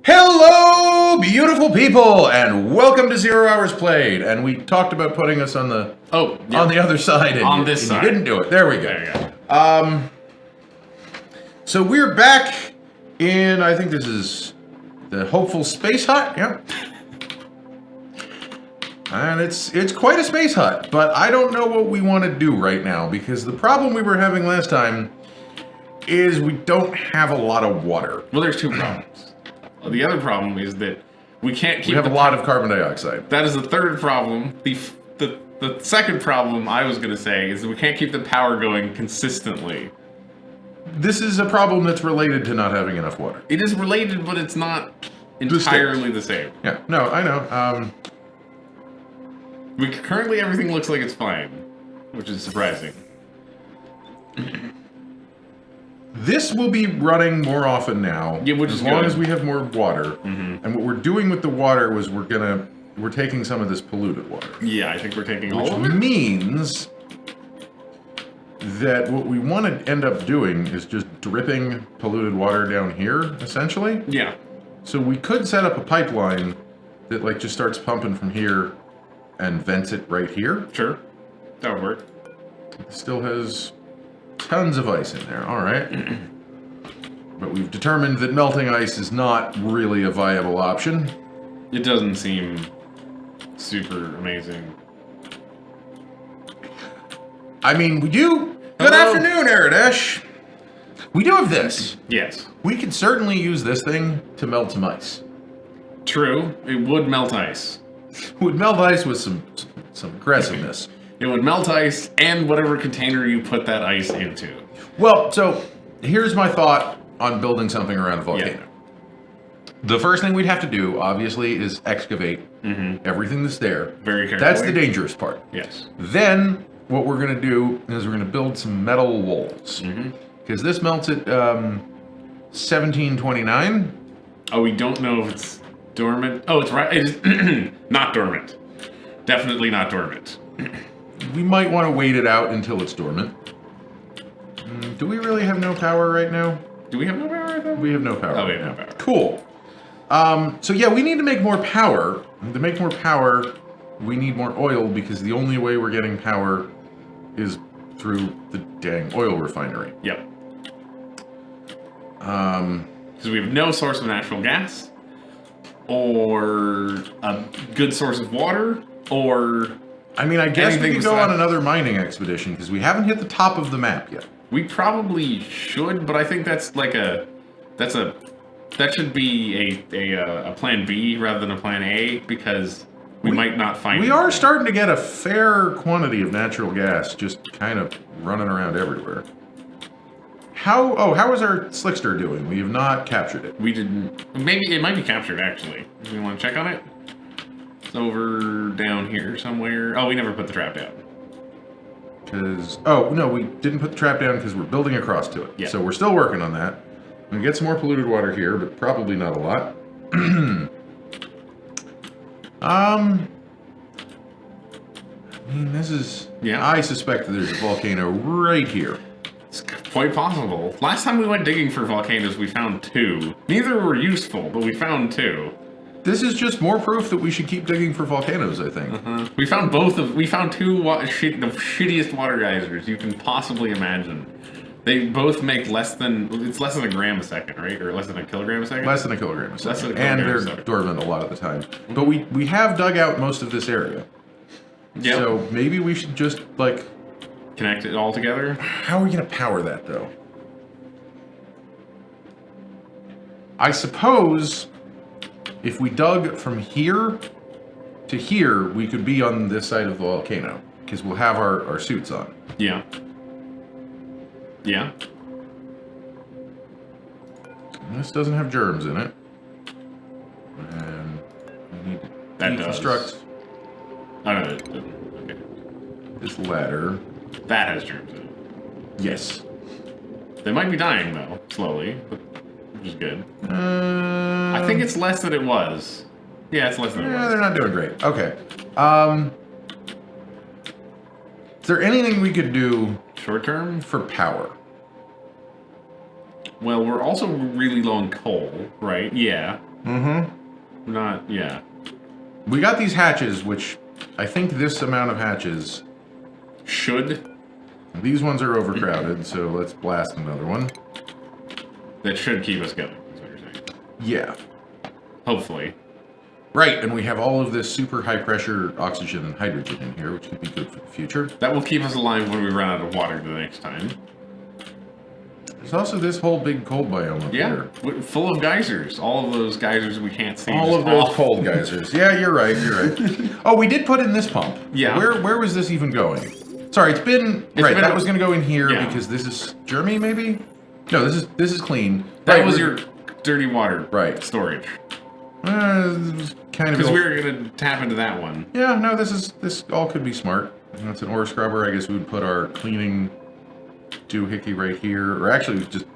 Hello, beautiful people, and welcome to 0 Hours Played. And we talked about putting us on the on the other side, and on this side. You didn't do it. There we go. There you go. So we're back in. I think this is the Hopeful Space Hut. Yeah. And it's quite a space hut, but I don't know what we want to do right now because the problem we were having last time is we don't have a lot of water. Well, there's two problems. The other problem is that we can't keep. We have a lot of carbon dioxide. That is the third problem. The second problem I was going to say is that we can't keep the power going consistently. This is a problem that's related to not having enough water. It is related, but it's not entirely the same. Yeah, no, I know. Currently, everything looks like it's fine, which is surprising. This will be running more often now, yeah, which as is long good. as we have more water. Mm-hmm. And what we're doing with the water was we're taking some of this polluted water. Yeah, I think we're taking all which of it. means that what we want to end up doing is just dripping polluted water down here, essentially. Yeah. So we could set up a pipeline that like just starts pumping from here and vents it right here. Sure. That would work. It still has tons of ice in there. All right. But we've determined that melting ice is not really a viable option. It doesn't seem super amazing. I mean, we do. Good Hello. afternoon, Aradesh. We do have this. Yes. We could certainly use this thing to melt some ice. True. It would melt ice. Would melt ice with some aggressiveness. It would melt ice and whatever container you put that ice into. Well, so here's my thought on building something around a volcano. Yeah. The first thing we'd have to do, obviously, is excavate everything that's there. Very carefully. That's the dangerous part. Yes. Then what we're going to do is we're going to build some metal walls. Because this melts at 1729. Oh, we don't know if it's dormant. Oh, it's right. It's not dormant. Definitely not dormant. We might want to wait it out until it's dormant. Do we really have no power right now? Do we have no power right now? We have no power. Oh, we right have now. no power. Cool. So yeah, we need to make more power. To make more power, we need more oil because the only way we're getting power is through the dang oil refinery. Yep. Because we have no source of natural gas, or a good source of water, or I mean, I guess we anything could go on besides- another mining expedition because we haven't hit the top of the map yet. we probably should. But I think that's like that should be a plan B rather than a plan A because we might not find. We are anything. starting to get a fair quantity of natural gas just kind of running around everywhere. How is our Slickster doing? We have not captured it. We didn't. Maybe it might be captured actually. Do you want to check on it? It's over down here somewhere. Oh, we never put the trap down. No, we didn't put the trap down because we're building across to it. Yeah. So we're still working on that. We can get some more polluted water here, but probably not a lot. I mean, this is. Yeah. I suspect that there's a volcano right here. It's quite possible. Last time we went digging for volcanoes, we found two. Neither were useful, but we found two. This is just more proof that we should keep digging for volcanoes, I think. We found We found two the shittiest water geysers you can possibly imagine. They both make less than a gram a second, right? Or less than a kilogram a second? Less than a kilogram a second. Less than a And kilogram a they're second. dormant a lot of the time. But we have dug out most of this area. Yep. So maybe we should just, like... Connect it all together? How are we going to power that, though? I suppose if we dug from here to here, we could be on this side of the volcano. Because we'll have our suits on. Yeah. Yeah. This doesn't have germs in it. And we need to That does. deconstruct Oh, no, it doesn't. Okay. this ladder. That has germs in it. Yes. They might be dying, though, slowly, which is good. I I think it's less than it was. Yeah, it's less than it Yeah, was. they're not doing great. Okay. Is there anything we could do Short term? for power? Well, we're also really low on coal, right? Yeah. Mm-hmm. Not, yeah. We got these hatches, which I think this amount of hatches... Should. These ones are overcrowded, so let's blast another one. That should keep us going, is what you're saying. Yeah. Hopefully. Right, and we have all of this super high pressure oxygen and hydrogen in here, which could be good for the future. That will keep us alive when we run out of water the next time. There's also this whole big cold biome up here. Yeah, full of geysers. All of those geysers we can't see. All of those cold geysers. Yeah, you're right, you're right. Oh, we did put in this pump. Yeah. Where was this even going? Sorry, that was going to go in here because this is Jeremy, maybe? No, this is clean. That was your dirty water storage. It was kind of... Because we were going to tap into that one. Yeah, no, this all could be smart. That's an ore scrubber. I guess we would put our cleaning doohickey right here. Or actually, just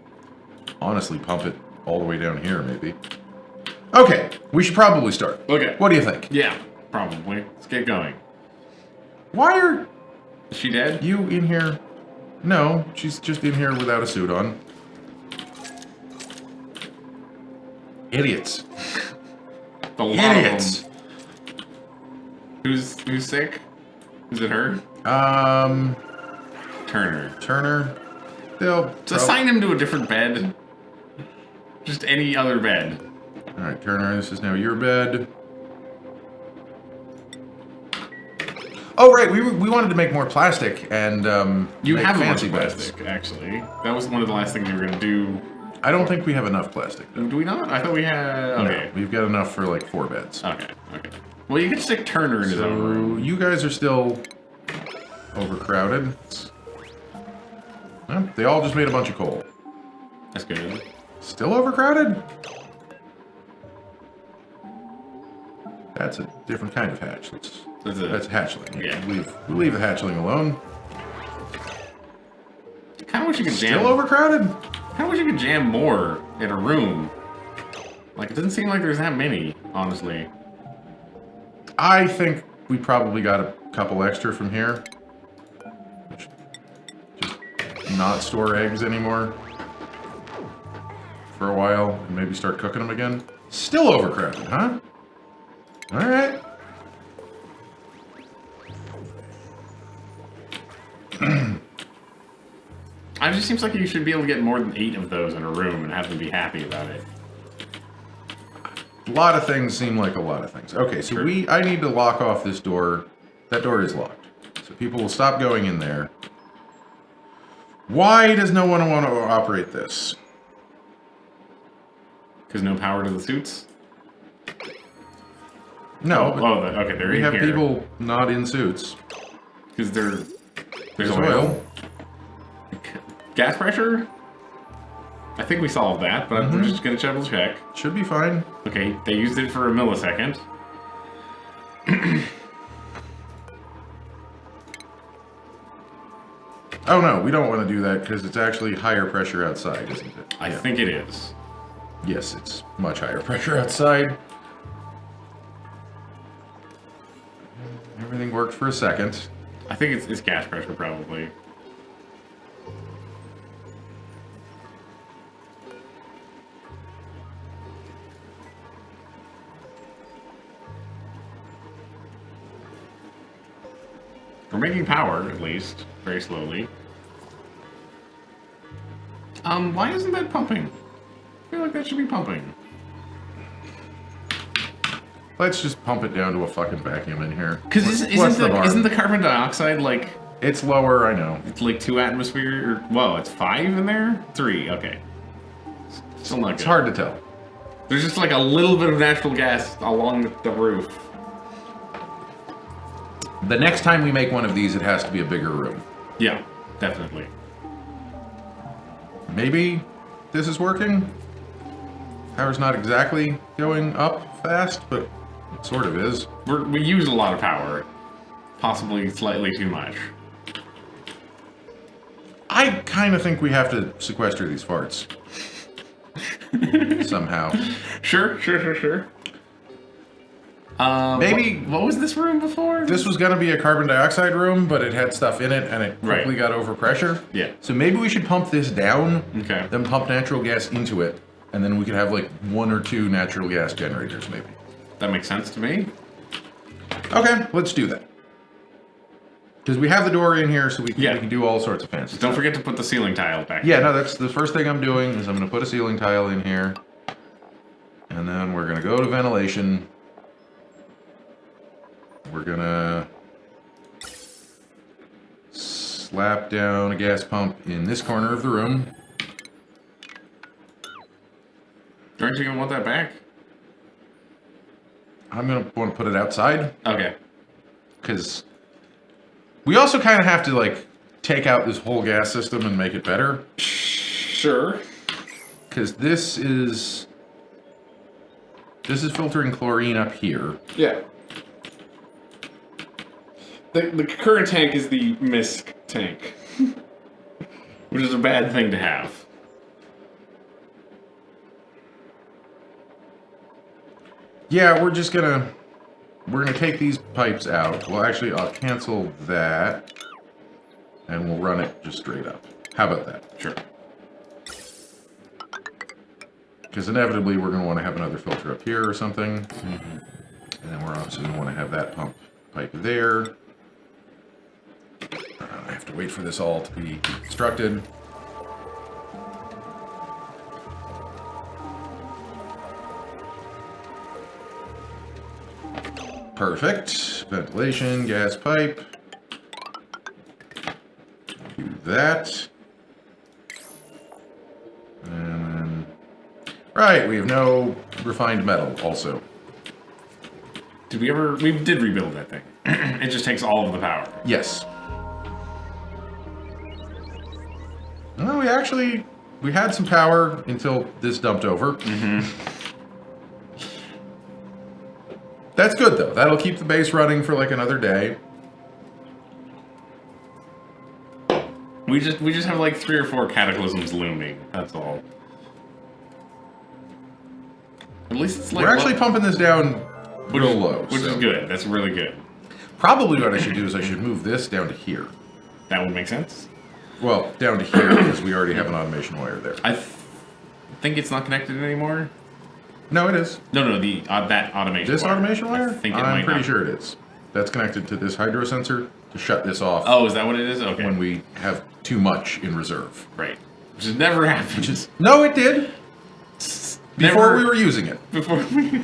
honestly pump it all the way down here, maybe. Okay, we should probably start. Okay. What do you think? Yeah, probably. Let's get going. Why are... Is she dead? You in here? No, she's just in here without a suit on. Idiots. A lot of them. Who's sick? Is it her? Turner. They'll assign him to a different bed. Just any other bed. All right, Turner. This is now your bed. Oh right, we wanted to make more plastic and you make have fancy a bunch of plastic actually. That was one of the last things we were gonna do. I don't think we have enough plastic. Do we not? I thought we had. Okay, no, we've got enough for like 4 beds. Okay. Well, you can stick Turner in his own room. You guys are still overcrowded. Well, they all just made a bunch of coal. That's good. Still overcrowded? That's a different kind of hatch. That's hatchling. Yeah. We'll leave the hatchling alone. Kind of wish you could jam. Still overcrowded? Kind of wish you could jam more in a room. Like, it doesn't seem like there's that many, honestly. I think we probably got a couple extra from here. Just not store eggs anymore for a while and maybe start cooking them again. Still overcrowded, huh? All right. It just seems like you should be able to get more than 8 of those in a room and have them be happy about it. A lot of things seem like a lot of things. Okay, so Sure. I need to lock off this door. That door is locked. So people will stop going in there. Why does no one want to operate this? Because no power to the suits? No. Okay, they're in here. We have people not in suits. Because there's oil. Gas pressure? I think we solved that, but we're just going to double check. Should be fine. Okay, they used it for a millisecond. Oh no, we don't want to do that because it's actually higher pressure outside, isn't it? I think it is. Yes, it's much higher pressure outside. Everything worked for a second. I think it's gas pressure, probably. We're making power, at least, very slowly. Why isn't that pumping? I feel like that should be pumping. Let's just pump it down to a fucking vacuum in here. Because isn't the carbon dioxide like... It's lower, I know. It's like 2 atmosphere, or... Whoa, it's 5 in there? 3, okay. Still not good. It's hard to tell. There's just like a little bit of natural gas along the roof. The next time we make one of these, it has to be a bigger room. Yeah, definitely. Maybe this is working? Power's not exactly going up fast, but it sort of is. We use a lot of power. Possibly slightly too much. I kind of think we have to sequester these farts. Somehow. Sure. Maybe... What was this room before? This was going to be a carbon dioxide room, but it had stuff in it, and it quickly got overpressure. Yeah. So maybe we should pump this down, Okay. then pump natural gas into it, And then we could have like 1 or 2 natural gas generators, maybe. That makes sense to me. Okay, let's do that. Because we have the door in here, so we can do all sorts of fancy Don't stuff. forget to put the ceiling tile back. Yeah, no, that's the first thing I'm doing is I'm going to put a ceiling tile in here. And then we're going to go to ventilation. We're going to slap down a gas pump in this corner of the room. Aren't you going to want that back? I'm going to want to put it outside. Okay. Because we also kind of have to, like, take out this whole gas system and make it better. Sure. Because this is filtering chlorine up here. Yeah. The current tank is the MISC tank. Which is a bad thing to have. Yeah, we're gonna take these pipes out. Well, actually, I'll cancel that, and we'll run it just straight up. How about that? Sure. Because inevitably, we're gonna want to have another filter up here or something, and then we're obviously gonna want to have that pump pipe there. I have to wait for this all to be constructed. Perfect. Ventilation, gas pipe. Do that. And then... Right, we have no refined metal also. Did we ever... We did rebuild that thing. It just takes all of the power. Yes. No, we had some power until this dumped over. That's good, though. That'll keep the base running for like another day. We just have like 3 or 4 cataclysms looming. That's all. At least it's like We're actually pumping this down real low. Which is good. That's really good. Probably what I should do is I should move this down to here. That would make sense. Well, down to here because we already have an automation wire there. I think it's not connected anymore. No, it is. No, the that automation. This wire. automation wire? I think I'm pretty not. sure it is. That's connected to this hydro sensor to shut this off. Oh, is that what it is? Okay. When we have too much in reserve. Right. Which has never happened. No, it did. Before we were using it. Before we...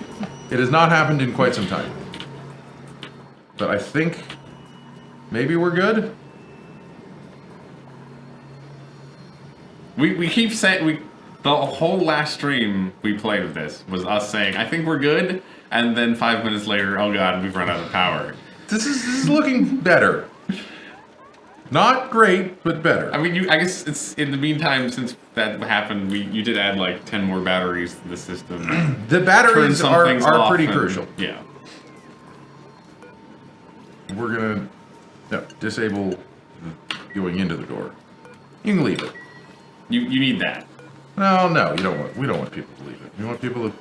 It has not happened in quite some time. But I think maybe we're good. We keep saying the whole last stream we played with this was us saying I think we're good, and then 5 minutes later, oh god, we've run out of power. This is looking better. Not great, but better. I mean, I guess it's in the meantime since that happened, you did add like 10 more batteries to the system. The batteries are pretty and, crucial. Yeah. We're gonna disable going into the door. You can leave it. You need that. No, you don't want. We don't want people to leave it. We want people to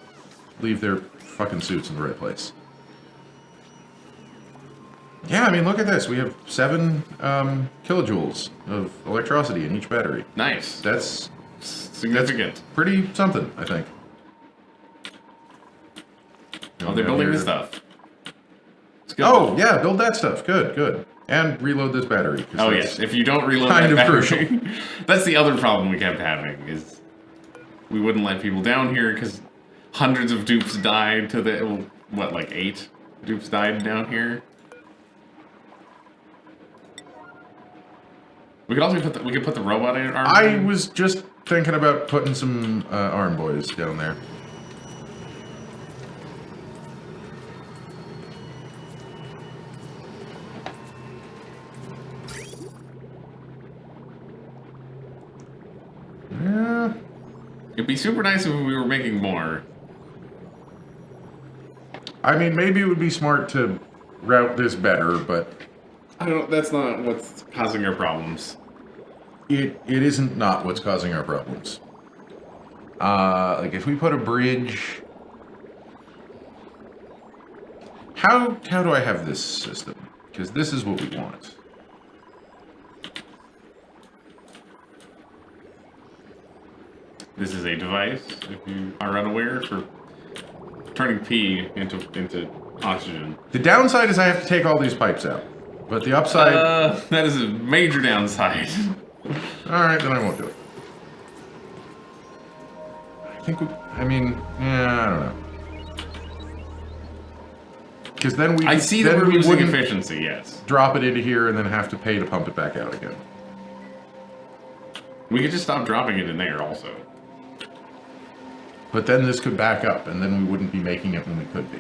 leave their fucking suits in the right place. Yeah, I mean, look at this. We have 7 kilojoules of electricity in each battery. Nice. That's significant. That's pretty something, I think. Oh, they're building this stuff. Oh, yeah, build that stuff. Good. And reload this battery. Oh, yes. If you don't reload kind that of battery, crucial. That's the other problem we kept having, is we wouldn't let people down here because hundreds of dupes died to the... What, like 8 dupes died down here? We could also put the robot in our... I was just thinking about putting some arm boys down there. Yeah. It'd be super nice if we were making more. I mean, maybe it would be smart to route this better, but... That's not what's causing our problems. It isn't not what's causing our problems. Like, if we put a bridge... How do I have this system? Because this is what we want. This is a device, if you are unaware, for turning pee into oxygen. The downside is I have to take all these pipes out. But the upside... That is a major downside. Alright, then I won't do it. I think I don't know. Because then we... I see that we're losing efficiency, yes. Drop it into here and then have to pay to pump it back out again. We could just stop dropping it in there also. But then this could back up, and then we wouldn't be making it when we could be.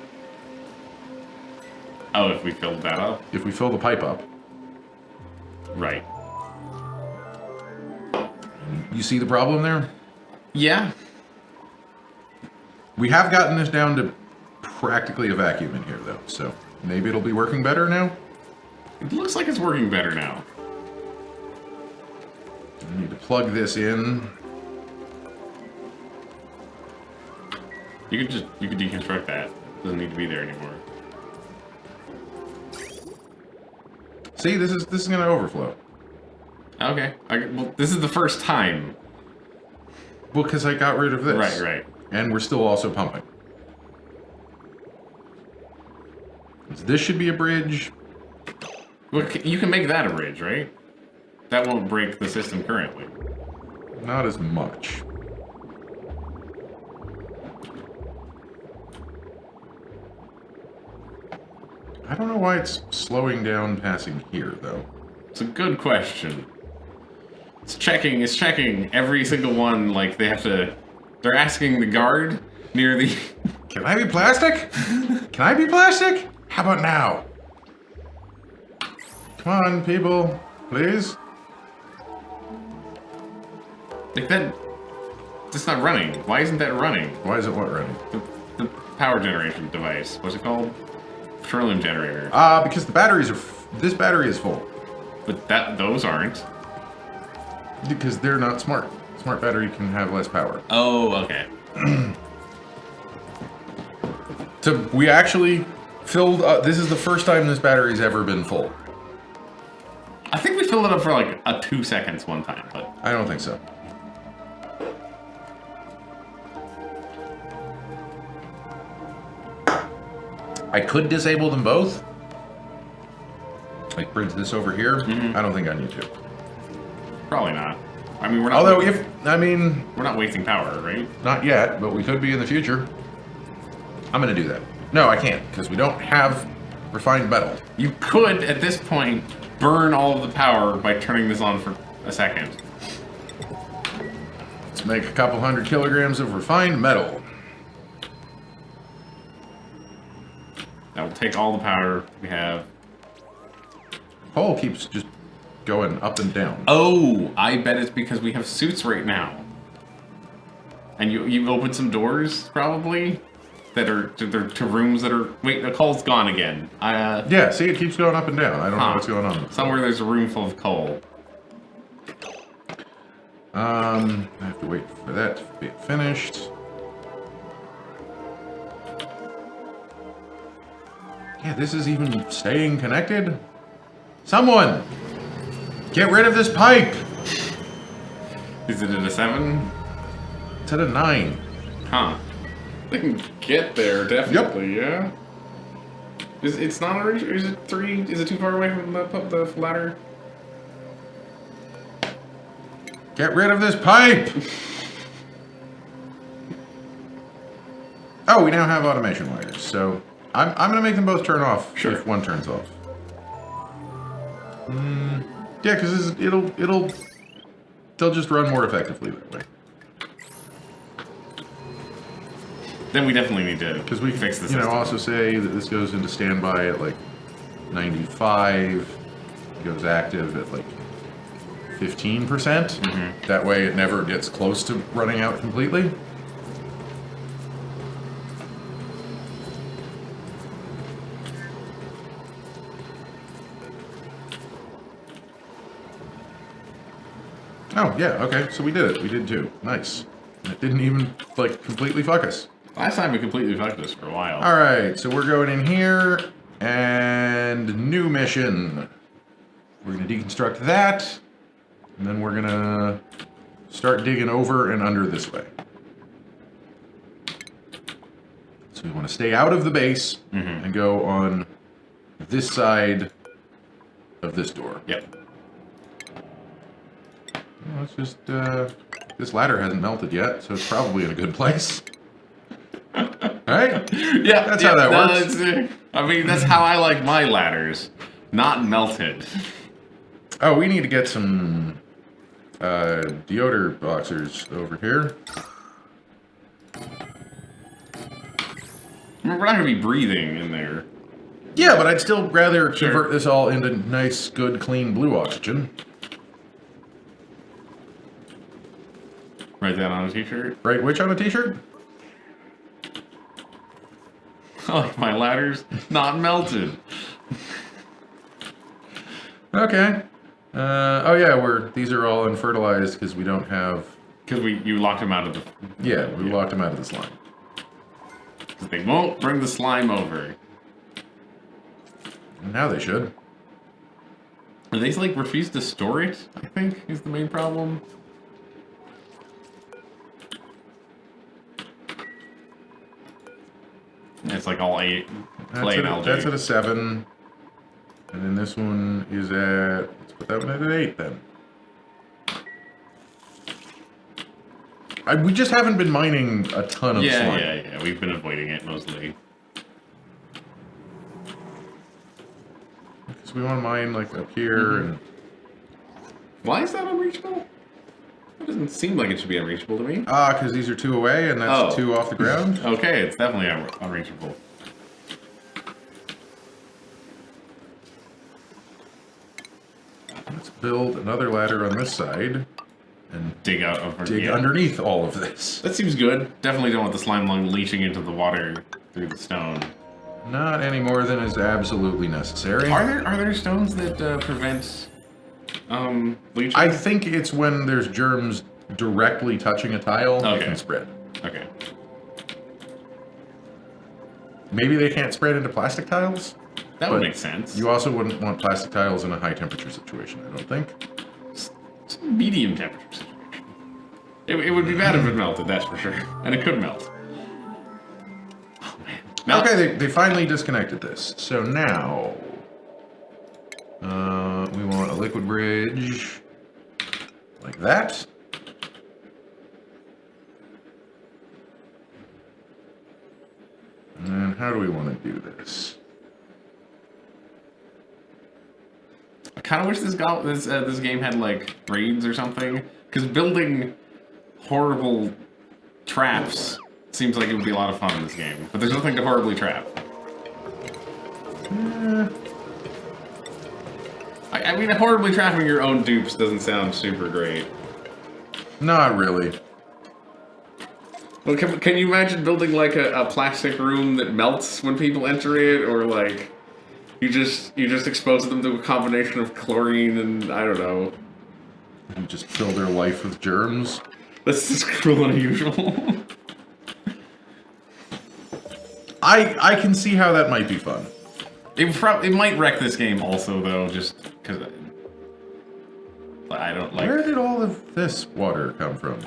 Oh, if we filled that up? If we fill the pipe up. Right. You see the problem there? Yeah. We have gotten this down to practically a vacuum in here, though, so maybe it'll be working better now? It looks like it's working better now. I need to plug this in. You could deconstruct that. It doesn't need to be there anymore. See, this is gonna overflow. Okay. Well, this is the first time. Well, because I got rid of this. Right. And we're still also pumping. This should be a bridge. Well, you can make that a bridge, right? That won't break the system currently. Not as much. I don't know why it's slowing down passing here, though. It's a good question. It's checking every single one, like they have to... They're asking the guard near the... Can I be plastic? Can I be plastic? How about now? Come on, people. Please? Like that... It's not running. Why isn't that running? Why is it what running? The power generation device. What's it called? Petroleum generator. Because the batteries are... This battery is full. But those aren't. Because they're not smart. Smart battery can have less power. Oh, okay. So we actually filled... this is the first time this battery's ever been full. I think we filled it up for like 2 seconds one time, but... I don't think so. I could disable them both. Like bridge this over here. Mm-hmm. I don't think I need to. Probably not. I mean, we're not... Although we're not wasting power, right? Not yet, but we could be in the future. I'm gonna do that. No, I can't, because we don't have refined metal. You could, at this point, burn all of the power by turning this on for a second. Let's make a couple 100 kilograms of refined metal. That will take all the power we have. Pole keeps just going up and down. Oh, I bet it's because we have suits right now. And you opened some doors, probably? That are to rooms that are... Wait, the coal's gone again. Yeah, see, it keeps going up and down. I don't know what's going on. Somewhere there's a room full of coal. I have to wait for that to be finished. Yeah, this is even staying connected? Someone! Get rid of this pipe! Is it at a 7? It's at a 9. Huh. They can get there, definitely, yeah? It's not a... Is it 3? Is it too far away from the ladder? Get rid of this pipe! Oh, we now have automation wires, so I'm gonna make them both turn off if one turns off. Yeah, because they'll just run more effectively that way. Then we definitely need to fix this. Also say that this goes into standby at like 95, goes active at like 15%. Mm-hmm. That way it never gets close to running out completely. Oh, yeah, okay, so we did it. We did too. Nice. It didn't even, like, completely fuck us. Last time we completely fucked us for a while. Alright, so we're going in here, and new mission. We're going to deconstruct that, and then we're going to start digging over and under this way. So we want to stay out of the base and go on this side of this door. Yep. Well, it's just, this ladder hasn't melted yet, so it's probably in a good place. Right? Yeah. That's how that works. I mean, that's how I like my ladders. Not melted. Oh, we need to get some deodor boxers over here. We're not going to be breathing in there. Yeah, but I'd still rather convert this all into nice, good, clean blue oxygen. Write that on a t-shirt. Right, which on a t-shirt? I like my ladders not melted. Okay. Oh yeah, these are all unfertilized because we don't have... Because you locked them out of the... Yeah, we locked them out of the slime. They won't bring the slime over. Now they should. And they like refuse to store it, I think, is the main problem. It's like all clay and algae. That's at a 7. And then this one is at... Let's put that one at an 8 then. We just haven't been mining a ton of slime. Yeah. We've been avoiding it mostly. Because we want to mine like up here and... Why is that unreachable? It doesn't seem like it should be unreachable to me. Because these are 2 away and that's 2 off the ground. Okay, it's definitely unreachable. Let's build another ladder on this side and dig underneath all of this. That seems good. Definitely don't want the slime lung leaching into the water through the stone. Not any more than is absolutely necessary. Are there stones that prevent leaching? I think it's when there's germs directly touching a tile that can spread. Okay. Maybe they can't spread into plastic tiles? That would make sense. You also wouldn't want plastic tiles in a high temperature situation, I don't think. It's a medium temperature situation. It would be bad if it melted, that's for sure. And it could melt. Oh, man. Now, okay, they finally disconnected this. So now... we want a liquid bridge like that. And how do we want to do this? I kind of wish this game had like raids or something, because building horrible traps seems like it would be a lot of fun in this game. But there's nothing to horribly trap. I mean, horribly trapping your own dupes doesn't sound super great. Not really. Well, can you imagine building like a plastic room that melts when people enter it, or like you just expose them to a combination of chlorine and I don't know. You just fill their life with germs. That's just cruel and unusual. I can see how that might be fun. It might wreck this game also though, just because I don't like. Where did all of this water come from?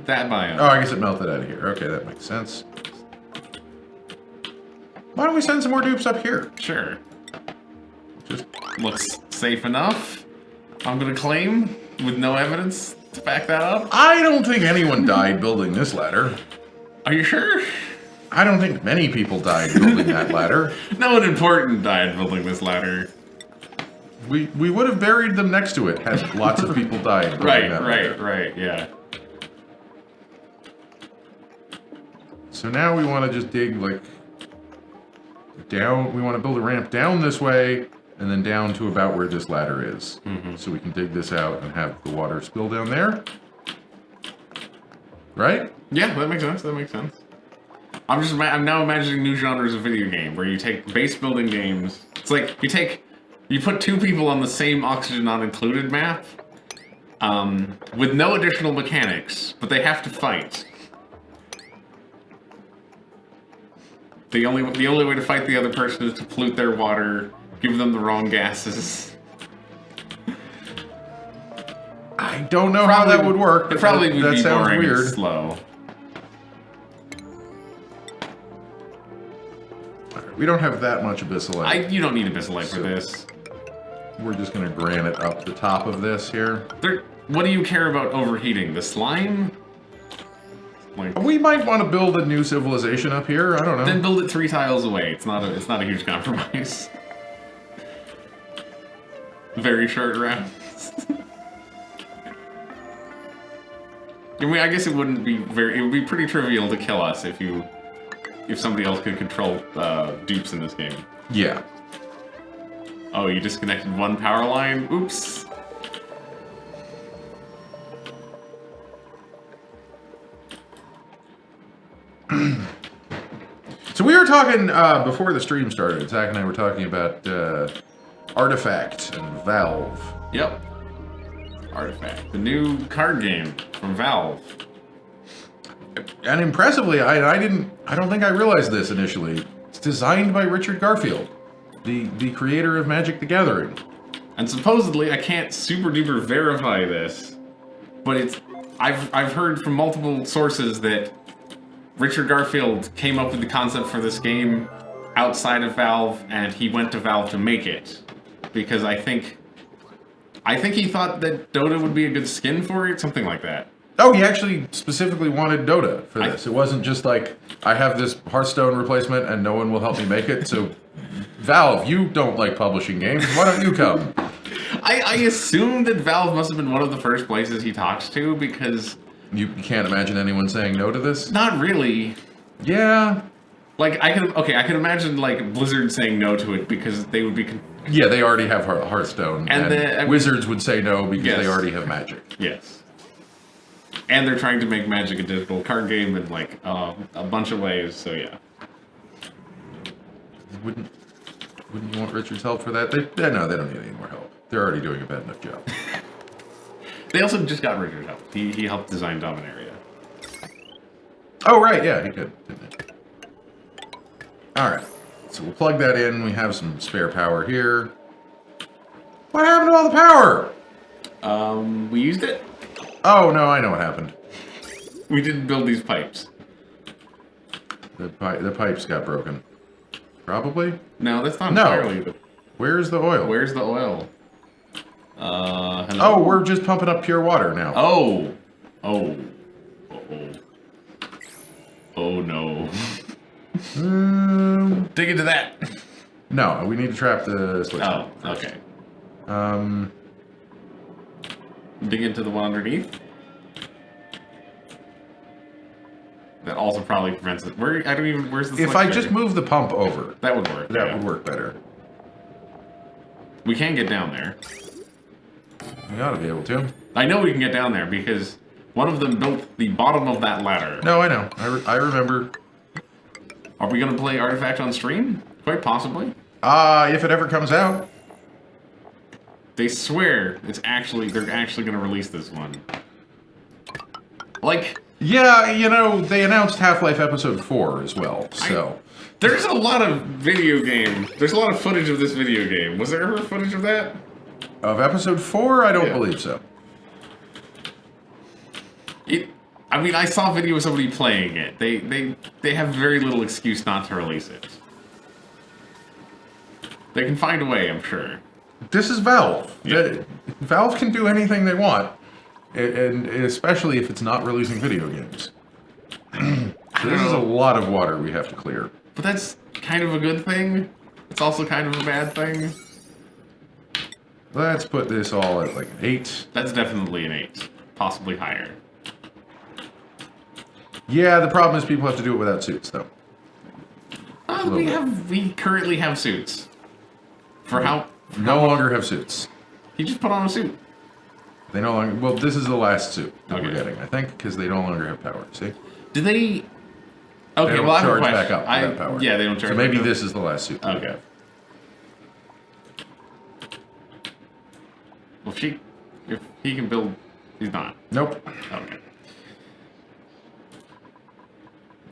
That biome. Oh, I guess it melted out of here. Okay, that makes sense. Why don't we send some more dupes up here? Sure. Just looks safe enough. I'm gonna claim, with no evidence to back that up. I don't think anyone died building this ladder. Are you sure? I don't think many people died building that ladder. No one important died building this ladder. We would have buried them next to it had lots of people died building that ladder. Right, yeah. So now we want to just dig like down. We want to build a ramp down this way and then down to about where this ladder is. So we can dig this out and have the water spill down there. Right? Yeah, that makes sense. That makes sense. I'm now imagining new genres of video game where you take base building games. It's like you put 2 people on the same oxygen not included map, with no additional mechanics, but they have to fight. The only way to fight the other person is to pollute their water, give them the wrong gases. I I don't know how that would work. It probably that, would that be sounds boring weird. and slow. Right, we don't have that much abyssalite. You don't need abyssalite for this. We're just gonna granite up the top of this here. What do you care about overheating? The slime? Like, We might want to build a new civilization up here. I don't know. then build it 3 tiles away. It's not a huge compromise. Very short rounds. I mean, I guess it wouldn't be it would be pretty trivial to kill us if somebody else could control dupes in this game. Yeah. Oh, you disconnected one power line? Oops. So we were talking before the stream started. Zach and I were talking about Artifact and Valve. Yep. Artifact, the new card game from Valve. And impressively, I don't think I realized this initially. It's designed by Richard Garfield, the creator of Magic the Gathering. And supposedly, I can't super duper verify this, but I've heard from multiple sources that Richard Garfield came up with the concept for this game outside of Valve, and he went to Valve to make it. Because I think he thought that Dota would be a good skin for it, something like that. Oh, he actually specifically wanted Dota for this. It wasn't just like, I have this Hearthstone replacement and no one will help me make it, so Valve, you don't like publishing games, why don't you come? I assume that Valve must have been one of the first places he talked to, because... You can't imagine anyone saying no to this? Not really. Yeah. Like, I could imagine, like, Blizzard saying no to it because they would be... Yeah, they already have Hearthstone, and Wizards would say no because they already have Magic. Yes. And they're trying to make Magic a digital card game in, like, a bunch of ways, so yeah. Wouldn't you want Richard's help for that? No, they don't need any more help. They're already doing a bad enough job. They also just got Richard's help. He helped design Dominaria. Oh, right, yeah, he did, didn't he? Alright, so we'll plug that in. We have some spare power here. What happened to all the power? We used it. Oh, no, I know what happened. We didn't build these pipes. The pipes got broken. Probably? No, that's not entirely the... Where's the oil? Where's the oil? Hello? Oh, we're just pumping up pure water now. Oh. Oh. Uh-oh. Oh, no. Dig into that. No, we need to trap the switch. Oh, okay. Dig into the one underneath. That also probably prevents it. Where's the switch? If I just move the pump over, that would work. That would work better. We can get down there. We ought to be able to. I know we can get down there because one of them built the bottom of that ladder. No, I know. I remember. Are we going to play Artifact on stream? Quite possibly. If it ever comes out. They swear they're actually going to release this one. Like... Yeah, you know, they announced Half-Life Episode 4 as well, so... There's a lot of video game. There's a lot of footage of this video game. Was there ever footage of that? Of Episode 4? I don't believe so. I mean, I saw a video of somebody playing it. They have very little excuse not to release it. They can find a way, I'm sure. This is Valve. Yeah. Valve can do anything they want. And especially if it's not releasing video games. So this is a lot of water we have to clear. But that's kind of a good thing. It's also kind of a bad thing. Let's put this all at like an 8. That's definitely an 8. Possibly higher. Yeah, the problem is people have to do it without suits, though. We currently have suits. For how... No longer have suits. He just put on a suit. They no longer... Well, this is the last suit that we're getting, I think, because they no longer have power, see? Do they... Okay, they don't well, I have a charge question. back up without power. Yeah, they don't charge So maybe back up. this is the last suit. Okay. Well, if he can build... He's not. Nope. Okay.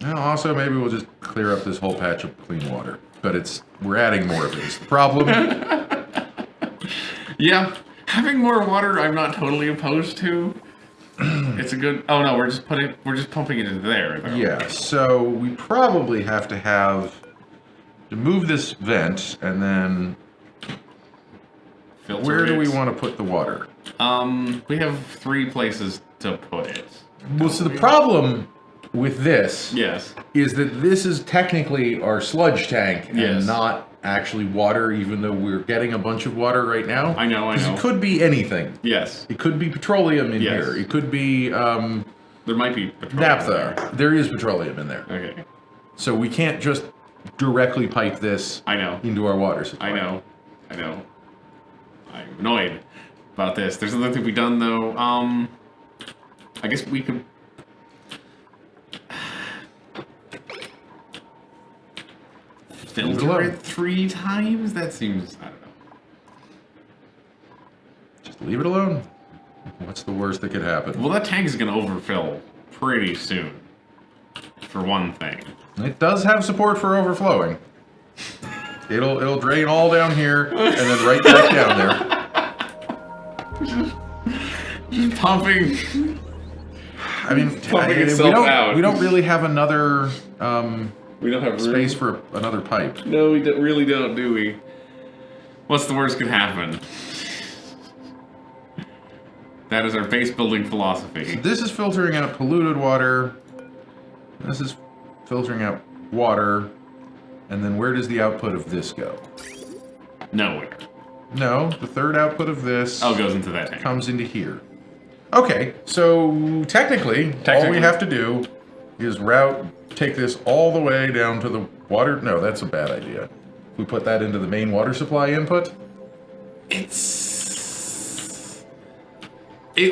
Well, also, maybe we'll just clear up this whole patch of clean water. But we're adding more of it. It's the problem. Yeah. Having more water, I'm not totally opposed to. It's a good. Oh no, we're just pumping it into there. Though. Yeah. So we probably have to move this vent, and then Filter where do we it. want to put the water? We have 3 places to put it. Well, so the problem with this Yes. is that this is technically our sludge tank and Yes. not actually water, even though we're getting a bunch of water right now. I know. 'Cause it could be anything. Yes. It could be petroleum in Yes. here. It could be There might be petroleum naphtha. There is petroleum in there. there. Okay. So we can't just directly pipe this I know. into our water supply. I know. I'm annoyed about this. There's another thing to be done though. I guess we could. Filter it 3 times? That seems. I don't know. Just leave it alone. What's the worst that could happen? Well, that tank is going to overfill pretty soon. For one thing. It does have support for overflowing. It'll drain all down here and then right back down there. Just pumping. I mean, Pumping itself out. We don't really have another We don't have space for another pipe. No, we really don't, do we? What's the worst could happen? That is our base building philosophy. This is filtering out polluted water. This is filtering out water. And then where does the output of this go? Nowhere. No, the third output of this Oh, it goes into that tank. comes into here. Okay, so technically, all we have to do is take this all the way down to the water. No, that's a bad idea. We put that into the main water supply input.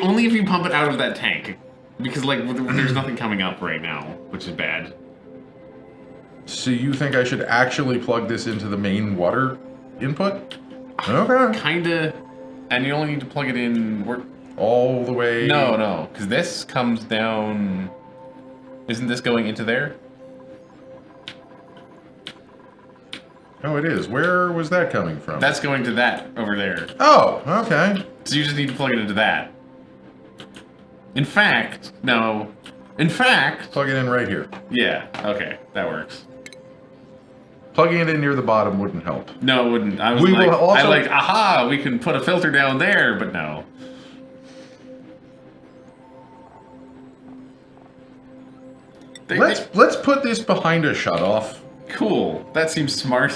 Only if you pump it out of that tank. Because, like, there's nothing coming up right now, which is bad. So you think I should actually plug this into the main water input? Okay. Kinda. And you only need to plug it in... All the way... No, because this comes down... Isn't this going into there? Oh, it is. Where was that coming from? That's going to that over there. Oh, okay. So you just need to plug it into that. In fact, no. In fact... Plug it in right here. Yeah, okay, that works. Plugging it in near the bottom wouldn't help. No, it wouldn't. I was aha, we can put a filter down there, but no. Let's put this behind a shutoff. Cool. That seems smart.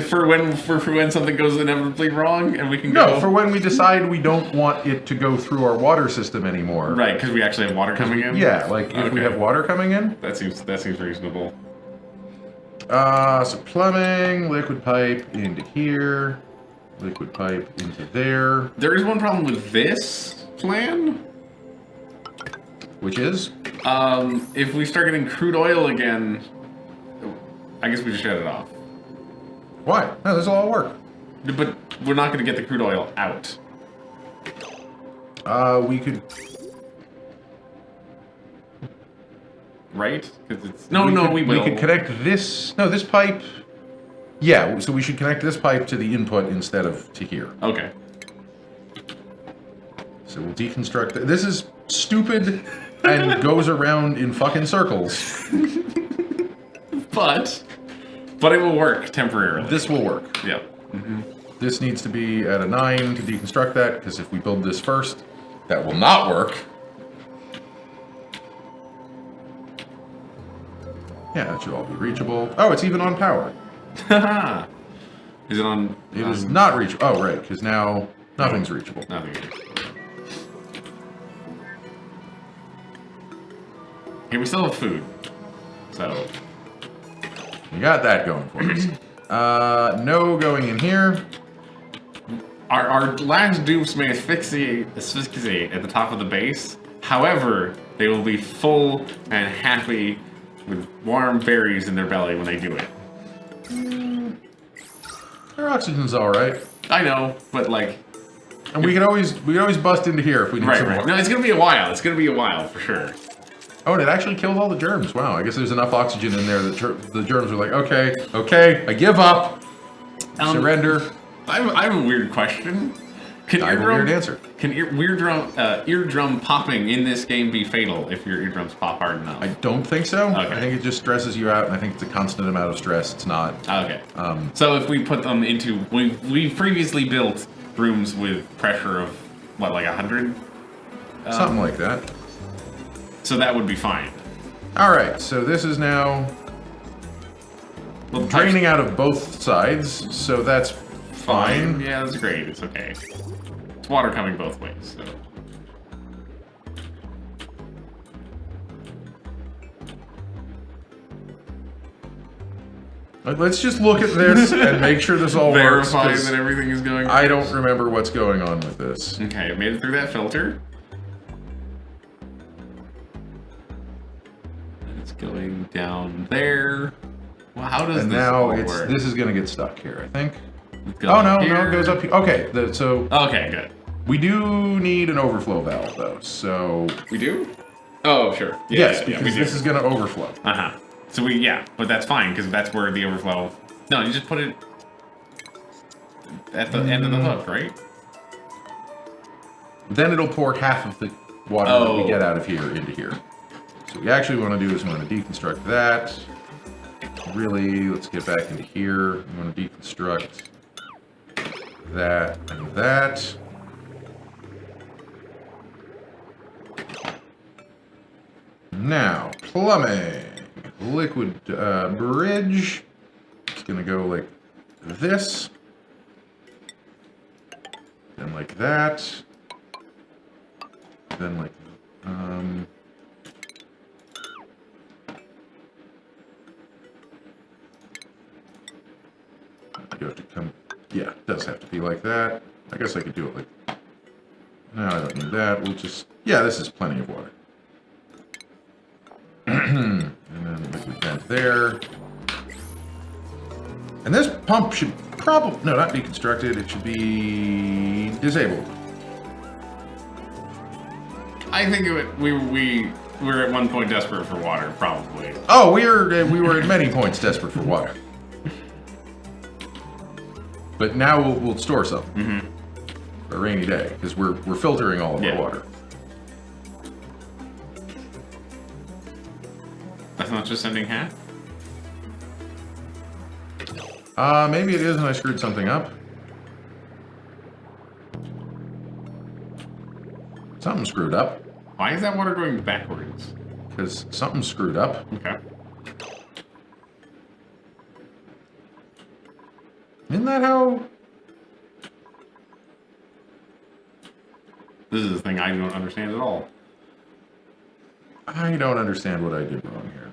for when something goes inevitably wrong, and we can go. No, for when we decide we don't want it to go through our water system anymore. Right, because we actually have water coming in. Yeah, like if we have water coming in. That seems reasonable. So plumbing, liquid pipe into here, liquid pipe into there. There is one problem with this plan. Which is? If we start getting crude oil again, I guess we just shut it off. Why? No, this will all work. But we're not going to get the crude oil out. We could... Right? Because it's... No, we will. We could connect this... No, this pipe... Yeah, so we should connect this pipe to the input instead of to here. Okay. So we'll deconstruct... This is stupid and goes around in fucking circles. But it will work temporarily. This will work. Yep. Mm-hmm. This needs to be at a 9 to deconstruct that, because if we build this first, that will not work. Yeah, that should all be reachable. Oh, it's even on power. Is it on... It is not reachable. Oh, right, because now nothing's reachable. Nothing's reachable. Here, we still have food. So... We got that going for us. No going in here. Our last dupes may asphyxiate at the top of the base. However, they will be full and happy with warm berries in their belly when they do it. Our oxygen's all right. I know, but like... And we could always bust into here if we need some more. No, it's gonna be a while. It's gonna be a while, for sure. Oh, and it actually killed all the germs. Wow, I guess there's enough oxygen in there that the germs are like, okay, I give up. Surrender. I have a weird question. I will weird answer. Can eardrum popping in this game be fatal if your eardrums pop hard enough? I don't think so. Okay. I think it just stresses you out, and I think it's a constant amount of stress. It's not. Okay. So if we put them into... We've previously built rooms with pressure of, what, like 100? Something like that. So that would be fine. All right, so this is now draining out of both sides, so that's fine. Yeah, that's great. It's okay. It's water coming both ways, so... Let's just look at this and make sure this all works. Verify that everything is going I don't remember what's going on with this. Okay, made it through that filter. And it's going down there. Well, how does and this now all it's work? this is going to get stuck here, I think. Oh, no, it goes up here. Okay, so... Okay, good. We do need an overflow valve, though, so... We do? Oh, sure. Yes, because this is going to overflow. Uh-huh. So but that's fine, because that's where the overflow... No, you just put it at the end of the hook, right? Then it'll pour half of the water that we get out of here into here. So what we actually want to do is we want to deconstruct that. Really, let's get back into here. We want to deconstruct that and that. Now, plumbing. Liquid bridge. It's going to go like this. Then like that. Then like... you have to come... Yeah, it does have to be like that. I guess I could do it like... No, I don't need that. We'll just... Yeah, this is plenty of water. And then liquid vent there. And this pump should probably... No, not be constructed. It should be disabled. I think we were at one point desperate for water, probably. Oh, we were at many points desperate for water. But now we'll store some for a rainy day because we're filtering all of our water. That's not just sending half? Maybe it is and I screwed something up. Something screwed up. Why is that water going backwards? Because something screwed up. Okay. Isn't that how... This is the thing I don't understand at all. I don't understand what I did wrong here.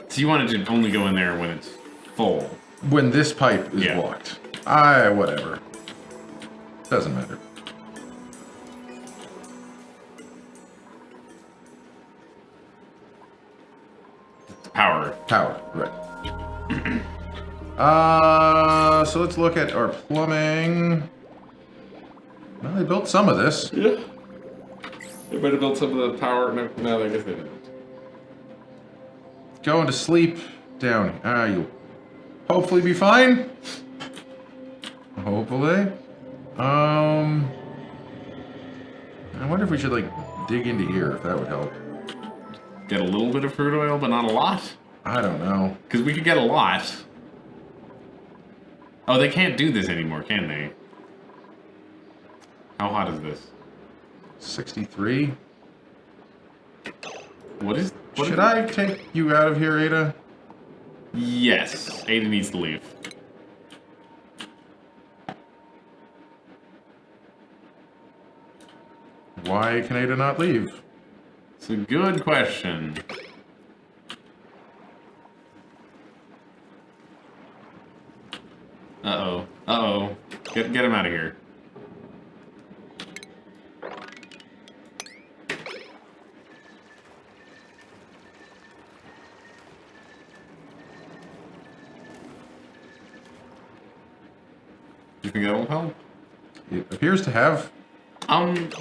So you wanted to only go in there when it's full? When this pipe is blocked. Whatever. Doesn't matter. Power. Power, right. So let's look at our plumbing. Well, they built some of this. Yeah. They might have built some of the power. No, I guess they didn't. Going to sleep down. You'll hopefully be fine. Hopefully. I wonder if we should, like, dig into here, if that would help. Get a little bit of crude oil, but not a lot? I don't know. Because we could get a lot. Oh, they can't do this anymore, can they? How hot is this? 63. Should I take you out of here, Ada? Yes. Ada needs to leave. Why can Ada not leave? It's a good question. Uh-oh. Uh-oh. Get him out of here. You think that'll help? It appears to have.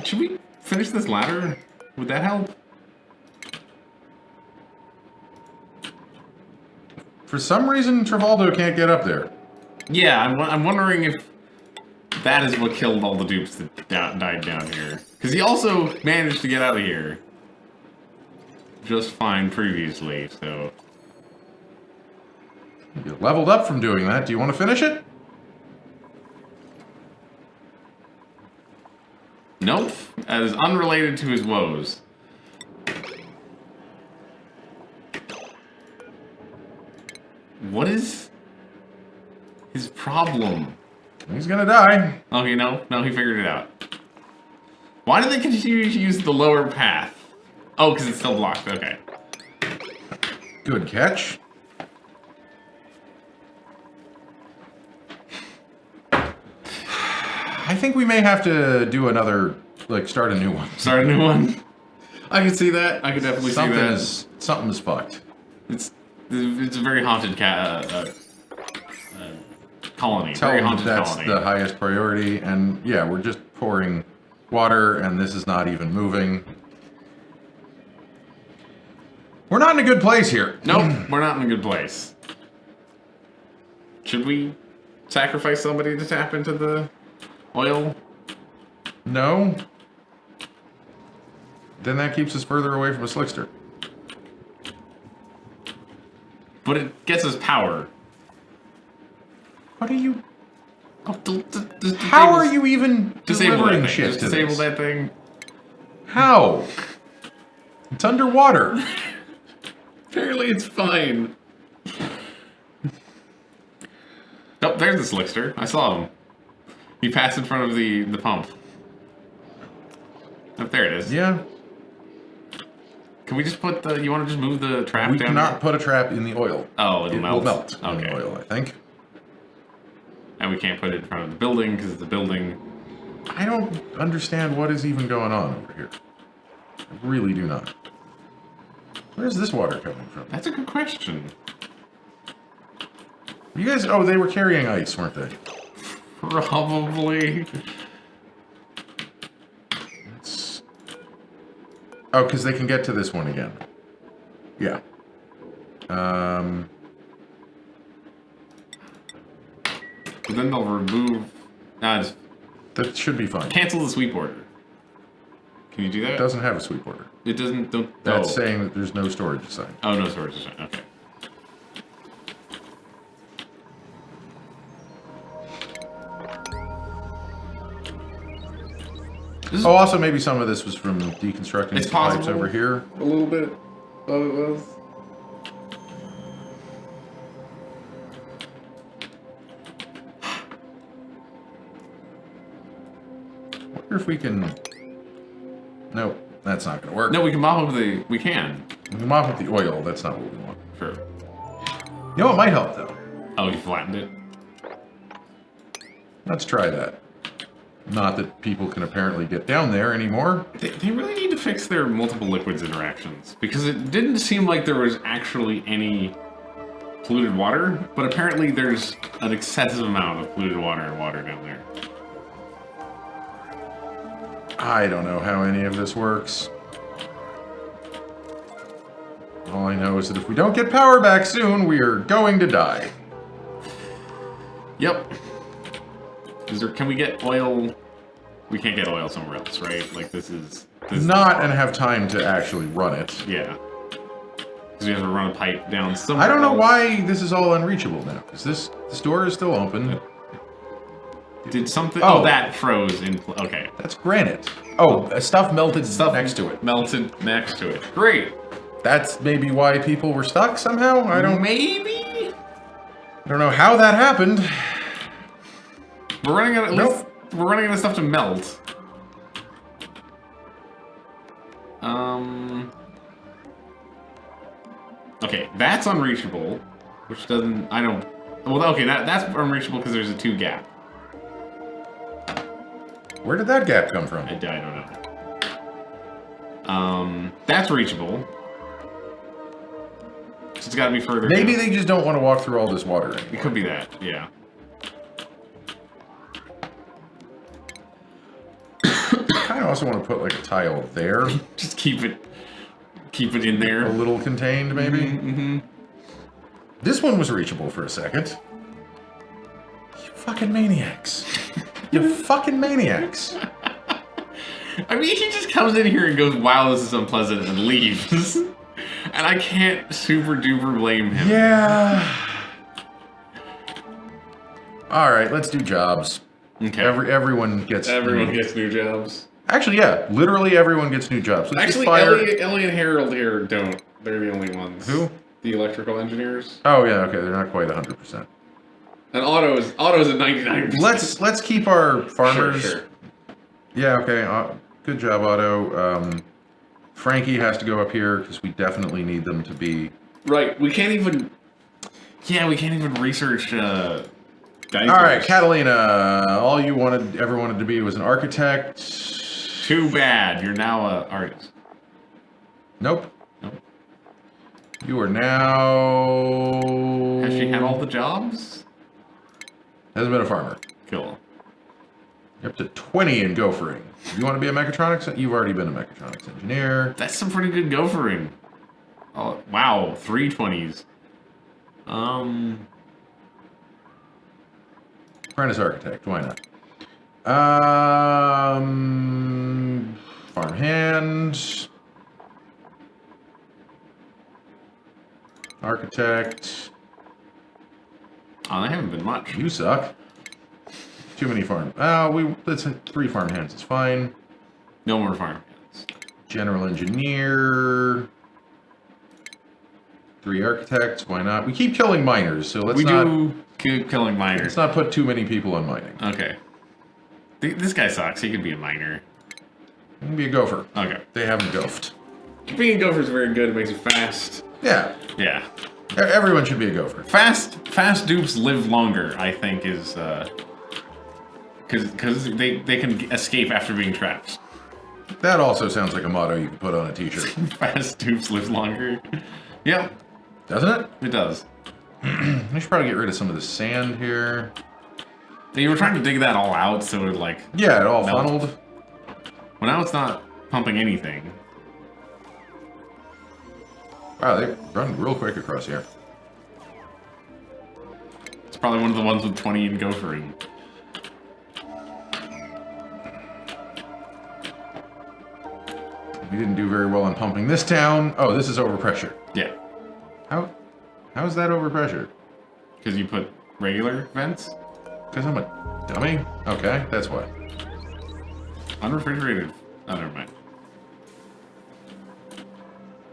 Should we finish this ladder? Would that help? For some reason, Travoldo can't get up there. Yeah, I'm wondering if that is what killed all the dupes that died down here. Because he also managed to get out of here just fine previously, so... You leveled up from doing that. Do you want to finish it? Nope. That is unrelated to his woes. What is his problem? He's gonna die. Okay, no, he figured it out. Why do they continue to use the lower path? Oh, because it's still blocked, okay. Good catch. I think we may have to do another, like, start a new one. Start a new one? I can see that. I can definitely see that. Something's fucked. It's a very haunted colony. Tell very them haunted that's colony. the highest priority, and yeah, we're just pouring water, and this is not even moving. We're not in a good place here. Nope, we're not in a good place. Should we sacrifice somebody to tap into the oil? No. Then that keeps us further away from a slickster. But it gets us power. What are you... Oh, How are you even disable delivering that thing? shit Just to disable this? that thing. How? It's underwater. Apparently it's fine. Oh, there's the slickster. I saw him. He passed in front of the pump. Oh, there it is. Yeah. Can we just put the... You want to just move the trap We down cannot there? put a trap in the oil. Oh, It melt. will melt in Okay. the oil, I think. And we can't put it in front of the building because it's a building. I don't understand what is even going on over here. I really do not. Where's this water coming from? That's a good question. You guys... Oh, they were carrying ice, weren't they? Probably. It's... Oh, because they can get to this one again. Yeah. But then they'll remove... just That should be fine. cancel the sweep order. Can you do that? It doesn't have a sweep order. It doesn't... Don't, That's saying that there's no storage assigned. Oh, no storage assigned. Okay. Oh, also maybe some of this was from deconstructing It's the pipes possible. over here. A little bit. Oh, it was. Wonder if we can... Nope, that's not going to work. No, we can mop up the... We can. We can mop up the oil. That's not what we want. Sure. You know what might help, though? Oh, you flattened it? Let's try that. Not that people can apparently get down there anymore. They really need to fix their multiple liquids interactions, because it didn't seem like there was actually any polluted water, but apparently there's an excessive amount of polluted water and water down there. I don't know how any of this works. All I know is that if we don't get power back soon, we are going to die. Yep. Can we get oil? We can't get oil somewhere else, right? Like this is Not and have time to actually run it. yeah. Because we have to run a pipe down somewhere. I don't know else. why this is all unreachable now. Because this door is still open. Did something? Oh. Oh, that froze in. Okay. That's granite. Oh, stuff melted next to it. Melted next to it. Great. That's maybe why people were stuck somehow? I don't know how that happened. We're running out. At Nope. least we're running out of stuff to melt. Okay, that's unreachable, which doesn't. I don't. Well, okay, that's unreachable because there's a 2 gap. Where did that gap come from? I don't know. That's reachable. So it's got to be further. Maybe down. they just don't want to walk through all this water anymore. It could be that. Yeah. also want to put like a tile there. Just keep it in there. A little contained, maybe? Mm-hmm. This one was reachable for a second. You fucking maniacs. You fucking maniacs. I mean, he just comes in here and goes, wow, this is unpleasant, and leaves. And I can't super duper blame him. Yeah. Alright, let's do jobs. Okay. Everyone gets new jobs. Actually, yeah, literally everyone gets new jobs. Let's Actually, Ellie and Harold here don't. They're the only ones. Who? The electrical engineers. Oh yeah, okay, they're not quite 100%. And Otto is at 99%. Let's keep our farmers. Sure. Yeah, okay. Good job, Otto. Frankie has to go up here because we definitely need them to be. Right. We can't even. Yeah, we can't even research. All right, Catalina. All you ever wanted to be was an architect. Too bad. You're now an artist. Nope. You are now. Has she had all the jobs? Hasn't been a farmer. Cool. You're up to 20 in gophering. You want to be a mechatronics? You've already been a mechatronics engineer. That's some pretty good gophering. Oh, wow. 3 20s. Apprentice architect. Why not? Farm hand. Architect. Oh, they haven't been much. You suck. Too many farm. Let's 3 farm hands. It's fine. No more farm hands. General engineer. 3 architects. Why not? We keep killing miners, so let's not. We do keep killing miners. Let's not put too many people on mining. Okay. This guy sucks. He could be a miner. He can be a gopher. Okay. They haven't goaphed. Being a gopher is very good. It makes you fast. Yeah. Yeah. Everyone should be a gopher. Fast dupes live longer, I think, is because they can escape after being trapped. That also sounds like a motto you could put on a t-shirt. Fast dupes live longer. Yep. Doesn't it? It does. I should probably get rid of some of the sand here. You were trying to dig that all out, so it like... Yeah, it all melt. funneled. Well, now it's not pumping anything. Wow, they run real quick across here. It's probably one of the ones with 20 in gophering. We didn't do very well on pumping this town. Oh, this is overpressure. Yeah. How is that overpressure? Because you put regular vents? Because I'm a dummy? Okay, that's why. Unrefrigerated. Oh, never mind.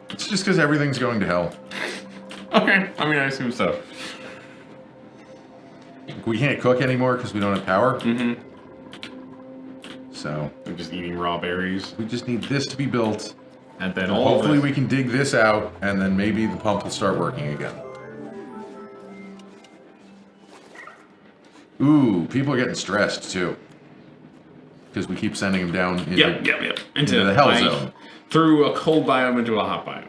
It's just because everything's going to hell. Okay, I mean, I assume so. We can't cook anymore because we don't have power. Mm-hmm. So We're just eating raw berries. we just need this to be built. And then And all hopefully of we can dig this out, and then maybe the pump will start working again. Ooh, people are getting stressed too. Because we keep sending them down into, Yep. into the hell zone. Through a cold biome into a hot biome.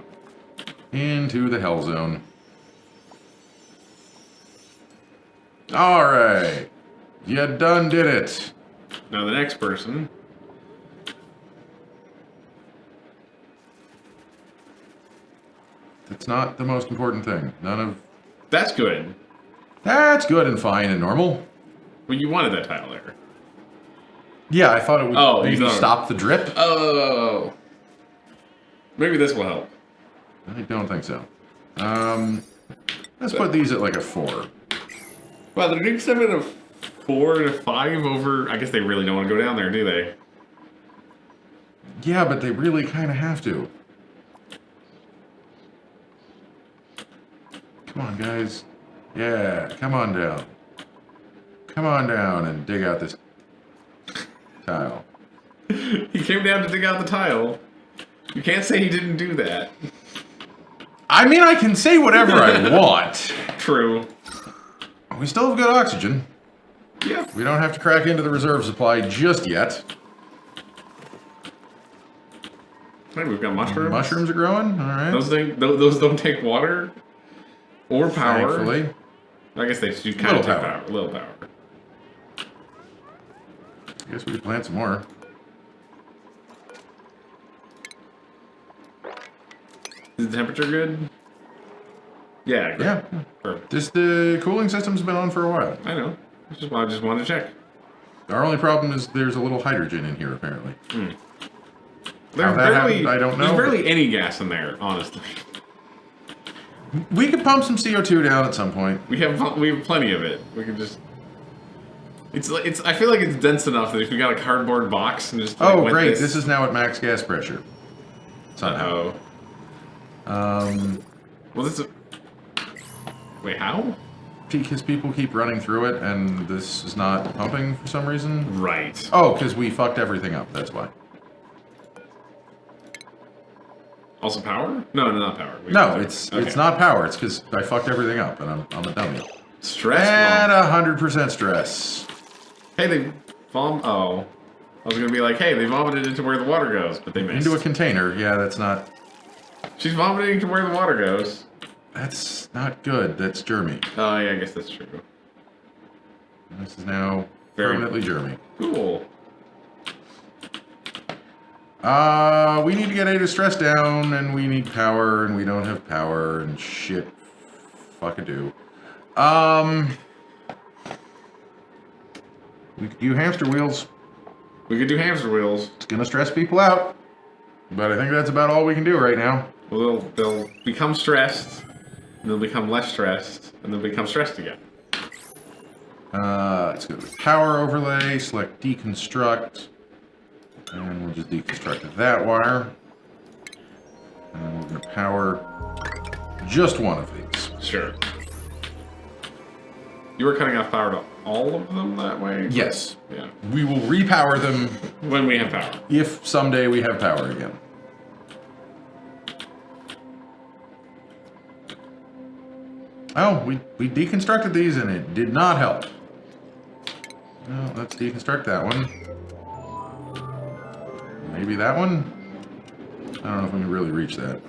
Into the hell zone. Alright. You done did it. Now the next person. That's not the most important thing. None of... That's good. That's good and fine and normal. Well, you wanted that tile there. Yeah, I thought it would Oh, maybe you thought- stop the drip. Oh. Maybe this will help. I don't think so. Let's put these at like a 4. Wow, the Greeks have it a 4 to 5 over. I guess they really don't want to go down there, do they? Yeah, but they really kind of have to. Come on, guys. Yeah, come on down. Come on down and dig out this tile. He came down to dig out the tile. You can't say he didn't do that. I mean, I can say whatever I want. True. We still have good oxygen. Yeah. We don't have to crack into the reserve supply just yet. Hey, we've got mushrooms. Mushrooms are growing. All right. Those don't take water or power. Thankfully. I guess they do kind of take power. Little power. I guess we could plant some more. Is the temperature good? Yeah. Great. Yeah. Perfect. The cooling system's been on for a while. I know. I just wanted to check. Our only problem is there's a little hydrogen in here, apparently. There's How that happened, I don't know. There's barely any gas in there, honestly. We could pump some CO2 down at some point. We have plenty of it. We can just. It's. I feel like it's dense enough that if we got a cardboard box and just. Oh, great! This is now at max gas pressure. Somehow. Well, this is. Wait, how? Because people keep running through it, and this is not pumping for some reason. Right. Oh, because we fucked everything up. That's why. Also power? No, not power. It's not power. It's because I fucked everything up, and I'm a dummy. Stress. And 100% stress. Hey, they vom. Oh, I was gonna be like, hey, they vomited into where the water goes, but they missed. Into a container. Yeah, that's not. She's vomiting to where the water goes. That's not good. That's germy. Oh yeah, I guess that's true. This is now permanently germy. Cool. We need to get Ada's stress down, and we need power, and we don't have power, and shit. Fuck-a-do. We could do hamster wheels. We could do hamster wheels. It's gonna stress people out. But I think that's about all we can do right now. Well, they'll become stressed, and they'll become less stressed, and they'll become stressed again. Let's go to power overlay, select deconstruct. And we'll just deconstruct that wire. And then we're going to power just one of these. Sure. You were cutting off power to all of them that way? Yes. Yeah. We will repower them when we have power. If someday we have power again. Oh, we deconstructed these and it did not help. Well, let's deconstruct that one. Maybe that one? I don't know if we can really reach that.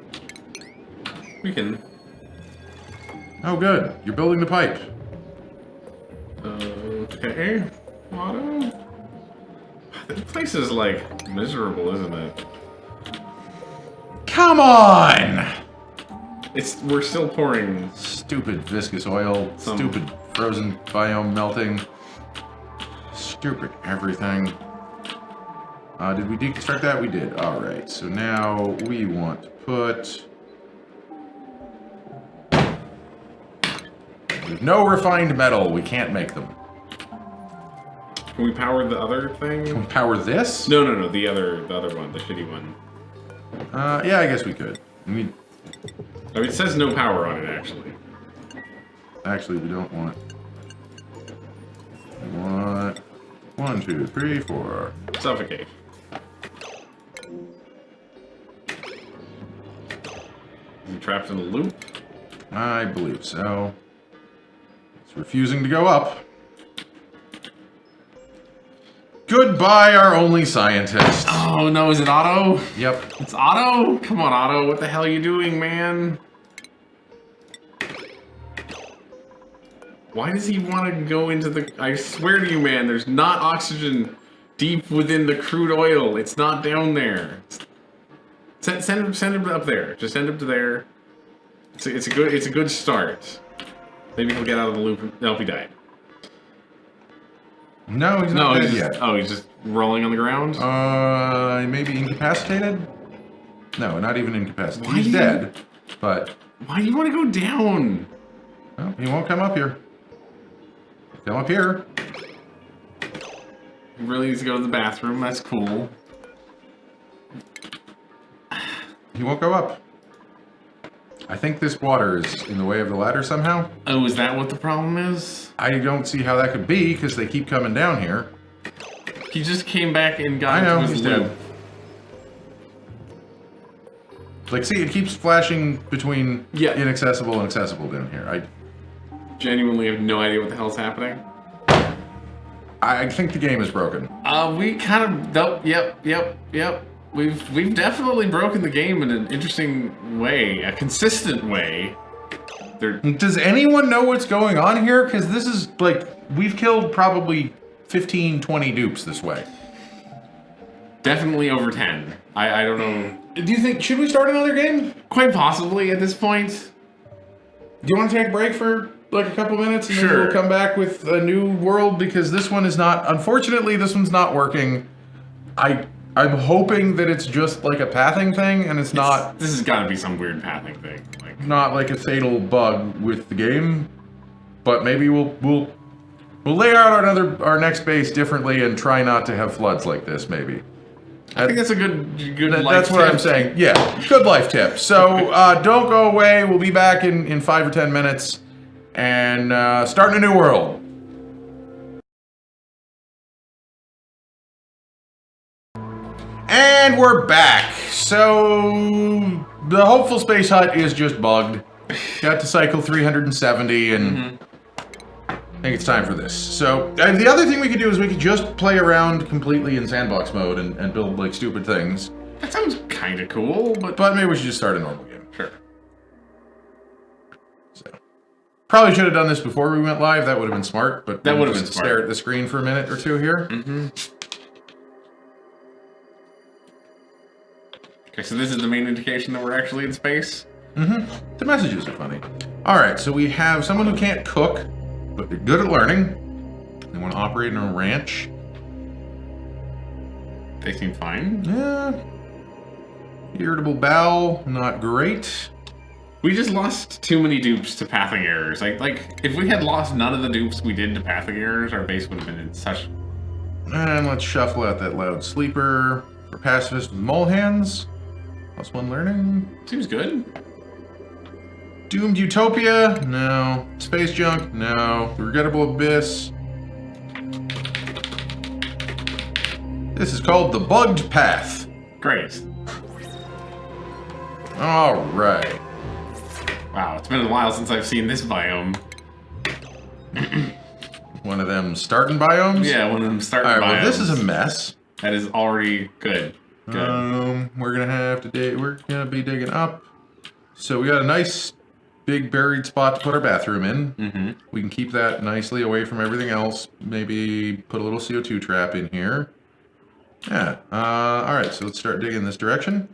We can. Oh, good. You're building the pipe. Okay. Auto? This place is, like, miserable, isn't it? Come on! We're still pouring... Stupid viscous oil. Stupid frozen biome melting. Stupid everything. Did we deconstruct that? We did. Alright, so now we want to put... With no refined metal, we can't make them. Can we power the other thing? Can we power this? No, the other one, the shitty one. Yeah, I guess we could. I mean, it says no power on it, actually. Actually, we don't want... We want... 1, 2, 3, 4. Suffocate. Is he trapped in a loop? I believe so. It's refusing to go up. Goodbye, our only scientist. Oh no, is it Otto? Yep. It's Otto? Come on, Otto. What the hell are you doing, man? Why does he want to go into the... I swear to you, man, there's not oxygen deep within the crude oil. It's not down there. Send him up there. Just send him to there. It's a good start. Maybe he'll get out of the loop. Nope, he died. No, he's not dead yet. Oh, he's just rolling on the ground? Maybe incapacitated? No, not even incapacitated. Why He's dead, but... Why do you want to go down? Well, he won't come up here. Come up here. He really needs to go to the bathroom. That's cool. He won't go up. I think this water is in the way of the ladder somehow. Oh, is that what the problem is? I don't see how that could be, because they keep coming down here. He just came back and got I know, into his he's loop. dead. Like, see, it keeps flashing between inaccessible and accessible down here. I genuinely have no idea what the hell's happening. I think the game is broken. We kind of... Yep. We've definitely broken the game in an interesting way, a consistent way. Does anyone know what's going on here? Because this is, like, we've killed probably 15, 20 dupes this way. Definitely over 10. I don't know. Do you think, should we start another game? Quite possibly at this point. Do you want to take a break for like a couple minutes and then Sure. we'll come back with a new world? Because this one is not, unfortunately, this one's not working. I'm hoping that it's just like a pathing thing and it's not... This has got to be some weird pathing thing. Like, Not like a fatal bug with the game. But maybe we'll lay out our next base differently and try not to have floods like this, maybe. I think that's a good life That's what tip. I'm saying. Yeah, good life tip. So don't go away. We'll be back in 5 or 10 minutes and starting a new world. And we're back. So the hopeful space hut is just bugged. Got to cycle 370 and I think it's time for this. So the other thing we could do is we could just play around completely in sandbox mode and build like stupid things. That sounds kind of cool, but Maybe we should just start a normal game. sure. So probably should have done this before we went live. That would have been smart. But That we'll would have just been smart. Stare at the screen for a minute or two here. Okay, so this is the main indication that we're actually in space. The messages are funny. All right, so we have someone who can't cook, but they're good at learning. They want to operate in a ranch. They seem fine. Yeah. Irritable bowel, not great. We just lost too many dupes to pathing errors. Like if we had lost none of the dupes we did to pathing errors, our base would have been in such. And let's shuffle out that loud sleeper for pacifist with mole hands. +1 learning. Seems good. Doomed Utopia? No. Space Junk? No. Regrettable Abyss? This is called the Bugged Path. Great. Alright. Wow, it's been a while since I've seen this biome. One of them starting biomes? Yeah, one of them starting Alright, biomes. well this is a mess. That is already good. Good. We're gonna have to we're gonna be digging up. So we got a nice big buried spot to put our bathroom in. We can keep that nicely away from everything else. Maybe put a little CO2 trap in here. Yeah. Alright, so let's start digging this direction.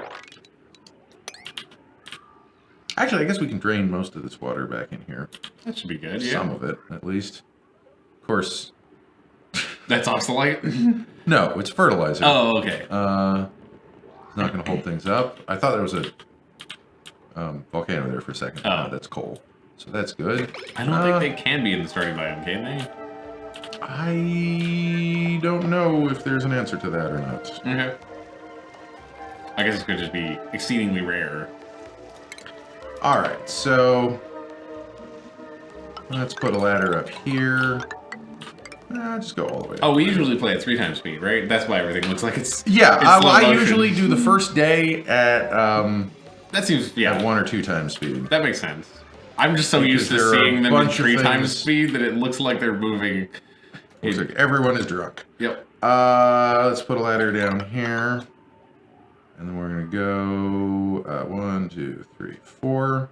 Actually, I guess we can drain most of this water back in here. That should be good, yeah. Some of it, at least. Of course. That's oxalite? No, it's fertilizer. Oh, okay. It's not going to hold things up. I thought there was a volcano there for a second. Oh. That's coal. So that's good. I don't think they can be in the starting biome, can they? I don't know if there's an answer to that or not. Okay. I guess it could just be exceedingly rare. Alright, so let's put a ladder up here. Just go all the way up. Oh, we usually play at 3 times speed, right? That's why everything looks like it's Yeah, it's slow I motion. usually do the first day at That seems at 1 or 2 times speed. That makes sense. I'm just so used to there are seeing a them at bunch of 3 times things- speed that it looks like they're moving. Looks like everyone is drunk. Yep. Let's put a ladder down here. And then we're gonna go 1, 2, 3, 4.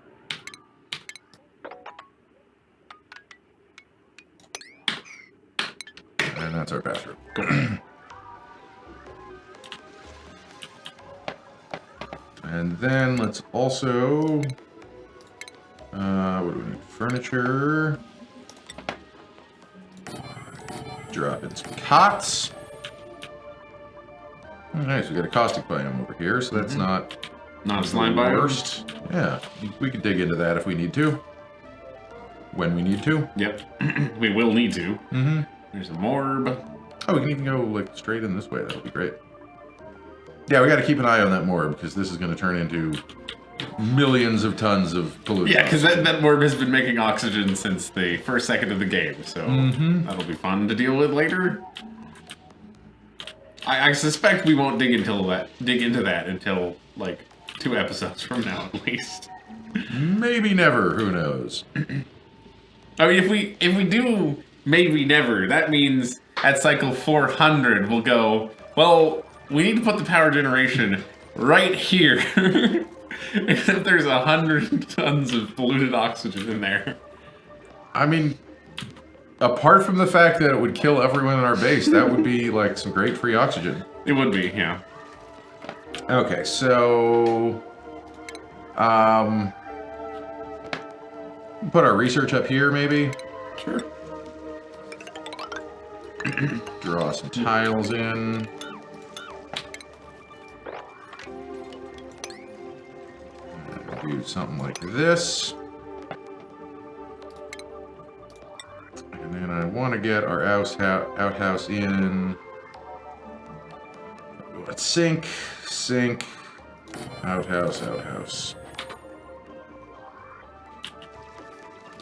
And that's our bathroom. Cool. And then let's also what do we need? Furniture. Drop in some cots. Oh, nice, we got a caustic biome over here, so that's not Not a slime the biome. worst. Yeah, we could dig into that if we need to. When we need to. Yep. We will need to. Mm-hmm. There's a morb. Oh, we can even go like straight in this way. That'll be great. Yeah, we got to keep an eye on that morb because this is going to turn into millions of tons of pollution. Yeah, because that morb has been making oxygen since the first second of the game, so that'll be fun to deal with later. I suspect we won't dig into that until like 2 episodes from now at least. Maybe never. Who knows? I mean, if we do maybe never, that means at cycle 400 we'll go, well, we need to put the power generation right here. Except there's 100 tons of polluted oxygen in there. I mean, apart from the fact that it would kill everyone in our base, that would be like some great free oxygen. It would be, yeah. Okay, so put our research up here, maybe. Sure. Draw some tiles in. Do something like this. And then I want to get our outhouse in. Let's sink, outhouse.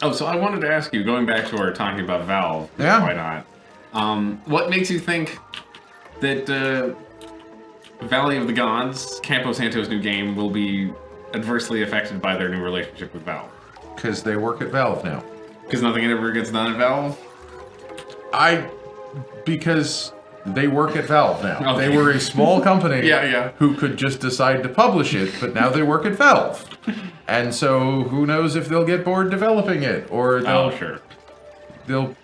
Oh, so I wanted to ask you, going back to our talking about Valve, Yeah. why not? What makes you think that Valley of the Gods, Campo Santo's new game, will be adversely affected by their new relationship with Valve? Because they work at Valve now. Because nothing ever gets done at Valve? Because they work at Valve now. Okay. They were a small company Yeah. who could just decide to publish it, but now they work at Valve. And so who knows if they'll get bored developing it, or they'll, Sure. they'll,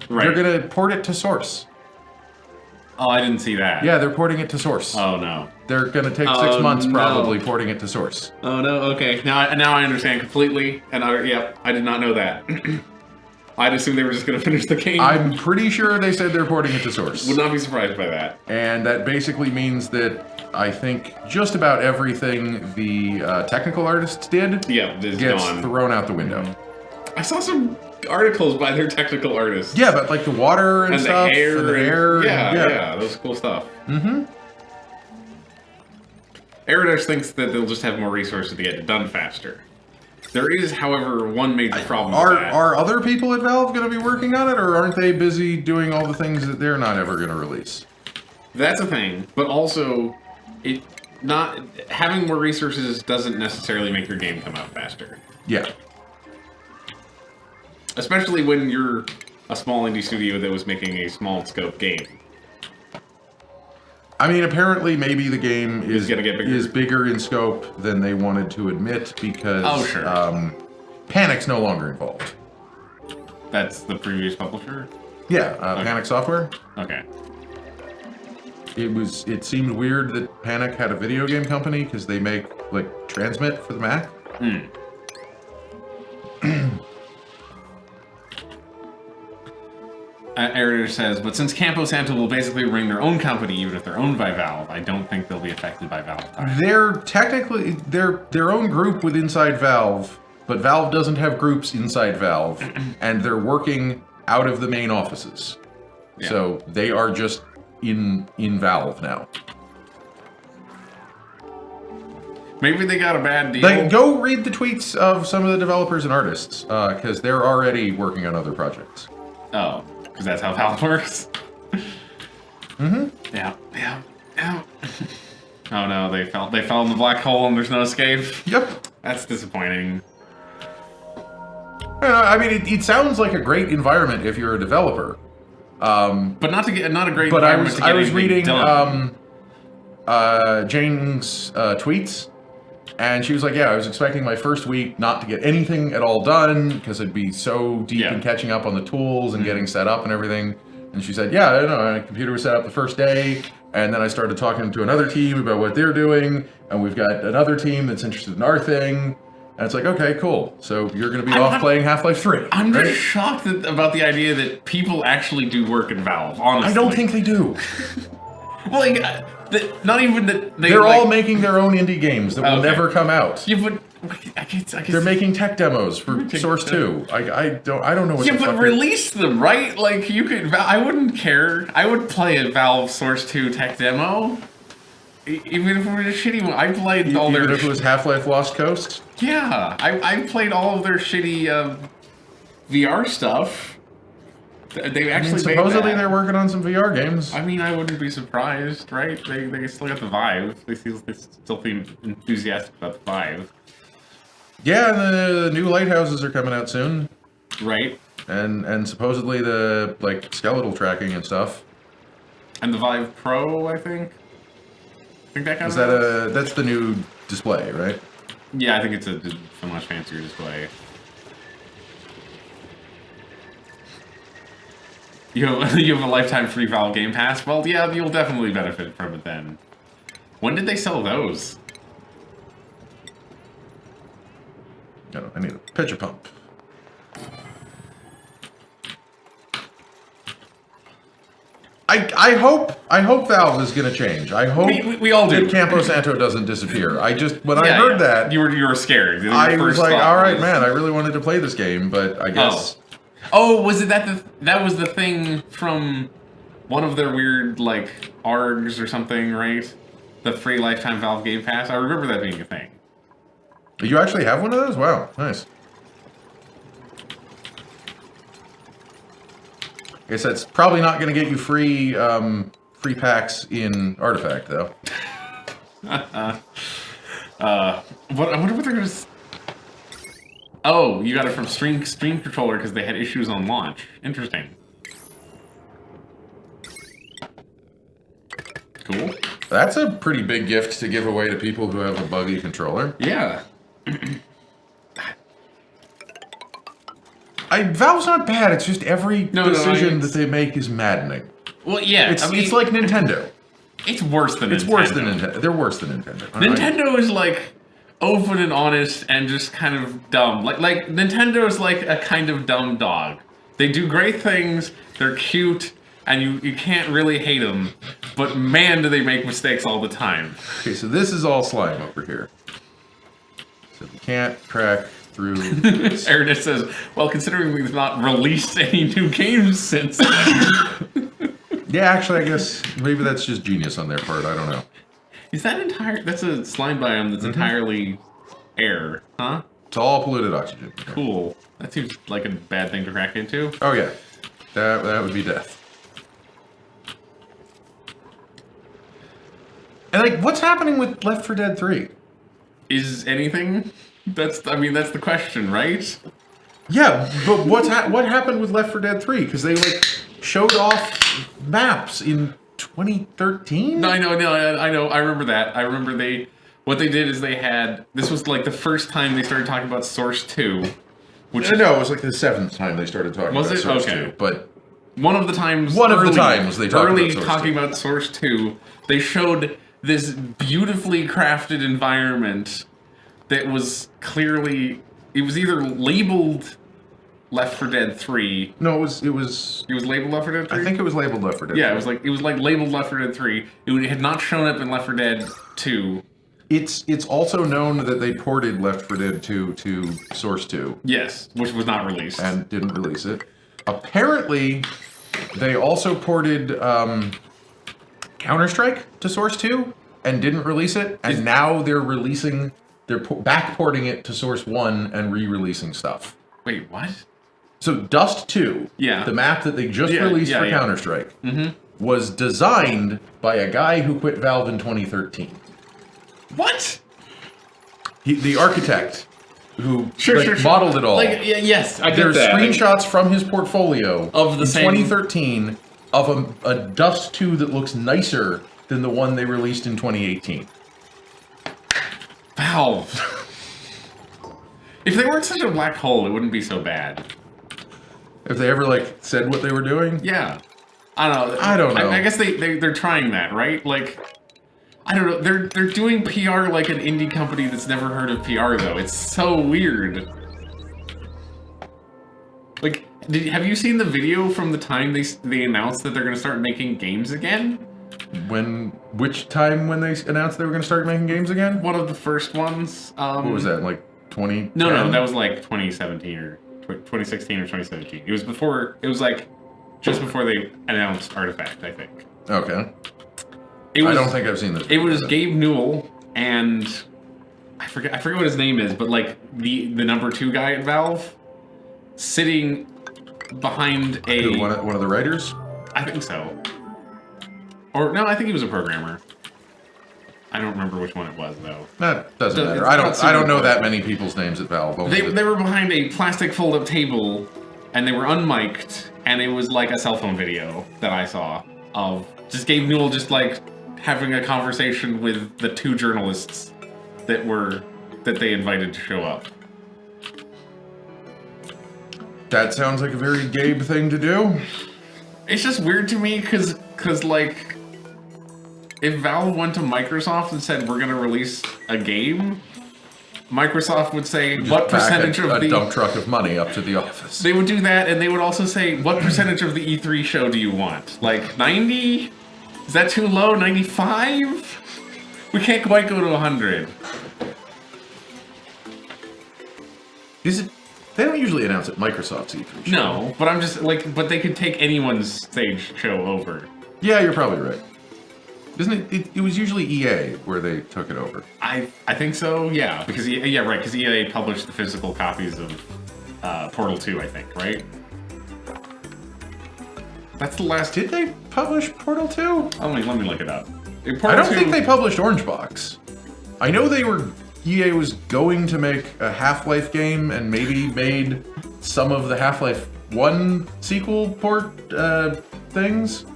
Right. they're going to port it to Source. Oh, I didn't see that. Yeah, they're porting it to Source. Oh, no. They're going to take 6 Oh, months no. probably porting it to Source. Oh, no, okay. Now I understand completely, and I did not know that. I'd assume they were just going to finish the game. I'm pretty sure they said they're porting it to Source. Would not be surprised by that. And that basically means that I think just about everything the technical artists did Yeah, it's gets gone. thrown out the window. I saw some articles by their technical artists. Yeah, but like the water and, And stuff, the hair. and the air. Yeah, that was cool stuff. Mm-hmm. Aerodash thinks that they'll just have more resources to get it done faster. There is, however, one major problem with that. Are other people at Valve going to be working on it, or aren't they busy doing all the things that they're not ever going to release? That's a thing, but also, not having more resources doesn't necessarily make your game come out faster. Yeah. Especially when you're a small indie studio that was making a small scope game. I mean, apparently, maybe the game It's gonna get bigger. is bigger in scope than they wanted to admit because Panic's no longer involved. That's the previous publisher? Yeah, Okay. Panic Software. Okay. It seemed weird that Panic had a video game company because they make like Transmit for the Mac. Aerodash says, but since Campo Santo will basically bring their own company, even if they're owned by Valve, I don't think they'll be affected by Valve. They're technically their own group with inside Valve, but Valve doesn't have groups inside Valve, and they're working out of the main offices. Yeah. So they are just in Valve now. Maybe they got a bad deal. Like, go read the tweets of some of the developers and artists, because they're already working on other projects. Oh, because that's how Valve works? Mm-hmm. Yeah. Oh no, they fell in the black hole and there's no escape. Yep. That's disappointing. I mean, it sounds like a great environment if you're a developer. But not a great But I environment was to get anything reading done. Jane's tweets, and she was like, "Yeah, I was expecting my first week not to get anything at all done because I'd be so deep in catching up on the tools and getting set up and everything." And she said, "Yeah, I don't know. My computer was set up the first day, and then I started talking to another team about what they're doing, and we've got another team that's interested in our thing." And it's like, okay, cool. So you're going to be off playing Half-Life 3. I'm right? just shocked about the idea that people actually do work in Valve, honestly. I don't think they do. Well, like, not even that They're all making their own indie games that will never come out. Yeah, but I guess They're making tech demos for Source 2. I don't know what. Yeah, the but fuck release them, right? Like you could. I wouldn't care. I would play a Valve Source 2 tech demo, even if it was a shitty one. I played all their. Even if it was Half-Life Lost Coast. Yeah, I played all of their shitty VR stuff. They actually supposedly they're working on some VR games. I mean, I wouldn't be surprised, right? They still got the Vive. They still seem enthusiastic about the Vive. Yeah, and the new lighthouses are coming out soon. Right. And supposedly the like skeletal tracking and stuff. And the Vive Pro, I think. I think that kind Is of. that's the new display, right? Yeah, I think it's a much fancier display. You have a lifetime free Valve Game Pass. Well, yeah, you'll definitely benefit from it then. When did they sell those? I need a pitcher pump. I hope Valve is going to change. I hope we all do. that Campo Santo doesn't disappear. When I heard that, you were scared. I was like, all right, man, I really wanted to play this game, but I guess. Oh, was it that was the thing from one of their weird like ARGs or something, right? The free lifetime Valve Game Pass. I remember that being a thing. You actually have one of those? Wow, nice. I guess that's probably not going to get you free packs in Artifact, though. I wonder what they're going to... Oh, you got it from Stream Controller because they had issues on launch. Interesting. Cool. That's a pretty big gift to give away to people who have a buggy controller. Yeah. Valve's not bad. It's just every decision that they make is maddening. Well, yeah. It's like Nintendo. It's worse than Nintendo. It's worse than Nintendo. They're worse than Nintendo. Nintendo is like open and honest and just kind of dumb. Like Nintendo is like a kind of dumb dog. They do great things. They're cute. And you can't really hate them. But man, do they make mistakes all the time. Okay, so this is all slime over here. So we can't crack through. Ernest says, well, considering we've not released any new games since then. Yeah, actually, I guess maybe that's just genius on their part. I don't know. Is that that's a slime biome that's entirely air, huh? It's all polluted oxygen. Cool. That seems like a bad thing to crack into. Oh, yeah. That would be death. And, like, what's happening with Left 4 Dead 3? Is anything? That's the question, right? Yeah, but what happened with Left 4 Dead 3? Because they, like, showed off maps in 2013? No, I know. I remember that. I remember what they did is this was, like, the first time they started talking about Source 2. Which no, it was, like, the 7th time they started talking about Source 2. But one of the times they talked about Source 2. Talking about Source 2, they showed this beautifully crafted environment that was clearly... It was either labeled Left 4 Dead 3. No, it was labeled Left 4 Dead 3? I think it was labeled Left 4 Dead 3. Yeah, it was like labeled Left 4 Dead 3. It had not shown up in Left 4 Dead 2. It's also known that they ported Left 4 Dead 2 to Source 2. Yes, which was not released. And didn't release it. Apparently, they also ported Counter-Strike to Source 2 and didn't release it. And now they're back-porting it to Source 1 and re-releasing stuff. Wait, what? So Dust 2, the map that they just released for Counter-Strike, was designed by a guy who quit Valve in 2013. What? The architect who modeled it all. Yes, I get that. There's screenshots from his portfolio of the same 2013 of a Dust 2 that looks nicer than the one they released in 2018. Valve. If they weren't such a black hole, it wouldn't be so bad. If they ever said what they were doing? Yeah. I don't know. I guess they're trying that, right? Like, I don't know. They're doing PR like an indie company that's never heard of PR though. It's so weird. Like, have you seen the video from the time they announced that they're going to start making games again? Which time when they announced they were going to start making games again? One of the first ones. What was that, like 2010? No, that was like 2017 or 2016 or 2017. It was like just before they announced Artifact, I think. Okay. I don't think I've seen this. It was Gabe Newell and I forget what his name is, but like the number 2 guy at Valve sitting behind one of the writers? I think so. Or no, I think he was a programmer. I don't remember which one it was though. That doesn't matter. I don't know that many people's names at Valve. They were behind a plastic fold-up table, and they were unmiked, and it was like a cell phone video that I saw of just Gabe Newell just like having a conversation with the 2 journalists that they invited to show up. That sounds like a very Gabe thing to do. It's just weird to me because like if Valve went to Microsoft and said we're going to release a game, Microsoft would say what percentage of the dump truck of money up to the office. They would do that, and they would also say what percentage of the E3 show do you want? Like 90? Is that too low? 95? We can't quite go to 100. Is it? They don't usually announce at Microsoft's E3 show. No, but I'm just like, but they could take anyone's stage show over. Yeah, you're probably right. Isn't it? It was usually EA where they took it over. I think so. Yeah, because because EA published the physical copies of Portal 2. I think, right? That's the last. Did they publish Portal 2? Let me look it up. I don't think they published Orange Box. I know EA was going to make a Half-Life game and maybe made some of the Half-Life 1 sequel port things.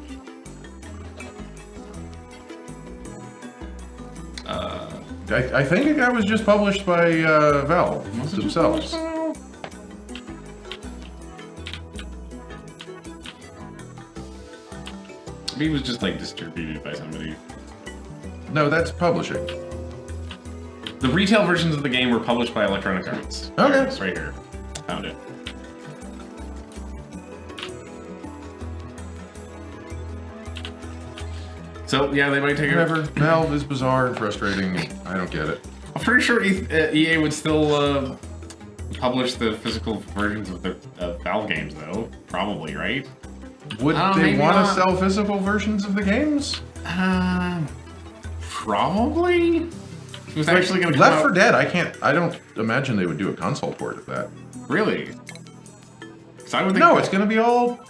I think that was just published by Valve themselves. Maybe it was just like distributed by somebody. No, that's publishing. The retail versions of the game were published by Electronic Arts. Okay. It's right here. Found it. So, yeah, they might take Whatever. Valve is bizarre and frustrating. I don't get it. I'm pretty sure EA would still publish the physical versions of the Valve games, though. Probably, right? Would they want to sell physical versions of the games? Probably. It was actually going to come Left 4 Dead. I don't imagine they would do a console port of that. Really? I would think no, it's going to be all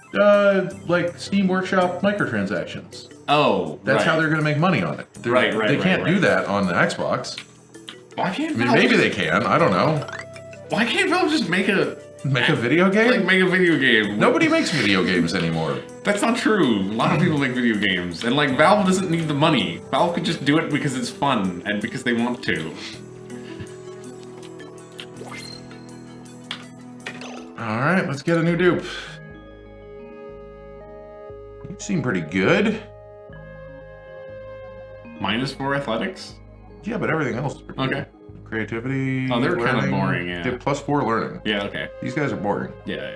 like Steam Workshop microtransactions. Oh, that's how they're going to make money on it. They can't do that on the Xbox. Why can't? Maybe they can. I don't know. Why can't Valve just make a video game? Like make a video game. Nobody makes video games anymore. That's not true. A lot of people make video games, and like Valve doesn't need the money. Valve could just do it because it's fun and because they want to. All right, let's get a new dupe. You seem pretty good. -4 athletics? Yeah, but everything else is pretty good. Creativity. Oh, they're kind of learning. boring, yeah. They have +4 learning. Yeah, okay. These guys are boring. Yeah.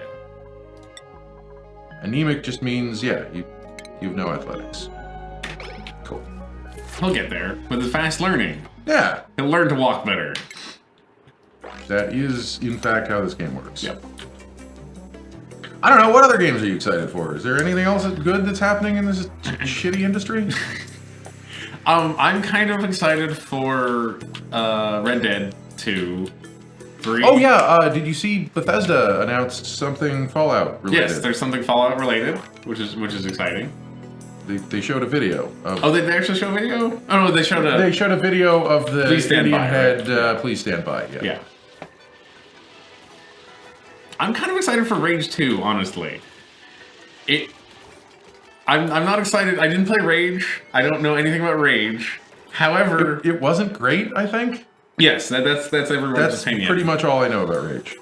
Anemic just means, yeah, you've no athletics. Cool. He'll get there with his fast learning. Yeah. He'll learn to walk better. That is, in fact, how this game works. Yep. I don't know, what other games are you excited for? Is there anything else good that's happening in this shitty industry? I'm kind of excited for Red Dead 2, 3. Oh yeah, did you see Bethesda announced something Fallout related? Yes, there's something Fallout related, which is exciting. They showed a video. Oh, they actually show a video? Oh no, they showed a video of the Indian head. Right? Please stand by. Yeah. I'm kind of excited for Rage 2, honestly. I'm not excited. I didn't play Rage. I don't know anything about Rage. However, it wasn't great, I think. Yes, that's everyone's opinion. That's pretty much all I know about Rage.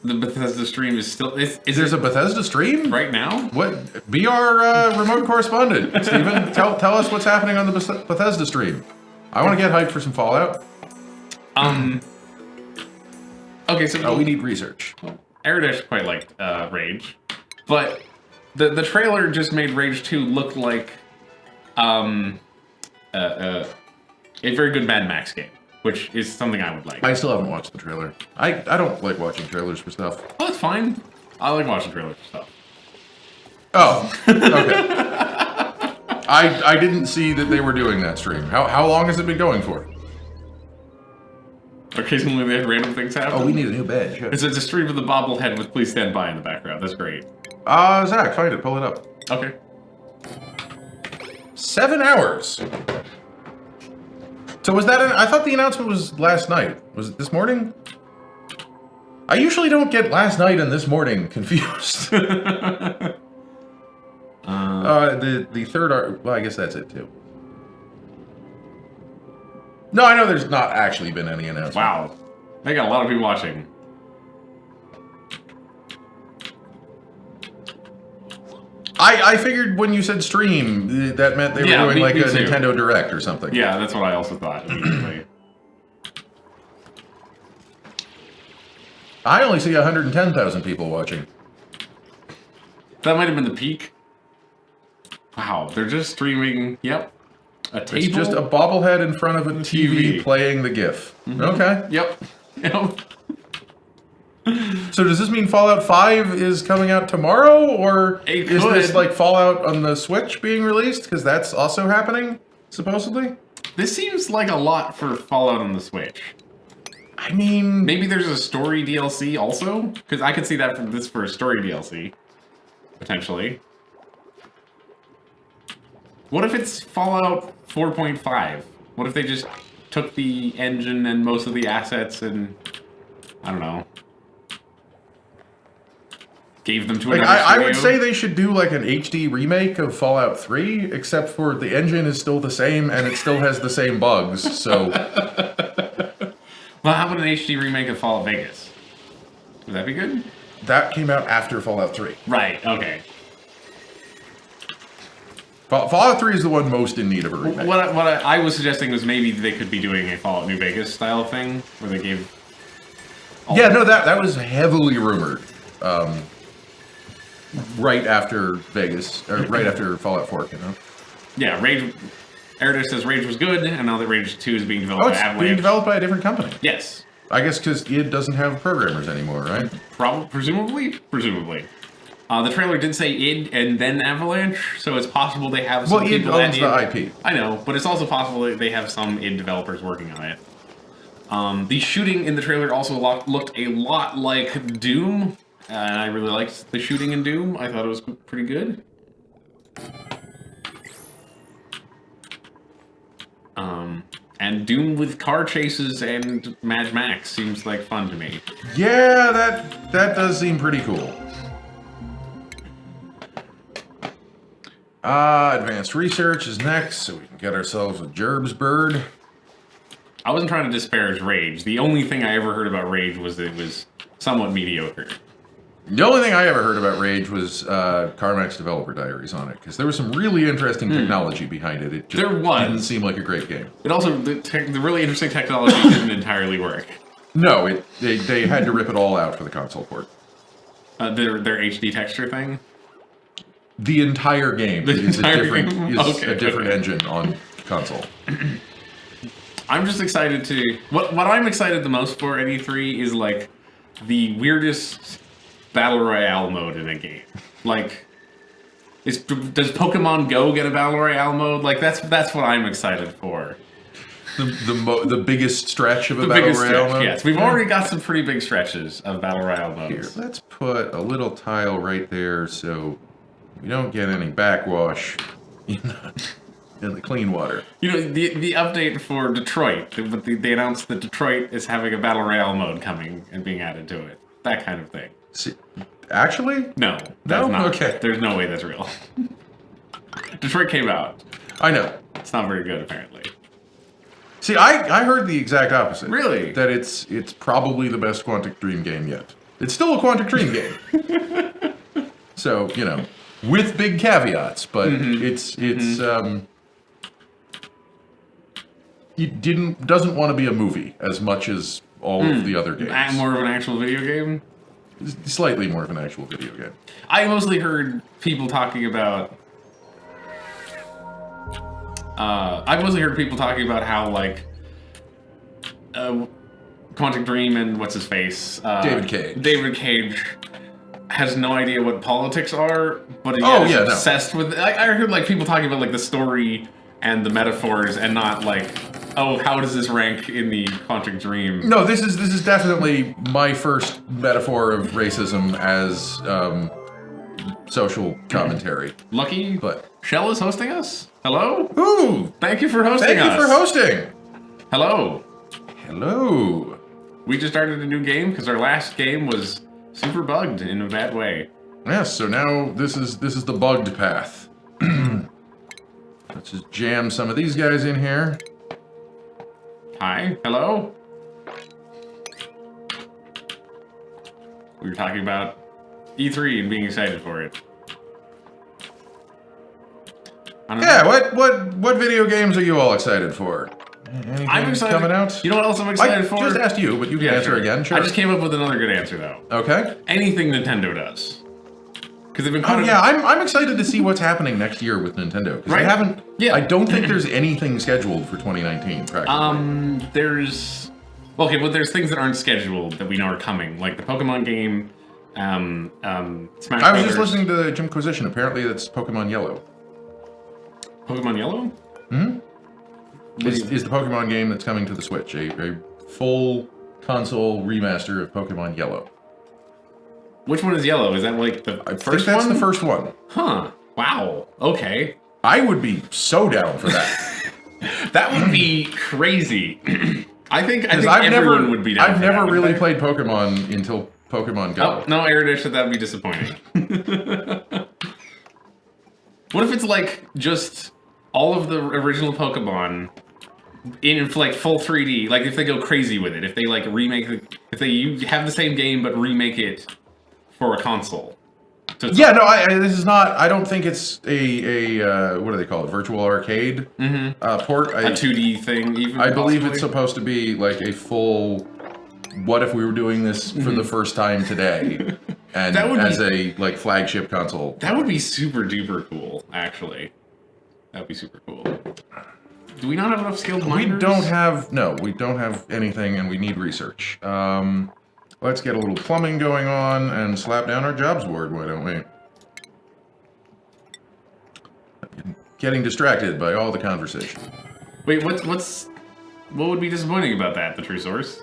The Bethesda stream is still... There's a Bethesda stream? Right now? What? Be our remote correspondent, Steven. Tell us what's happening on the Bethesda stream. I want to get hyped for some Fallout. Okay, so... we need research. Aradesh quite liked Rage, but the trailer just made Rage 2 look like a very good Mad Max game, which is something I would like. I still haven't watched the trailer. I don't like watching trailers for stuff. Oh, it's fine. I like watching trailers for stuff. Oh, okay. I didn't see that they were doing that stream. How long has it been going for? Occasionally they have random things happen. Oh, we need a new badge. It's a stream of the bobblehead with "Please Stand By" in the background. That's great. Zach, find it. Pull it up. Okay. 7 hours. So was that I thought the announcement was last night. Was it this morning? I usually don't get last night and this morning confused. The third art. Well, I guess that's it too. No, I know there's not actually been any announcement. Wow. They got a lot of people watching. I figured when you said stream, that meant they were doing like a too. Nintendo Direct or something. Yeah, that's what I also thought immediately. I only see 110,000 people watching. That might have been the peak. Wow, they're just streaming. Yep. A table. It's just a bobblehead in front of a TV playing the GIF. Okay. Yep. So does this mean Fallout 5 is coming out tomorrow, or is this like Fallout on the Switch being released? Because that's also happening, supposedly. This seems like a lot for Fallout on the Switch. I mean, maybe there's a story DLC also, because I could see that for a story DLC, potentially. What if it's Fallout 4.5? What if they just took the engine and most of the assets and I don't know, gave them to like, another I studio? would say they should do like an HD remake of Fallout 3, except for the engine is still the same and it still has the same bugs. So. Well, how about an HD remake of Fallout Vegas? Would that be good? That came out after Fallout 3. Right, okay. Fallout 3 is the one most in need of a remake. What I was suggesting was maybe they could be doing a Fallout New Vegas style thing, where they gave... Yeah, no, that was heavily rumored. Right after Vegas, or right after Fallout 4 came out. Yeah, Rage... Eridish says Rage was good, and now that Rage 2 is being developed by Avalanche. Being developed by a different company. Yes. I guess because id doesn't have programmers anymore, right? Presumably. The trailer did say id and then Avalanche, so it's possible they have some people id owns the IP. I know, but it's also possible that they have some id developers working on it. The shooting in the trailer also looked a lot like Doom, and I really liked the shooting in Doom. I thought it was pretty good. And Doom with car chases and Mad Max seems like fun to me. Yeah, that does seem pretty cool. Advanced research is next, so we can get ourselves a Gerb's bird. I wasn't trying to disparage Rage. The only thing I ever heard about Rage was that it was somewhat mediocre. The only thing I ever heard about Rage was Carmack's developer diaries on it, because there was some really interesting technology behind it. It just didn't seem like a great game. It also, the really interesting technology didn't entirely work. No, they had to rip it all out for the console port. Their HD texture thing? The entire game is a different engine on console. I'm just excited to... What I'm excited the most for at E3 is, like, the weirdest Battle Royale mode in a game. Like, does Pokemon Go get a Battle Royale mode? Like, that's what I'm excited for. The biggest stretch of a Battle Royale mode? Yes, we've already got some pretty big stretches of Battle Royale modes. Here, let's put a little tile right there so we don't get any backwash in the clean water. You know, the update for Detroit, they announced that Detroit is having a Battle Royale mode coming and being added to it. That kind of thing. See, actually? No, that's not. Okay. There's no way that's real. Detroit came out. I know. It's not very good, apparently. See, I heard the exact opposite. Really? That it's probably the best Quantic Dream game yet. It's still a Quantic Dream game. So, you know, with big caveats, but it doesn't want to be a movie as much as all of the other games. More of an actual video game? Slightly more of an actual video game. I mostly heard people talking about... how, like... Quantic Dream and what's-his-face? David Cage has no idea what politics are, but is obsessed with... I heard, like, people talking about, like, the story and the metaphors and not, like... Oh, how does this rank in the Quantic Dream? No, this is definitely my first metaphor of racism as social commentary. Lucky, but Shell is hosting us. Hello. Ooh! Thank you for hosting us. Thank you for hosting. Hello. Hello. We just started a new game because our last game was super bugged in a bad way. Yes. So now this is the bugged path. Let's just jam some of these guys in here. Hi, hello? We were talking about E3 and being excited for it. I don't Yeah, know. what video games are you all excited for? Anything I'm excited. coming out? You know what else I'm excited for? I just asked you, but you can answer again. Sure. I just came up with another good answer though. Okay. Anything Nintendo does. Because they've been kind of... yeah, I'm excited to see what's happening next year with Nintendo. Because they haven't... Yeah. I don't think there's anything scheduled for 2019, practically. There's... Okay, well, there's things that aren't scheduled that we know are coming. Like the Pokemon game, Smash I was just Brothers. listening to Jimquisition. Apparently that's Pokemon Yellow. Pokemon Yellow? Hmm? Is the Pokemon game that's coming to the Switch. A full console remaster of Pokemon Yellow. Which one is yellow? Is that like the I first think that's one? the first one. Huh. Wow. Okay. I would be so down for that. That would be crazy. I think I've everyone would be down I've for never that, really but played Pokemon until Pokemon Go. Oh, no, Airdish, that would be disappointing. What if it's like just all of the original Pokemon in like full 3D? Like if they go crazy with it, if they like remake if they have the same game but remake it for a console. So it's Yeah, no, this is not. I don't think it's a what do they call it? Virtual arcade port. a 2D thing. Even I believe possibly? it's supposed to be like a full. What if we were doing this for the first time today, and That would as be- a like flagship console? That would be super duper cool, actually. That'd be super cool. Do we not have enough skilled We miners? don't have anything, and we need research. Let's get a little plumbing going on and slap down our jobs board. Why don't we? Getting distracted by all the conversation. Wait, what would be disappointing about that? The true source?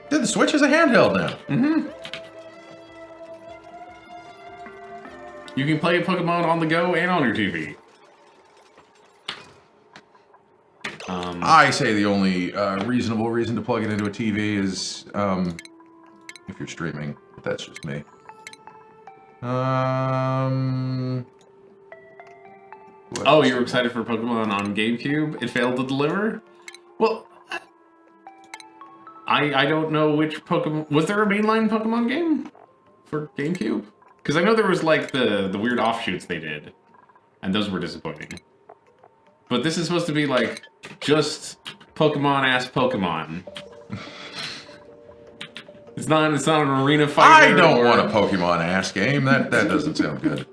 Dude, the Switch is a handheld now. Mm-hmm. You can play Pokemon on the go and on your TV. I say the only reasonable reason to plug it into a TV is if you're streaming. But that's just me. Oh, you were excited for Pokemon on GameCube? It failed to deliver? Well, I don't know which Pokemon... Was there a mainline Pokemon game for GameCube? Because I know there was like the weird offshoots they did. And those were disappointing. But this is supposed to be like just Pokemon-ass Pokemon. It's not an arena fighter. I don't want a Pokemon-ass game. That doesn't sound good.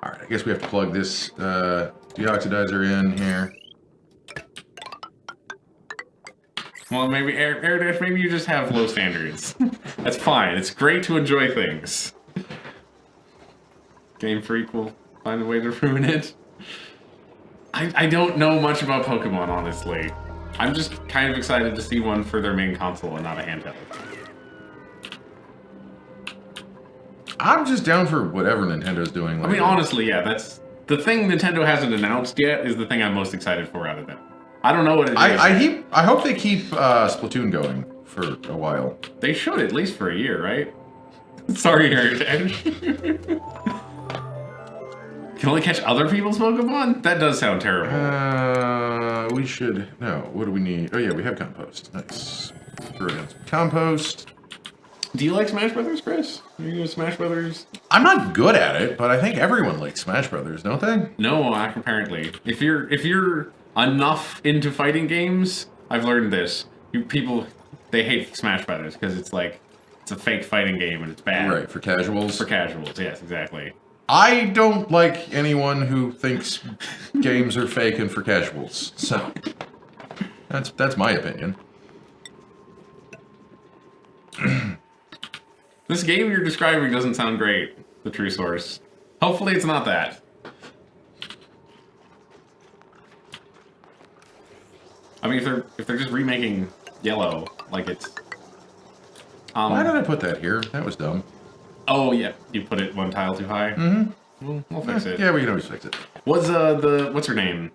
Alright, I guess we have to plug this deoxidizer in here. Well, maybe Air Dash, maybe you just have low standards. That's fine. It's great to enjoy things. Game Freak will find a way to ruin it. I don't know much about Pokemon, honestly. I'm just kind of excited to see one for their main console and not a handheld. I'm just down for whatever Nintendo's doing. I mean, honestly, yeah, that's... The thing Nintendo hasn't announced yet is the thing I'm most excited for out of them. I don't know what it is. I hope they keep Splatoon going for a while. They should, at least for a year, right? Sorry, Air Dash. Can only catch other people's Pokemon? That does sound terrible. We should... No, what do we need? Oh yeah, we have compost. Nice. Throw in some compost. Do you like Smash Brothers, Chris? Are you a Smash Brothers? I'm not good at it, but I think everyone likes Smash Brothers, don't they? No, apparently. If you're enough into fighting games, I've learned this. People, they hate Smash Brothers because it's like, it's a fake fighting game and it's bad. Right, for casuals. For casuals, yes, exactly. I don't like anyone who thinks games are fake and for casuals. So that's my opinion. This game you're describing doesn't sound great, the true source. Hopefully it's not that. I mean, if they're just remaking Yellow, like it's... Why did I put that here? That was dumb. Oh, yeah. You put it one tile too high? Mm-hmm. We'll fix it. Yeah, we can always fix it. Was what's her name?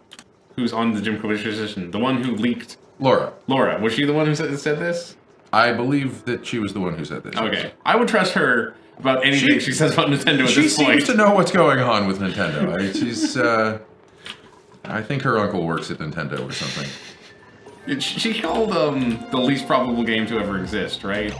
Who's on the Jim position? The one who leaked... Laura. Laura. Was she the one who said this? I believe that she was the one who said this. Okay. I would trust her about anything she says about Nintendo at this point. She seems to know what's going on with Nintendo. I think her uncle works at Nintendo or something. She called the least probable game to ever exist, right?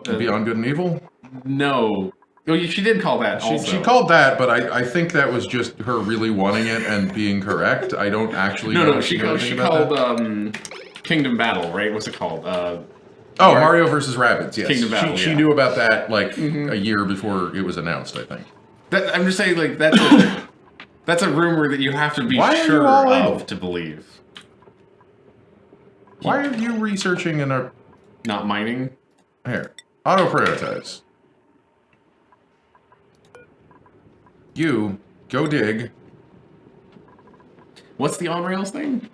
Beyond Good and Evil? No. Oh, she did call that also. She called that, but I think that was just her really wanting it and being correct. I don't actually know. No, she called Kingdom Battle, right? What's it called? Mario versus Rabbids, yes. Kingdom Battle, she knew about that like a year before it was announced, I think. I'm just saying, like, that's a rumor that you have to be sure of to believe. Why are you researching in a... Not mining? Here. Auto-prioritize. You, go dig. What's the on-rails thing?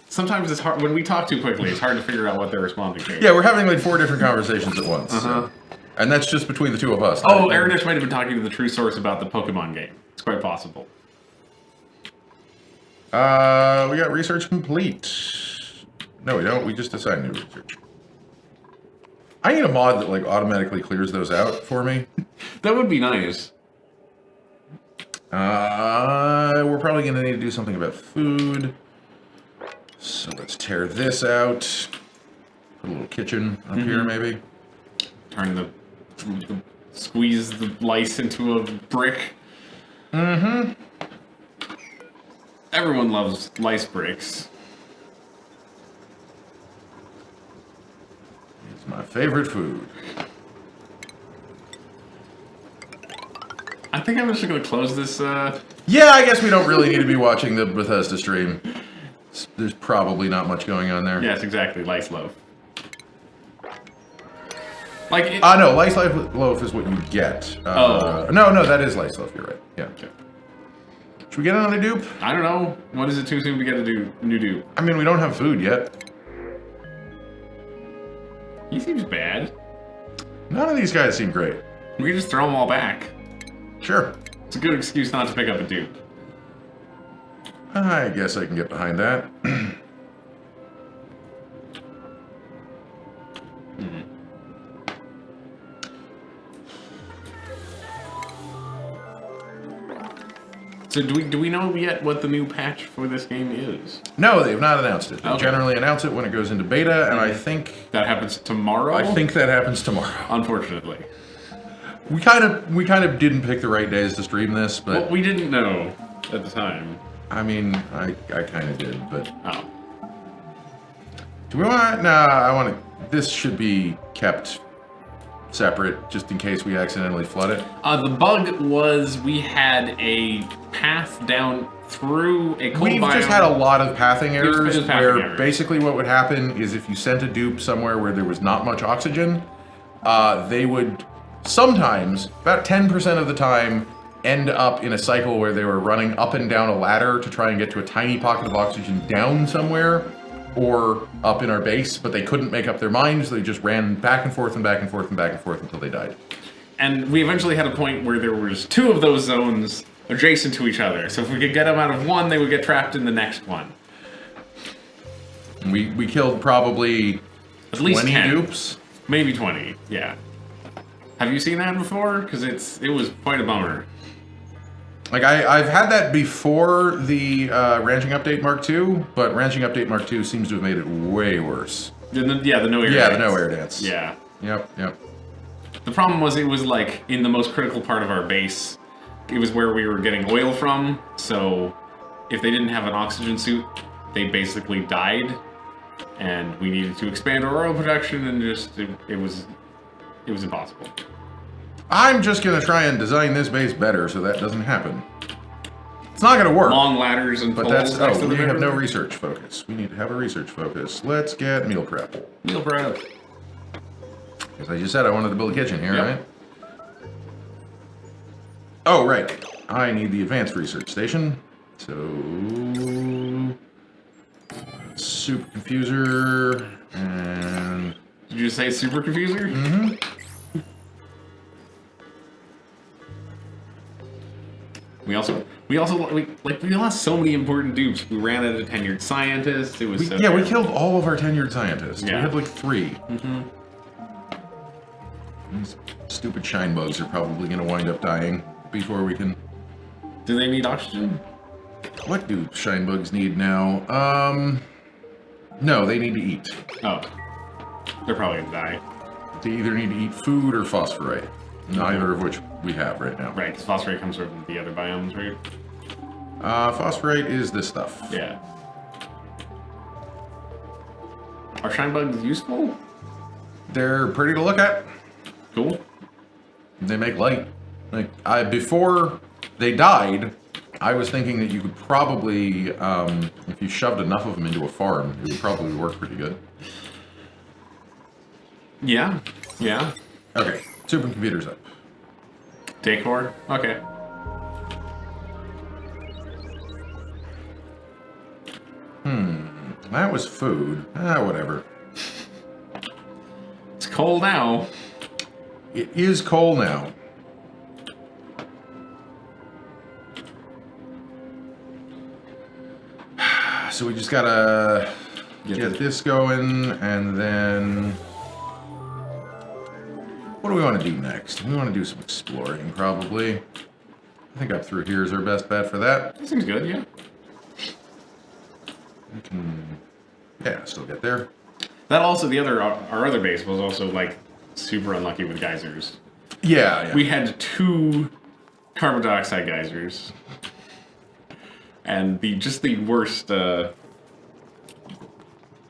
Sometimes it's hard, when we talk too quickly, it's hard to figure out what they're responding to. Yeah, we're having like 4 different conversations at once. So. And that's just between the 2 of us. Oh, Erdish might have been talking to the true source about the Pokemon game. It's quite possible. We got research complete. No, we don't. We just assigned new research. I need a mod that like automatically clears those out for me. That would be nice. We're probably going to need to do something about food. So let's tear this out. Put a little kitchen up here, maybe. Turn squeeze the lice into a brick. Mm-hmm. Everyone loves lice bricks. It's my favorite food. I think I'm just going to close this. Yeah, I guess we don't really need to be watching the Bethesda stream. There's probably not much going on there. Yes, exactly. Lice loaf. Like no, Lice Loaf is what you get. No, that is Lice Loaf, you're right. Yeah. Okay. Should we get another dupe? I don't know. When is it too soon to get a new dupe? I mean, we don't have food yet. He seems bad. None of these guys seem great. We can just throw them all back. Sure. It's a good excuse not to pick up a dupe. I guess I can get behind that. So do we know yet what the new patch for this game is? No, they've not announced it. They generally announce it when it goes into beta, and I think... That happens tomorrow? I think that happens tomorrow. Unfortunately. We kind of didn't pick the right days to stream this, but... Well, we didn't know at the time. I mean, I kind of did, but... Oh. Do we want... Nah, I want to... This should be kept separate, just in case we accidentally flood it. The bug was we had a path down through a coal We've biome. just had a lot of pathing errors, errors. Basically what would happen is if you sent a dupe somewhere where there was not much oxygen, they would sometimes, about 10% of the time, end up in a cycle where they were running up and down a ladder to try and get to a tiny pocket of oxygen down somewhere, or up in our base, but they couldn't make up their minds. They just ran back and forth and back and forth and back and forth until they died. And we eventually had a point where there was 2 of those zones adjacent to each other. So if we could get them out of one, they would get trapped in the next one. And we killed probably at least 20 10. dupes. Maybe 20, yeah. Have you seen that before? Because it was quite a bummer. Like, I've had that before the Ranching Update Mark II, but Ranching Update Mark II seems to have made it way worse. The no air dance. Yeah, the no air dance. Yeah. Yep. The problem was it was, like, in the most critical part of our base. It was where we were getting oil from, so if they didn't have an oxygen suit, they basically died. And we needed to expand our oil production, and just, it was impossible. I'm just going to try and design this base better so that doesn't happen. It's not going to work. Long ladders and but poles. That's... Oh, we have no research focus. We need to have a research focus. Let's get meal prep. Meal prep. As I just said, I wanted to build a kitchen here, Yep. right? Oh, right. I need the advanced research station. So... Super confuser, and... Did you say super confuser? Mm-hmm. We lost so many important dupes. We ran out of tenured scientists. It was we killed all of our tenured scientists. Yeah. We had like 3. Mm-hmm. These stupid shine bugs are probably going to wind up dying before we can... Do they need oxygen? What do shine bugs need now? No, they need to eat. Oh. They're probably going to die. they either need to eat food or phosphorite. Neither of which we have right now. Right, because phosphorite comes from the other biomes, right? Phosphorite is this stuff. Yeah. Are shine bugs useful? They're pretty to look at. Cool. They make light. Like before they died, I was thinking that you could probably, if you shoved enough of them into a farm, it would probably work pretty good. Yeah. Yeah. Okay, supercomputer's up. Decor? Okay. That was food. Whatever. It's cold now. It is coal now. So we just gotta get this going, and then... What do we want to do next? We want to do some exploring, probably. I think up through here is our best bet for that. That seems good, yeah. We can... Yeah, still get there. That also, our other base was also, like, super unlucky with geysers. Yeah. We had 2 carbon dioxide geysers. And just the worst,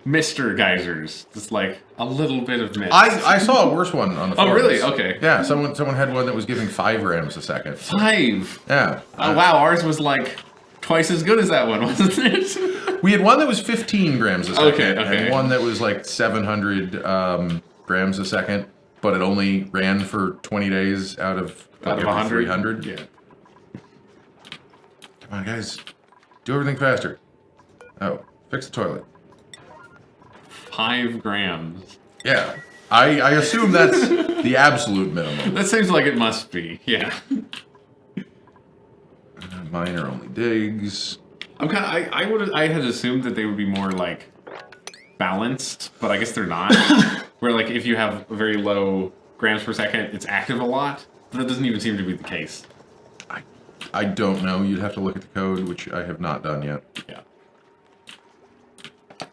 Mr. Geysers. Just like a little bit of mist. I saw a worse one on the forums. Oh, really? Okay. Yeah, someone had one that was giving 5 grams a second. 5? Yeah. Oh, wow, ours was like twice as good as that one, wasn't it? We had one that was 15 grams a second, Okay. and one that was like 700 grams a second, but it only ran for 20 days out of 100? 300. Yeah. Come on, guys. Do everything faster. Oh, fix the toilet. 5 grams. Yeah. I assume that's the absolute minimum. That seems like it must be, yeah. Mine are only digs. I'm kind of, I had assumed that they would be more like balanced, but I guess they're not. Where like if you have very low grams per second, it's active a lot. But that doesn't even seem to be the case. I don't know. You'd have to look at the code, which I have not done yet. Yeah.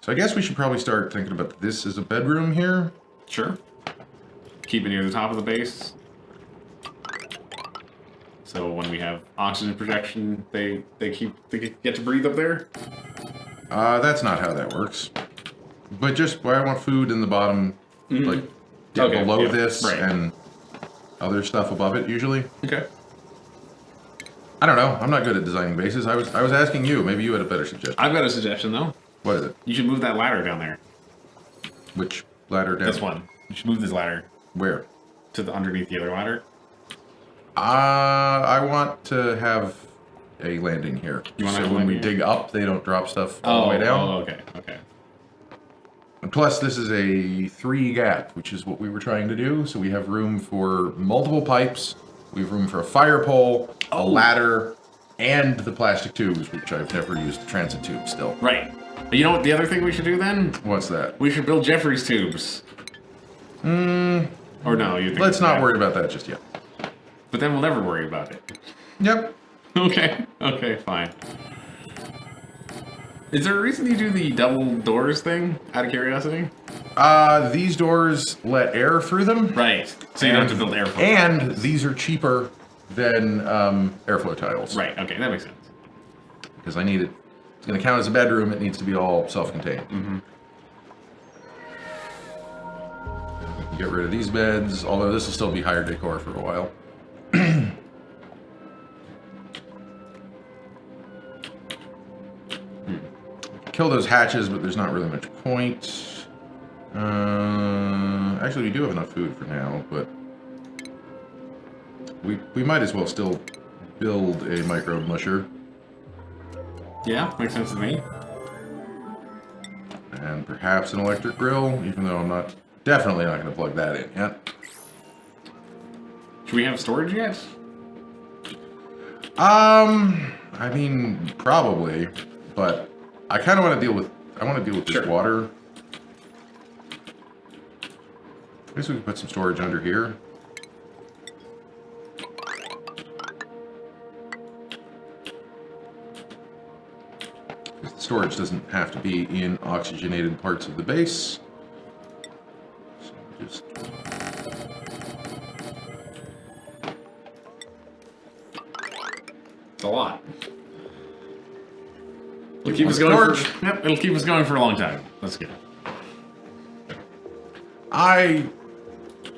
So I guess we should probably start thinking about this as a bedroom here. Sure. Keep it near the top of the base. So when we have oxygen protection, they get to breathe up there. That's not how that works. But just I want food in the bottom, like below this, right. and other stuff above it usually. Okay. I don't know. I'm not good at designing bases. I was asking you. Maybe you had a better suggestion. I've got a suggestion though. What is it? You should move that ladder down there. Which ladder down? This one. You should move this ladder Where? to the underneath the other ladder. I want to have a landing here. You want to so have a when we landing dig up, they don't drop stuff all the way down. Oh, okay. And plus, this is a 3 gap, which is what we were trying to do. So we have room for multiple pipes. We have room for a fire pole, a ladder, and the plastic tubes, which I've never used. Transit tubes still. Right. But you know what the other thing we should do then? What's that? We should build Jeffrey's tubes. Or no, you think Let's not worry about that just yet. But then we'll never worry about it. Yep. Okay, fine. Is there a reason you do the double doors thing, out of curiosity? These doors let air through them. Right. So you don't have to build airflow And tiles. these are cheaper than airflow tiles. Right, okay, that makes sense. Because I need it. It's going to count as a bedroom. It needs to be all self-contained. Mm-hmm. Get rid of these beds, although this will still be higher decor for a while. Kill those hatches, but there's not really much point. Actually, we do have enough food for now, but we might as well still build a micro musher. Yeah, makes sense to me. And perhaps an electric grill, even though I'm definitely not going to plug that in yet. Should we have storage yet? I mean, probably, but I kind of want to deal with, this water. I guess we can put some storage under here. Because the storage doesn't have to be in oxygenated parts of the base. So just It's a lot. It'll keep us going for, yep, it'll keep us going for a long time. That's good. I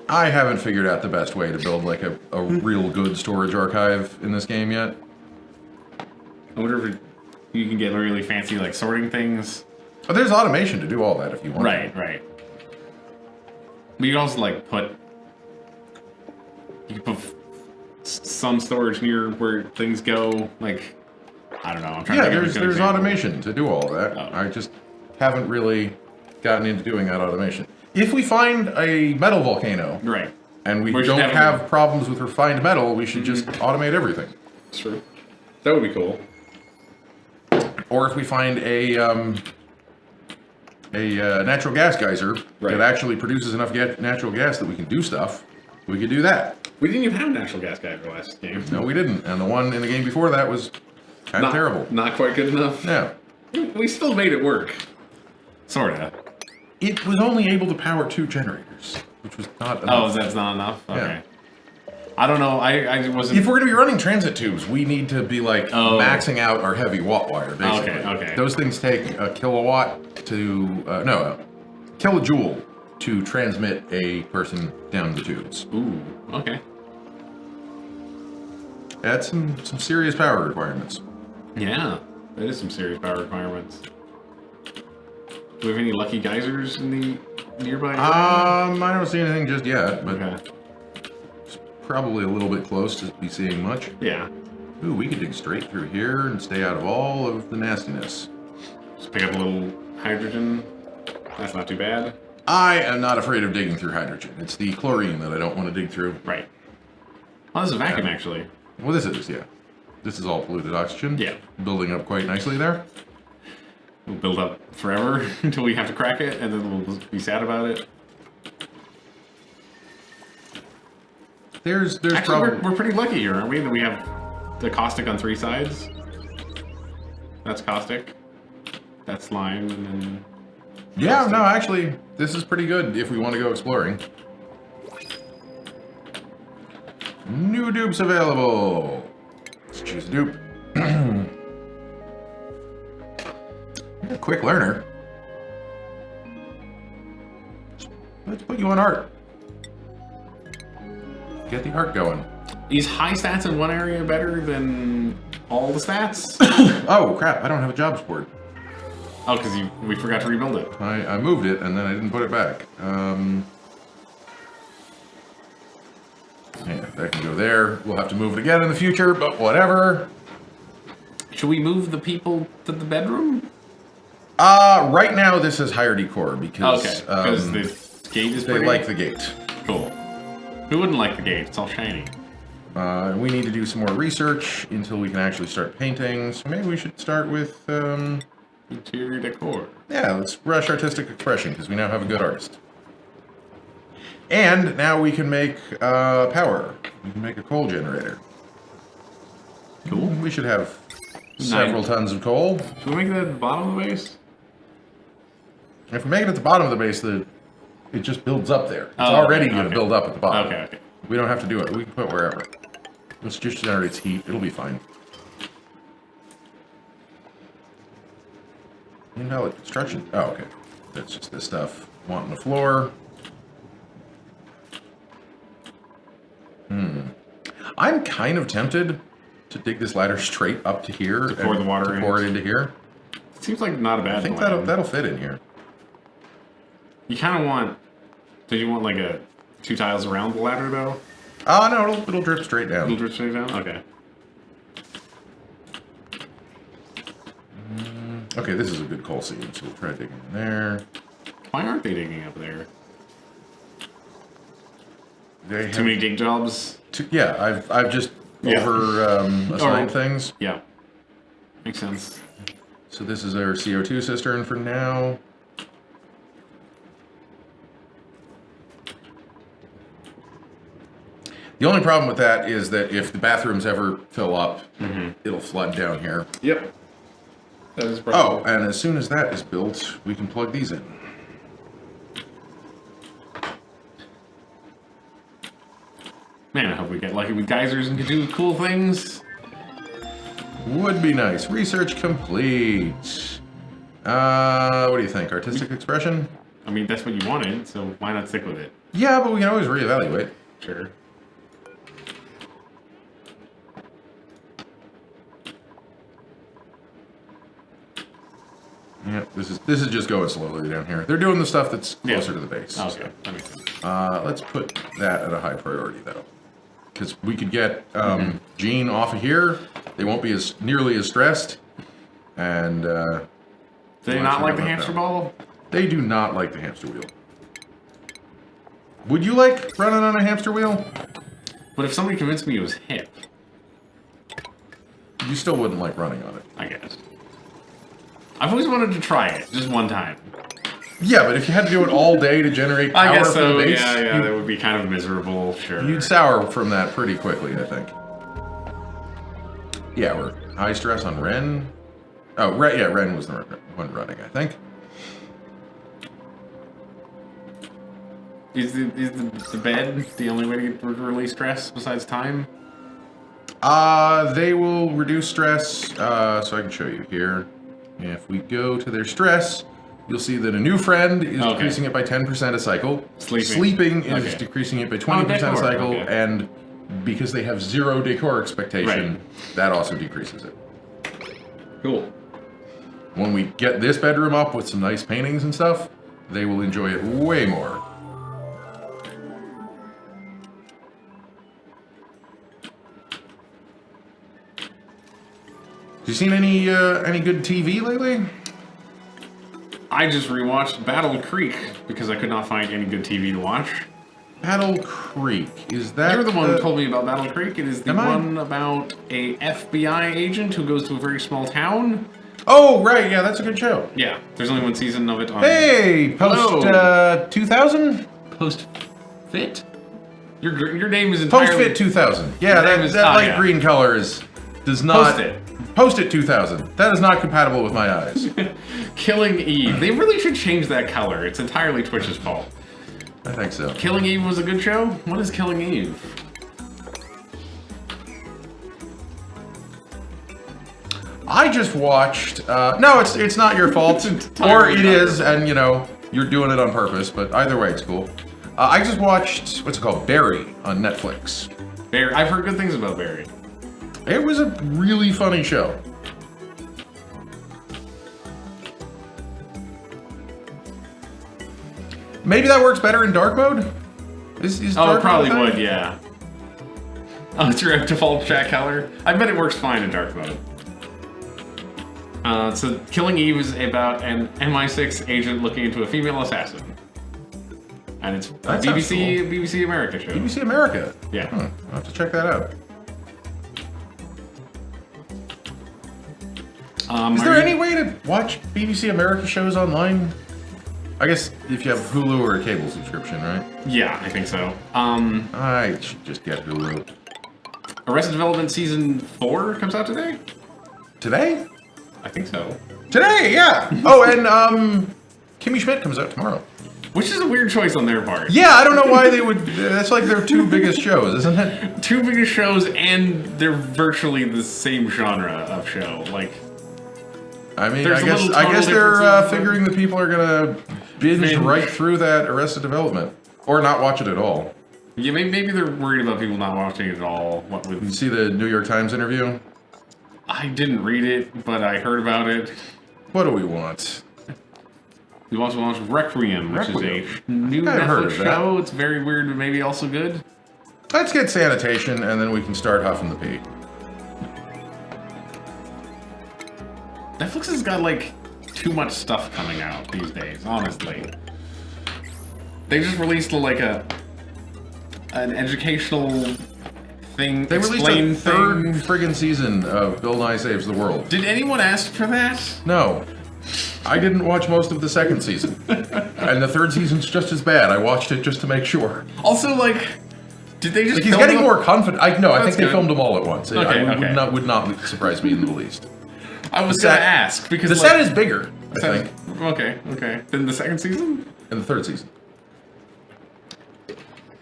haven't figured out the best way to build like a real good storage archive in this game yet. I wonder if you can get really fancy like sorting things. But there's automation to do all that if you want. Right, right. But you can also like you can put some storage near where things go. Like, I don't know. I'm trying to think of a good there's example. automation to do all of that. Oh. I just haven't really gotten into doing that automation. If we find a metal volcano, Right. and we We should don't definitely- have problems with refined metal, we should just automate everything. That's true. That would be cool. Or if we find a natural gas geyser Right. that actually produces enough natural gas that we can do stuff, we could do that. We didn't even have a natural gas guy in the last game. No, we didn't. And the one in the game before that was kind of terrible. Not quite good enough. Yeah. We still made it work. Sorta. It was only able to power 2 generators, which was not enough. Oh, that's not enough? Okay. Yeah. I don't know. I wasn't... If we're going to be running transit tubes, we need to be like Oh. maxing out our heavy watt wire, basically. Okay. Those things take a kilowatt to, a kilojoule to transmit a person down the tubes. Ooh, okay. That's some serious power requirements. Yeah, that is some serious power requirements. Do we have any lucky geysers in the nearby area? I don't see anything just yet, but Okay. it's probably a little bit close to be seeing much. Yeah. Ooh, we could dig straight through here and stay out of all of the nastiness. Just pick up a little hydrogen. That's not too bad. I am not afraid of digging through hydrogen. It's the chlorine that I don't want to dig through. Right. Oh, this is a vacuum, actually. Well, this is, yeah. This is all polluted oxygen. Yeah. Building up quite nicely there. We'll build up forever until we have to crack it, and then we'll be sad about it. There's Actually, probably... we're pretty lucky here, aren't we? That we have the caustic on 3 sides. That's caustic. That's lime, and then... Yeah, caustic. no, actually, this is pretty good if we want to go exploring. New dupes available. Let's choose a dupe. You're a quick learner. Let's put you on art. Get the art going. Is high stats in one area better than all the stats? Oh, crap, I don't have a jobs board. Oh, because we forgot to rebuild it. I moved it and then I didn't put it back. Yeah, that can go there. We'll have to move it again in the future, but whatever. Should we move the people to the bedroom? Right now this is higher decor because Okay, because the gate is they pretty... like the gate. Cool. Who wouldn't like the gate? It's all shiny. We need to do some more research until we can actually start painting. So maybe we should start with, Interior decor. yeah, let's brush artistic expression because we now have a good artist. And now we can make power. We can make a coal generator. Cool. We should have several tons of coal. Should we make that at the bottom of the base? If we make it at the bottom of the base, it just builds up there. It's Oh, already okay, going to okay. build up at the bottom. Okay. We don't have to do it. We can put wherever. This just generates heat. It'll be fine. Invalid construction. Oh, okay. That's just this stuff. Wanting the floor. I'm kind of tempted to dig this ladder straight up to here. To pour the water in. Pour it into here. Seems like not a bad I think plan. that'll fit in here. You kind of want... Did you want like 2 tiles around the ladder though? Oh, no, it'll drip straight It'll down. drip straight down? Okay. Okay, this is a good coal seam, so we'll try digging in there. Why aren't they digging up there? They have Too many dig jobs? Yeah, I've just Yeah. assigned Oh. things. Yeah. Makes sense. So this is our CO2 cistern for now. The only problem with that is that if the bathrooms ever fill up, it'll flood down here. Yep. That is Oh, and as soon as that is built, we can plug these in. Man, I hope we get lucky with geysers and can do cool things. Would be nice. Research complete. What do you think? Artistic expression? I mean, that's what you wanted, so why not stick with it? Yeah, but we can always reevaluate. Sure. Yeah, this is just going slowly down here. They're doing the stuff that's closer to the base. Oh, okay, that makes sense. Let's put that at a high priority, though. Because we could get Gene off of here. They won't be as nearly as stressed. And, Do they not like the hamster ball? They do not like the hamster wheel. Would you like running on a hamster wheel? But if somebody convinced me it was hip, You still wouldn't like running on it. I guess. I've always wanted to try it, just one time. Yeah, but if you had to do it all day to generate power I guess for so, the base, yeah, that would be kind of miserable, sure. you'd sour from that pretty quickly, I think. Yeah, we're high stress on Ren. Oh, Ren was the one running, I think. Is the bed the only way to release stress besides time? They will reduce stress, so I can show you here. If we go to their stress, you'll see that a new friend is decreasing it by 10% a cycle. Sleeping is decreasing it by 20% a cycle, and because they have 0 decor expectation, that also decreases it. Cool. When we get this bedroom up with some nice paintings and stuff, they will enjoy it way more. Have you seen any good TV lately? I just rewatched Battle Creek because I could not find any good TV to watch. Battle Creek, is that? You're the one who told me about Battle Creek. It is the one about a FBI agent who goes to a very small town. Oh, right, yeah, that's a good show. Yeah, there's only one season of it on. Hey, post 2000? Post-fit? Your name is entirely... Post-fit 2000. Yeah, that light green color does not... Post-it. Post-it 2000. That is not compatible with my eyes. Killing Eve. They really should change that color. It's entirely Twitch's fault. I think so. Killing Eve was a good show? What is Killing Eve? I just watched... no, it's not your fault. Or it is, and, you know, you're doing it on purpose, but either way, it's cool. I just watched, what's it called? Barry on Netflix. Barry. I've heard good things about Barry. It was a really funny show. Maybe that works better in dark mode? Is dark it probably mode would, yeah. Oh, it's your default chat color? I bet it works fine in dark mode. So Killing Eve is about an MI6 agent looking into a female assassin. And it's a BBC America show. BBC America? Yeah. I'll have to check that out. Is there any way to watch BBC America shows online? I guess if you have Hulu or a cable subscription, right? Yeah, I think so. I should just get Hulu. Arrested Development Season 4 comes out today? Today? I think so. Today, yeah! Oh, and Kimmy Schmidt comes out tomorrow. Which is a weird choice on their part. Yeah, I don't know why they would... That's like their 2 biggest shows, isn't it? 2 biggest shows, and they're virtually the same genre of show. Like... I mean, I guess they're figuring that people are gonna binge right through that Arrested Development, or not watch it at all. Yeah, maybe they're worried about people not watching it at all. What with? You see the New York Times interview? I didn't read it, but I heard about it. What do we want? We also launched Requiem, which is a new Netflix show. It's very weird, but maybe also good. Let's get sanitation, and then we can start huffing the pee. Netflix has got, like, too much stuff coming out these days, honestly. They just released, like, an educational thing. They released a third friggin' season of Bill Nye Saves the World. Did anyone ask for that? No. I didn't watch most of the second season. And the third season's just as bad. I watched it just to make sure. Also, like... Did they just like, he's getting more confident. I think they filmed them all at once. Okay, would not surprise me in the least. I was going to ask, because... The set is bigger, I think. Okay. Then the second season? And the third season.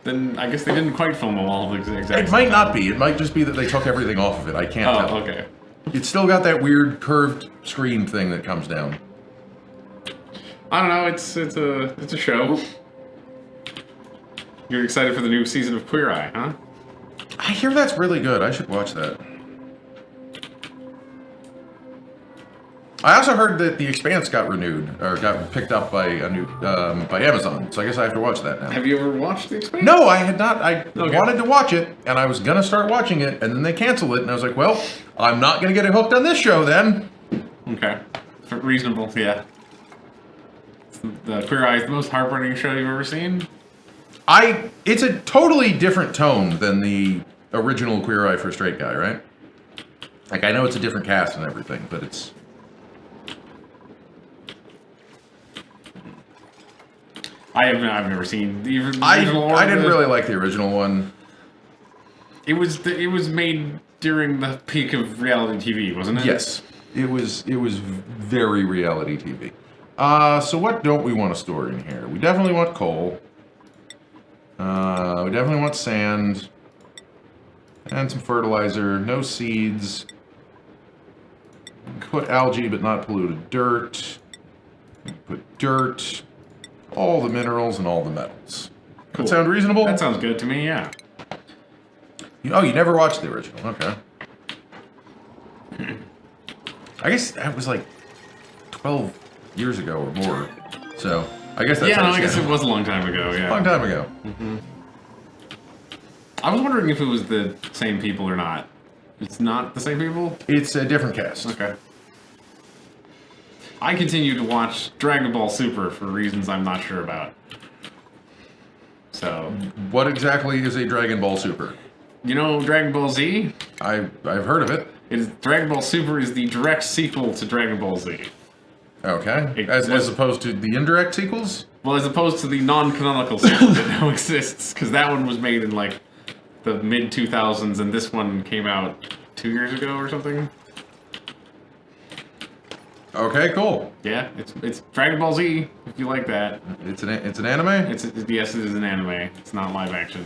Then I guess they didn't quite film them all exactly. It might not be. It might just be that they took everything off of it. I can't tell. Oh, okay. It's still got that weird curved screen thing that comes down. I don't know. It's a show. You're excited for the new season of Queer Eye, huh? I hear that's really good. I should watch that. I also heard that The Expanse got renewed, or got picked up by a new by Amazon. So I guess I have to watch that now. Have you ever watched The Expanse? No, I had not. I Okay. wanted to watch it, and I was gonna start watching it, and then they canceled it, and I was like, well, I'm not gonna get it hooked on this show then. Okay. Reasonable, yeah. The Queer Eye is the most heartbreaking show you've ever seen? It's a totally different tone than the original Queer Eye for a Straight Guy, right? Like, I know it's a different cast and everything, but it's... I've never seen the original. I didn't really like the original one. It was made during the peak of reality TV, wasn't it? Yes, it was very reality TV. So what don't we want to store in here? We definitely want coal. We definitely want sand. And some fertilizer. No seeds. Put algae, but not polluted dirt. Put dirt. All the minerals and all the metals. Cool. That sound reasonable? That sounds good to me, yeah. Oh, you never watched the original. Okay. I guess that was like 12 years ago or more. So, I guess that's... Yeah, no, I guess it was a long time ago, yeah. A long time ago. Mm-hmm. I was wondering if it was the same people or not. It's not the same people? It's a different cast. Okay. I continue to watch Dragon Ball Super for reasons I'm not sure about. So... What exactly is a Dragon Ball Super? You know Dragon Ball Z? I've heard of it. Dragon Ball Super is the direct sequel to Dragon Ball Z. Okay. As opposed to the indirect sequels? Well, as opposed to the non-canonical sequel that now exists, because that one was made in like the mid-2000s, and this one came out 2 years ago or something. Okay, cool. Yeah, it's Dragon Ball Z, if you like that. It's an anime? Yes, it is an anime. It's not live action.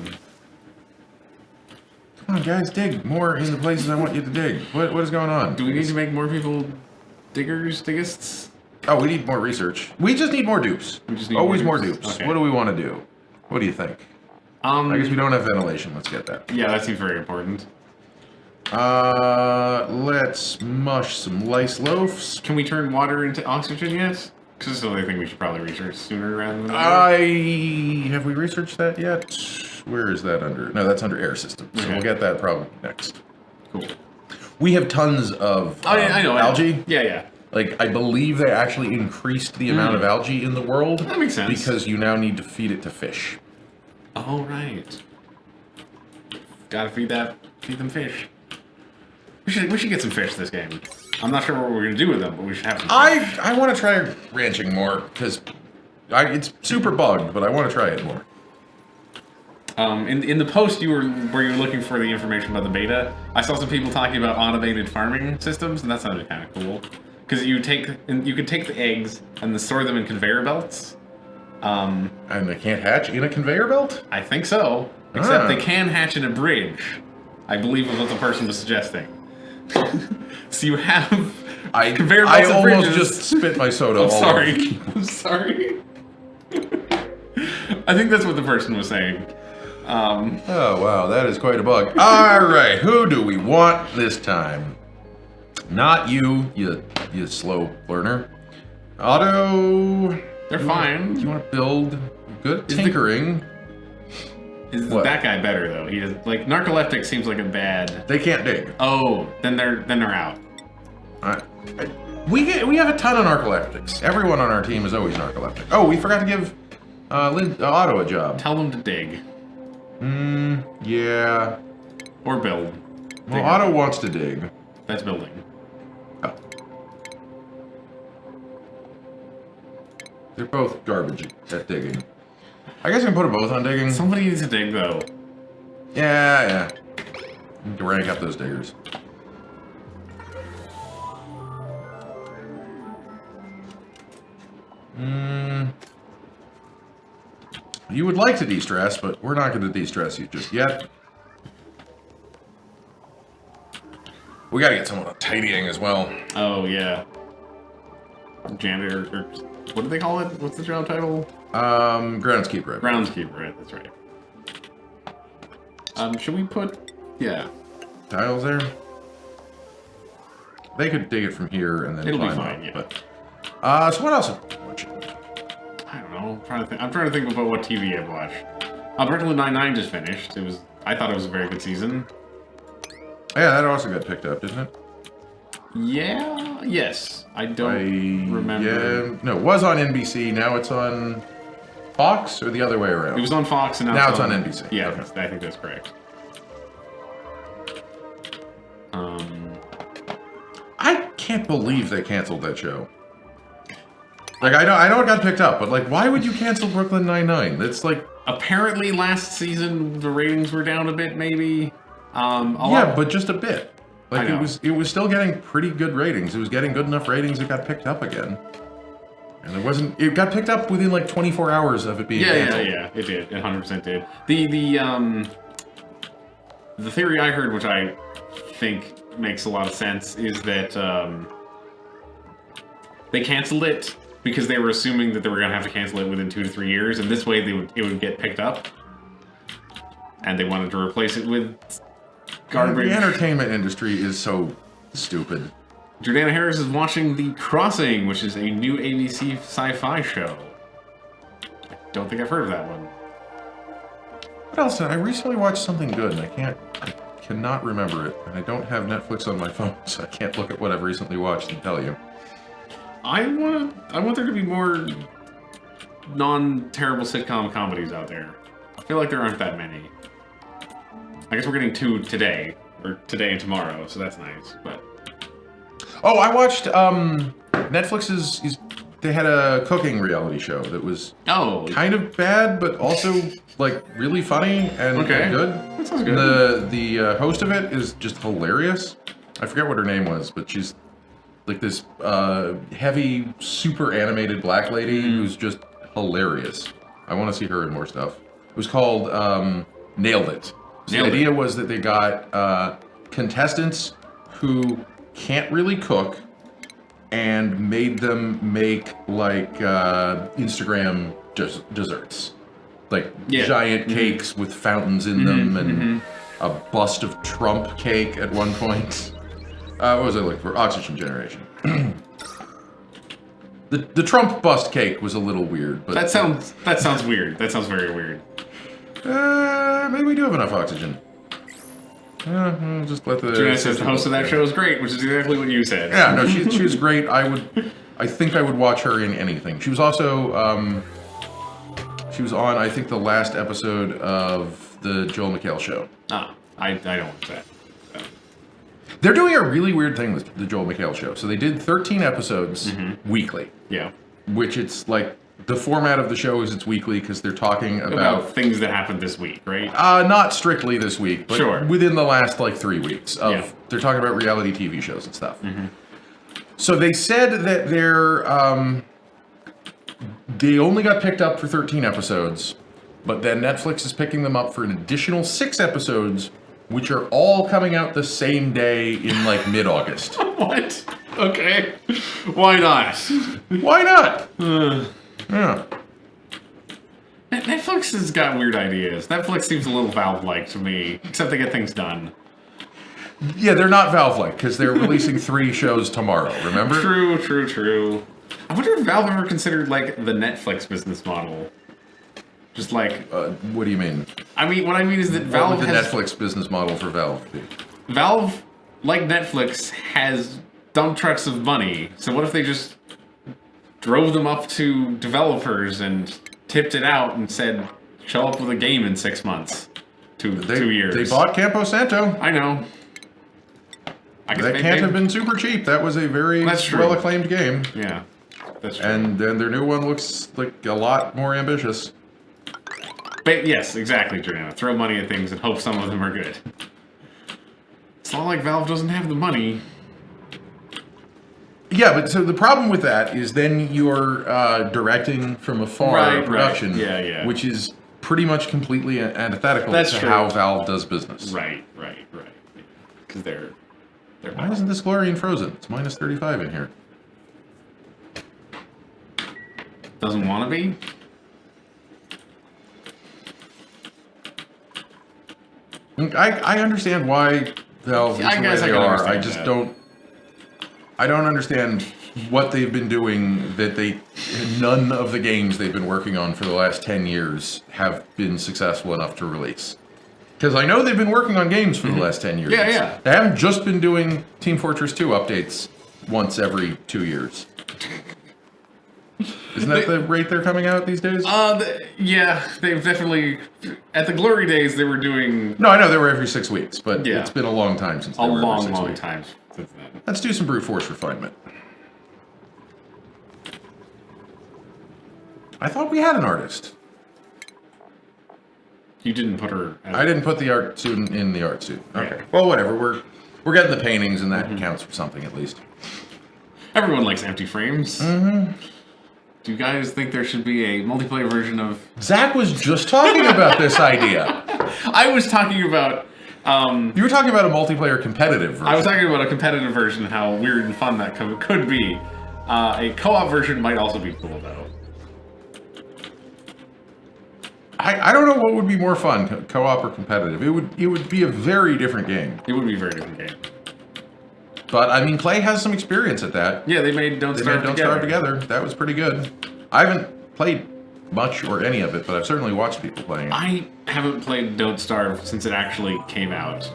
Come on, guys, dig more in the places I want you to dig. What is going on? Do we need to make more people diggists? Oh, we need more research. We just need more dupes. We just need Always more dupes. dupes. Okay. What do we want to do? What do you think? I guess we don't have ventilation. Let's get that. Yeah, that seems very important. Let's mush some lice loafs. Can we turn water into oxygen yet? Because this is the only thing we should probably research sooner rather than later. Have we researched that yet? Where is that under? No, that's under air systems. So Okay. we'll get that probably next. Cool. We have tons of I know algae. Yeah. Like, I believe they actually increased the amount of algae in the world. That makes sense. Because you now need to feed it to fish. Oh, right. Gotta feed them fish. We should get some fish this game. I'm not sure what we're gonna do with them, but we should have some fish. I want to try ranching more, because it's super bugged, but I want to try it more. In the post where you were looking for the information about the beta, I saw some people talking about automated farming systems, and that sounded kind of cool. Because you could take the eggs and store them in conveyor belts. And they can't hatch in a conveyor belt? I think so. Except they can hatch in a bridge. I believe was what the person was suggesting. So you have conveyor belts and bridges. I almost just spit my soda all sorry. over. I'm sorry. I think that's what the person was saying. Oh, wow, that is quite a bug. All right, who do we want this time? Not you slow learner. Otto. They're fine. Do you want to build? Good at tinkering. Is What? that guy better though? He does like narcoleptic seems like a bad. They can't dig. Oh, then they're out. We have a ton of narcoleptics. Everyone on our team is always narcoleptic. Oh, we forgot to give Otto a job. Tell them to dig Yeah. or build. Well, Dig. Otto wants to dig. That's building. Oh. They're both garbage at digging. I guess I can put them both on digging. Somebody needs to dig though. Yeah. Need to rank up those diggers. You would like to de-stress, but we're not going to de-stress you just yet. We gotta get someone on tidying as well. Oh, yeah. Janitor, or what do they call it? What's the job title? Groundskeeper. Groundskeeper, right, that's right. Should we put... Yeah. Tiles there? They could dig it from here and then It'll be climb fine, up, yeah. But, so what else? I don't know. I'm trying to think about what TV I've watched. Brooklyn Nine-Nine just finished. I thought it was a very good season. Yeah, that also got picked up, didn't it? Yeah. Yes. I don't remember. Yeah. No, it was on NBC. Now it's on Fox, or the other way around? It was on Fox, and now it's on NBC. Yeah, okay. I think that's correct. I can't believe they canceled that show. Like, I know it got picked up, but like, why would you cancel Brooklyn Nine-Nine? That's like... Apparently last season the ratings were down a bit, maybe. But just a bit. Like, I know. it was still getting pretty good ratings. It was getting good enough ratings it got picked up again. And it got picked up within like 24 hours of it being canceled. Yeah, it did. It 100% did. The theory I heard, which I think makes a lot of sense, is that they canceled it because they were assuming that they were going to have to cancel it within 2 to 3 years, and this way it would get picked up. And they wanted to replace it with garbage. The entertainment industry is so stupid. Jordana Harris is watching The Crossing, which is a new ABC sci-fi show. I don't think I've heard of that one. What else? I recently watched something good, and I cannot remember it. And I don't have Netflix on my phone, so I can't look at what I've recently watched and tell you. I want there to be more non-terrible sitcom comedies out there. I feel like there aren't that many. I guess we're getting 2 today, or today and tomorrow, so that's nice. But oh, I watched Netflix's. They had a cooking reality show that was kind of bad, but also like really funny and good. That sounds good. The host of it is just hilarious. I forget what her name was, but she's like this heavy, super animated black lady who's just hilarious. I want to see her in more stuff. It was called Nailed It. So the idea was that they got contestants who can't really cook and made them make like Instagram desserts. Like giant cakes with fountains in them and a bust of Trump cake at one point. What was it like for oxygen generation? The Trump bust cake was a little weird, but that sounds weird. That sounds very weird. Maybe we do have enough oxygen. We'll just let the. Jordana says the host of that show is great, which is exactly what you said. Yeah, no, she was great. I think I would watch her in anything. She was also she was on I think the last episode of the Joel McHale show. I don't want that. They're doing a really weird thing with the Joel McHale show. So they did 13 episodes weekly. Yeah. Which it's like the format of the show is it's weekly because they're talking about things that happened this week, right? Not strictly this week, but within the last like 3 weeks of they're talking about reality TV shows and stuff. So they said that they only got picked up for 13 episodes, but then Netflix is picking them up for an additional 6 episodes, which are all coming out the same day in like mid-August. What? Okay. Why not? Why not? Yeah. Netflix has got weird ideas. Netflix seems a little Valve-like to me, except they get things done. Yeah, they're not Valve-like because they're releasing 3 shows tomorrow, remember? True. I wonder if Valve ever considered like the Netflix business model. Just like... what do you mean? I mean, what I mean is that Valve What would the Netflix business model for Valve be? Valve, like Netflix, has dump trucks of money. So what if they just drove them up to developers and tipped it out and said, show up with a game in 6 months. 2 years. They bought Campo Santo. I know. That can't have been super cheap. That was a very well-acclaimed game. Yeah, that's true. And then their new one looks like a lot more ambitious. But yes, exactly, Jordana. Throw money at things and hope some of them are good. It's not like Valve doesn't have the money. Yeah, but so the problem with that is then you're directing from afar production, which is pretty much completely antithetical to how Valve does business. Right. Because Why isn't this Glorian frozen? It's minus 35 in here. Doesn't want to be? I understand why Valve is the way they are. I just don't... I don't understand what they've been doing that none of the games they've been working on for the last 10 years have been successful enough to release. Because I know they've been working on games for the last 10 years. Yeah, yeah. They haven't just been doing Team Fortress 2 updates once every 2 years. Isn't that the rate they're coming out these days? Yeah, they've definitely... At the glory days, they were doing... No, I know they were every 6 weeks, but it's been a long time since they were every 6 weeks. A long time since then. Let's do some brute force refinement. I thought we had an artist. You didn't put her... I didn't put the art student in the art suit. Okay. Yeah. Well, whatever. We're getting the paintings, and that counts for something at least. Everyone likes empty frames. Mm-hmm. Do you guys think there should be a multiplayer version of... Zach was just talking about this idea. I was talking about... You were talking about a multiplayer competitive version. I was talking about a competitive version, how weird and fun that could be. A co-op version might also be cool, though. I don't know what would be more fun, co-op or competitive. It would be a very different game. It would be a very different game. But I mean, Clay has some experience at that. Yeah, they made Don't Starve Together. That was pretty good. I haven't played much or any of it, but I've certainly watched people playing it. I haven't played Don't Starve since it actually came out.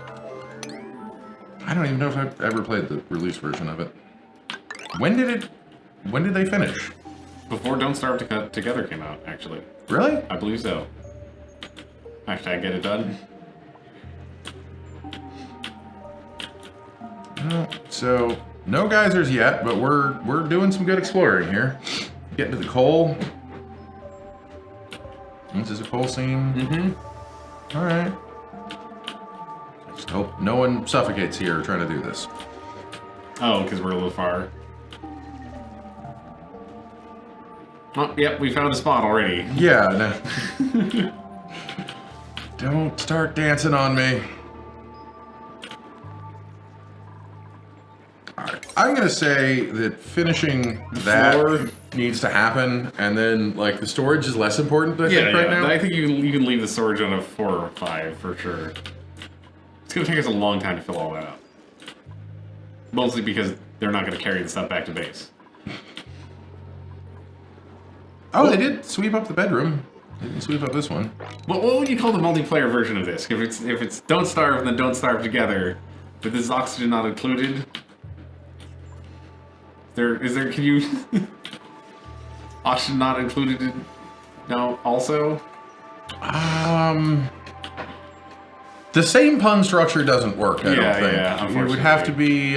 I don't even know if I've ever played the release version of it. When did they finish? Before Don't Starve Together came out, actually. Really? I believe so. Hashtag get it done. So, no geysers yet, but we're doing some good exploring here. Getting to the coal. This is a coal seam. Mm-hmm. Alright. I just hope no one suffocates here trying to do this. Oh, because we're a little far. Oh, yep, we found a spot already. Yeah, no. Don't start dancing on me. Alright, I'm gonna say that finishing that needs to happen, and then, like, the storage is less important, I think, right now. I think you can leave the storage on a 4 or 5, for sure. It's gonna take us a long time to fill all that up. Mostly because they're not gonna carry the stuff back to base. Oh, they did sweep up the bedroom. They didn't sweep up this one. What would you call the multiplayer version of this? If it's Don't Starve and then Don't Starve Together, but this is oxygen not included? Can you... oxygen not included no, also? The same pun structure doesn't work, I don't think. Yeah, unfortunately. It would have to be,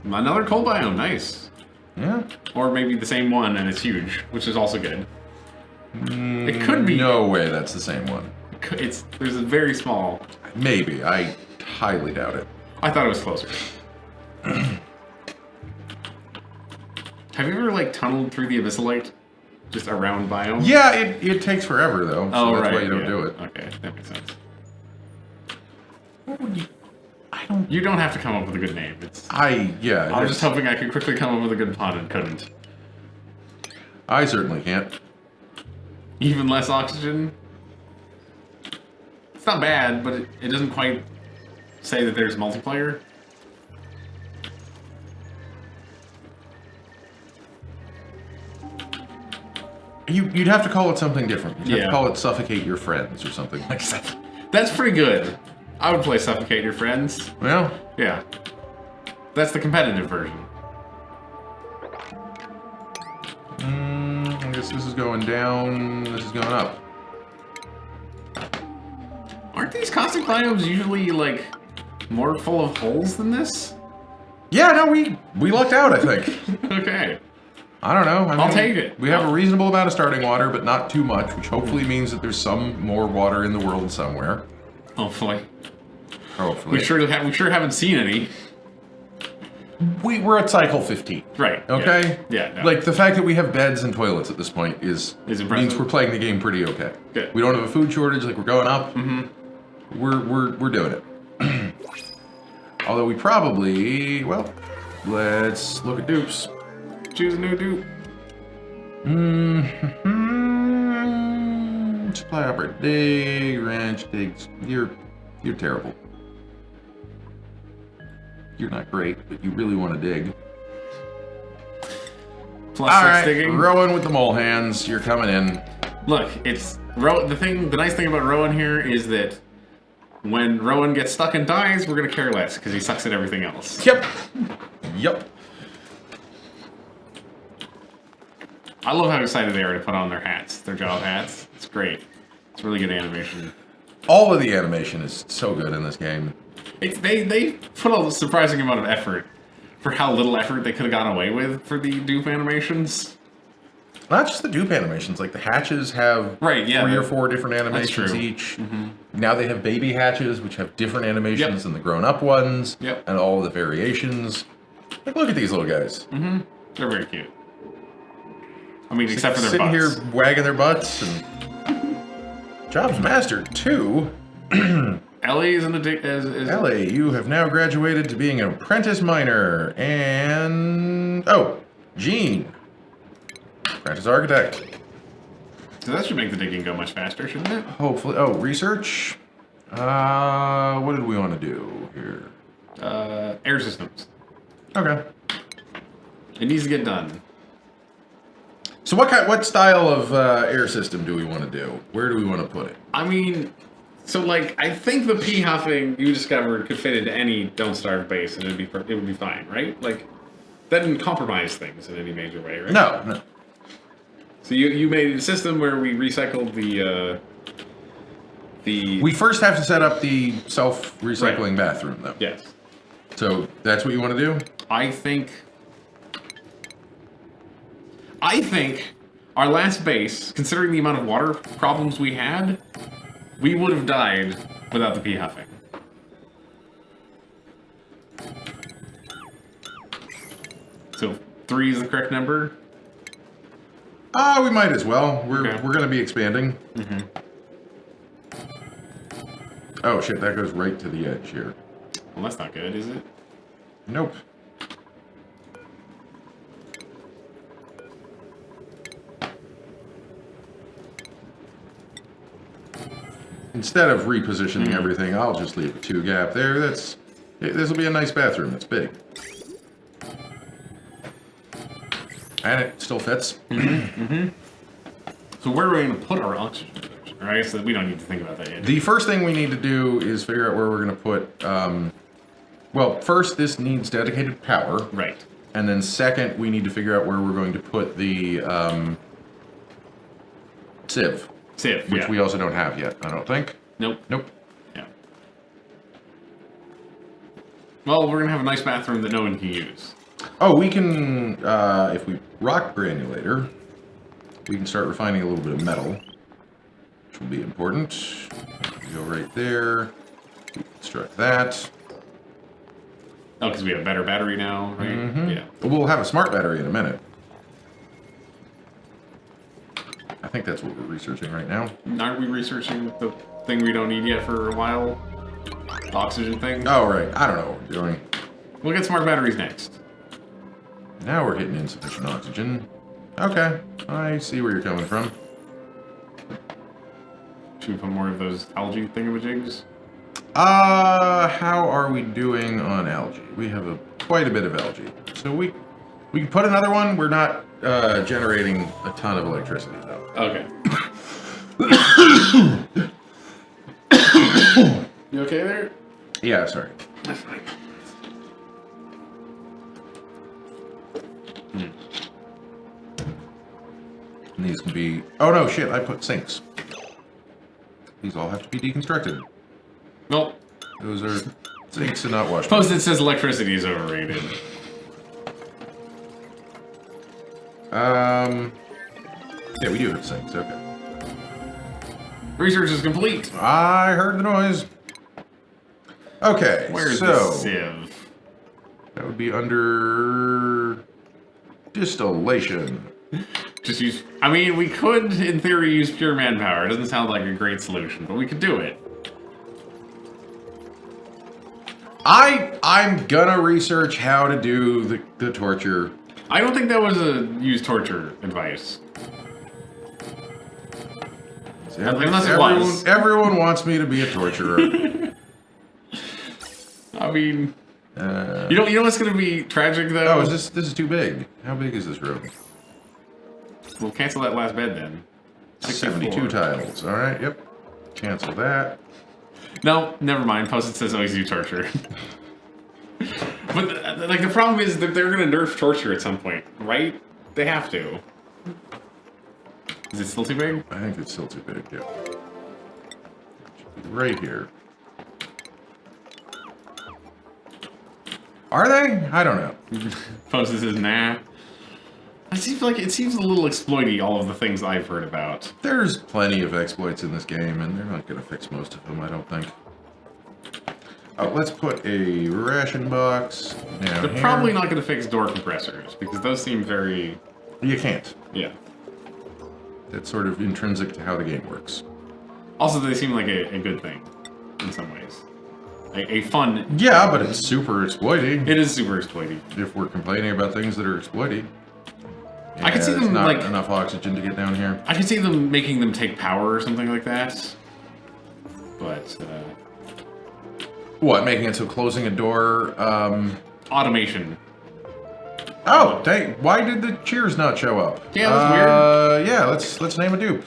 Another coal biome, nice. Yeah. Or maybe the same one and it's huge, which is also good. It could be. No way that's the same one. There's a very small. Maybe. I highly doubt it. I thought it was closer. Have you ever, like, tunneled through the Abyssalite? Just around biome? Yeah, it takes forever, though. So that's why you don't do it. Okay, that makes sense. What would you... You don't have to come up with a good name. I was just hoping I could quickly come up with a good pun and couldn't. I certainly can't. Even less oxygen? It's not bad, but it doesn't quite say that there's multiplayer. You'd have to call it something different. You'd have to call it Suffocate Your Friends or something like that. That's pretty good. I would play Suffocate Your Friends. Well? Yeah. That's the competitive version. I guess this is going down, this is going up. Aren't these caustic biomes usually, like, more full of holes than this? Yeah, no, we lucked out, I think. Okay. I don't know. I'll take it. We have a reasonable amount of starting water, but not too much, which hopefully means that there's some more water in the world somewhere. Hopefully. Hopefully. We sure haven't seen any. We're at cycle 15. Right. Okay? Yeah. No. Like, the fact that we have beds and toilets at this point means impressive. we're playing the game pretty okay. Good. We don't have a food shortage, like, we're going up. Mm-hmm. We're doing it. Although we probably, well, let's look at dupes. Choose a new dupe. Supply operator dig, ranch digs. You're terrible. You're not great, but you really want to dig. Plus All 6 right, digging. Rowan with the mole hands. You're coming in. Look, it's the nice thing about Rowan here is that when Rowan gets stuck and dies, we're gonna care less because he sucks at everything else. Yep. Yep. I love how excited they are to put on their hats, their job hats. It's great. It's really good animation. All of the animation is so good in this game. They put a surprising amount of effort for how little effort they could have gotten away with for the dupe animations. Not just the dupe animations, like the hatches have 3 or 4 different animations each. Now they have baby hatches, which have different animations than the grown-up ones, and all of the variations. Like, look at these little guys. They're very cute. I mean, except for their sitting butts. here wagging their butts and jobs mastered 2. Ellie is in the Ellie, you have now graduated to being an apprentice miner, and Gene, apprentice architect. So that should make the digging go much faster, shouldn't it? Hopefully. Oh, research. What did we want to do here? Air systems. Okay. It needs to get done. So what style of air system do we want to do? Where do we want to put it? I mean, so like I think the pea huffing you discovered could fit into any Don't Starve base, and it would be fine, right? Like that didn't compromise things in any major way, right? No. So you made a system where we recycled the. We first have to set up the self-recycling bathroom, though. Yes. So that's what you want to do? I think our last base, considering the amount of water problems we had, we would have died without the pea huffing. So 3 is the correct number? We might as well. We're going to be expanding. Oh shit, that goes right to the edge here. Well, that's not good, is it? Nope. Instead of repositioning everything, I'll just leave a 2 gap there. This will be a nice bathroom. It's big. And it still fits. So where are we going to put our oxygen? Or I guess we don't need to think about that yet. The first thing we need to do is figure out where we're going to put... well, first, this needs dedicated power. Right. And then second, we need to figure out where we're going to put the sieve. Which we also don't have yet, I don't think. Nope. Yeah. Well, we're going to have a nice bathroom that no one can use. Oh, we can, if we rock granulator, we can start refining a little bit of metal, which will be important. Go right there. We construct that. Oh, because we have a better battery now, right? Yeah. We'll have a smart battery in a minute. I think that's what we're researching right now. Aren't we researching the thing we don't need yet for a while? The oxygen thing? Oh, right. I don't know what we're doing. We'll get smart batteries next. Now we're hitting insufficient oxygen. Okay. I see where you're coming from. Should we put more of those algae thingamajigs? How are we doing on algae? We have quite a bit of algae. So we can put another one. We're not generating a ton of electricity, though. Okay. You okay there? Yeah, sorry. That's fine. And these can be... Oh, no, shit, I put sinks. These all have to be deconstructed. Nope. Those are sinks and not wash. Post-it says electricity is overrated. Yeah, we do have sinks, okay. Research is complete. I heard the noise. Okay, Where's so... the sieve? That would be under... distillation. Just use... I mean, we could, in theory, use pure manpower. It doesn't sound like a great solution, but we could do it. I'm gonna research how to do the torture. I don't think that was a use torture advice. Unless it was. Everyone wants me to be a torturer. I mean, you know what's gonna be tragic though? Oh, this is too big. How big is this room? We'll cancel that last bed then. 72 tiles. All right. Yep. Cancel that. No, never mind. Post-it says always do torture. But like the problem is that they're gonna nerf torture at some point, right? They have to. Is it still too big? I think it's still too big. Yeah. Right here. Are they? I don't know. Post-it says nah. It seems a little exploity. All of the things I've heard about. There's plenty of exploits in this game, and they're not going to fix most of them, I don't think. Let's put a ration box down They're here. probably not going to fix door compressors because those seem very. You can't. Yeah. That's sort of intrinsic to how the game works. Also, they seem like a good thing in some ways. A fun. Yeah, but it's super exploiting. It is super exploiting. If we're complaining about things that are exploiting. I can see them not like enough oxygen to get down here. I can see them making them take power or something like that. But What, making it so closing a door? automation. Oh, dang! Why did the cheers not show up? Yeah, that's weird. Yeah, let's name a dupe.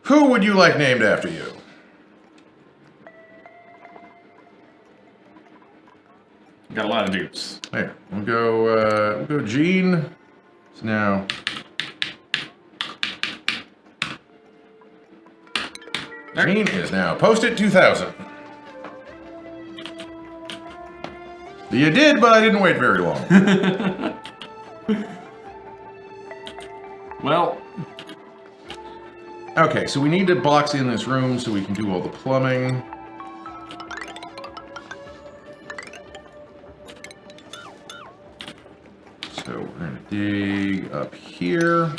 Who would you like named after you? Got a lot of dupes. There, we'll go Gene. So now. Gene is now Post-it 2000. You did, but I didn't wait very long. Well, Okay, so we need to box in this room so we can do all the plumbing. So we're gonna dig up here.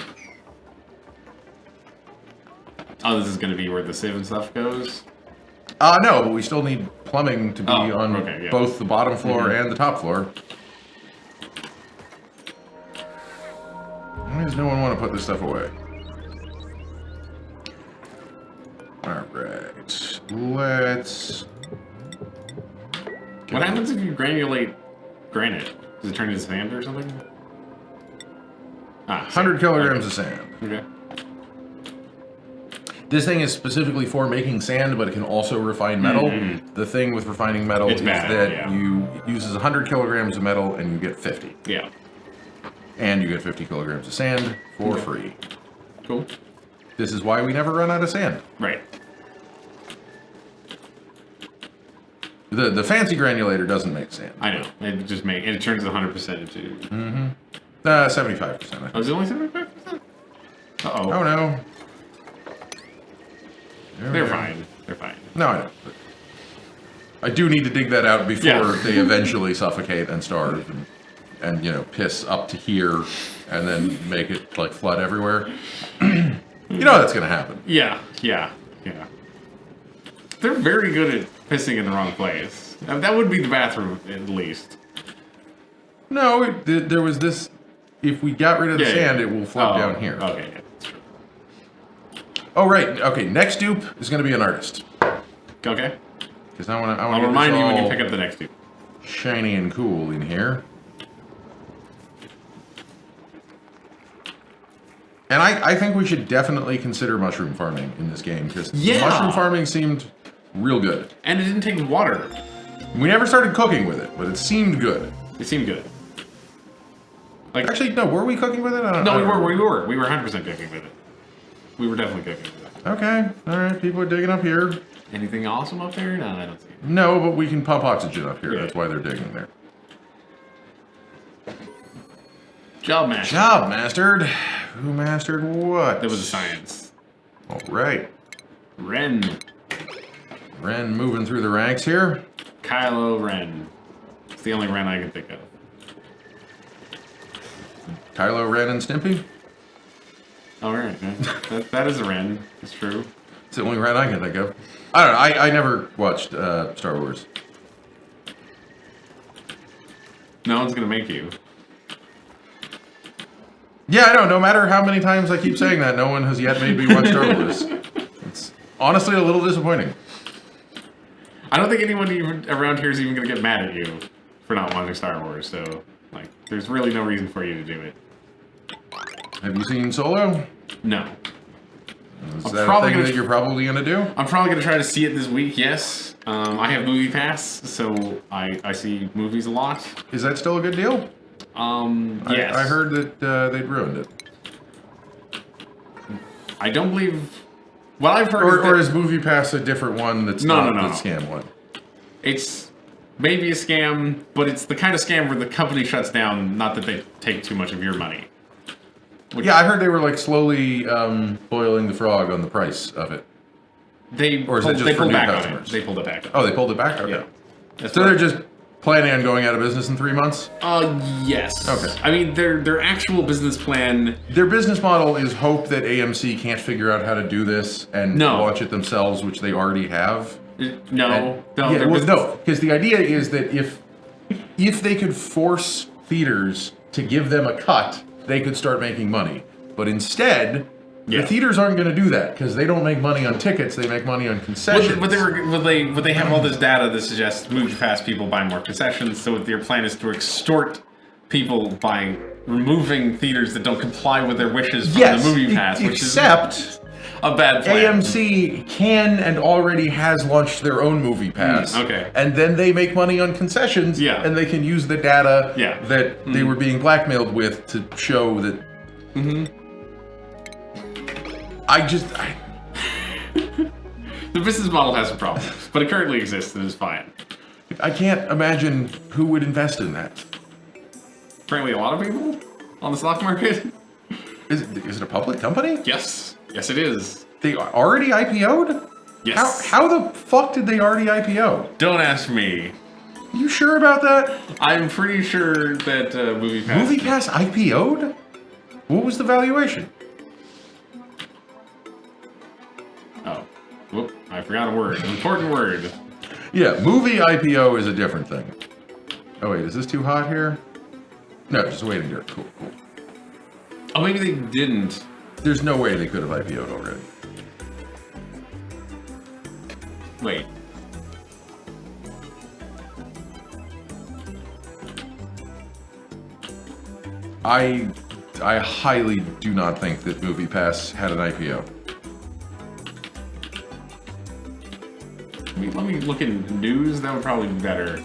oh, this is going to be where the sieve and stuff goes. No, but we still need plumbing to be on okay, yeah. both the bottom floor and the top floor. Why does no one want to put this stuff away? Alright, let's... What happens if you granulate granite? Does it turn into sand or something? 100 kilograms of sand. Okay. This thing is specifically for making sand, but it can also refine metal. The thing with refining metal It's is bad, that yeah. it uses 100 kilograms of metal and you get 50. Yeah. And you get 50 kilograms of sand for free. Cool. This is why we never run out of sand. Right. The fancy granulator doesn't make sand. I know. It turns 100% into. 75%. I think. Oh, is it only 75%? Uh-oh. Oh no. There we They're go. fine. They're fine. No, I know. But I do need to dig that out before Yeah. they eventually suffocate and starve and you know, piss up to here and then make it like flood everywhere. You know that's gonna happen. Yeah. They're very good at pissing in the wrong place. That would be the bathroom, at least. No, there was this. If we got rid of the sand, yeah. it will flood down here. Okay, yeah, that's true. Oh right. Okay. Next dupe is going to be an artist. Okay. Because I want to. I'll remind you when you pick up the next dupe. Shiny and cool in here. And I think we should definitely consider mushroom farming in this game because mushroom farming seemed real good. And it didn't take water. We never started cooking with it, but it seemed good. It seemed good. Like, Actually, no, were we cooking with it? I don't no, know. we were 100% cooking with it. We were definitely cooking with it. Okay, all right, people are digging up here. Anything awesome up there? No, I don't see it. No, but we can pump oxygen up here. Yeah. That's why they're digging there. Job master. Job mastered. Who mastered what? That was a science. All right. Ren. Ren moving through the ranks here. Kylo Ren. It's the only Ren I can think of. Kylo Ren and Stimpy. All right. That is a Ren. It's true. It's the only rant I can think of. I don't know. I never watched Star Wars. No one's gonna make you. Yeah, I know. No matter how many times I keep saying that, no one has yet made me watch Star Wars. It's honestly a little disappointing. I don't think anyone even around here is even gonna get mad at you for not watching Star Wars. So, like, there's really no reason for you to do it. Have you seen Solo? No. Is that a thing that you're probably going to do? I'm probably going to try to see it this week, yes. I have Movie Pass, so I see movies a lot. Is that still a good deal? Yes. I heard that they'd ruined it. I don't believe... What I've heard or is Movie Pass a different one that's not the scam one? It's maybe a scam, but it's the kind of scam where the company shuts down, not that they take too much of your money. Yeah, I heard they were like slowly boiling the frog on the price of it. They pulled back on it. They pulled it back. Oh, they pulled it back? Okay. Yeah. So they're just planning on going out of business in 3 months? Yes. Okay. I mean, their actual business plan... Their business model is hope that AMC can't figure out how to do this and launch it themselves, which they already have. No. Because the idea is that if they could force theaters to give them a cut, they could start making money. But instead, the theaters aren't going to do that because they don't make money on tickets; they make money on concessions. But they have all this data that suggests Movie Pass people buy more concessions. So their plan is to extort people by removing theaters that don't comply with their wishes from the Movie Pass, which is a bad plan. AMC can and already has launched their own Movie Pass. Okay. And then they make money on concessions. Yeah. And they can use the data that Mm-hmm. they were being blackmailed with to show that. Mm-hmm. The business model has some problems, but it currently exists and is fine. I can't imagine who would invest in that. Apparently, a lot of people on the stock market. Is it a public company? Yes. Yes, it is. They already IPO'd? Yes. How the fuck did they already IPO? Don't ask me. You sure about that? I'm pretty sure that Movie Pass... Movie Pass IPO'd? What was the valuation? Oh. Whoop. I forgot a word. An important word. Yeah, movie IPO is a different thing. Oh wait, is this too hot here? No, just waiting here. Cool. Oh, maybe they didn't. There's no way they could have IPO'd already. Wait. I highly do not think that Movie Pass had an IPO. Let me look in news. That would probably be better.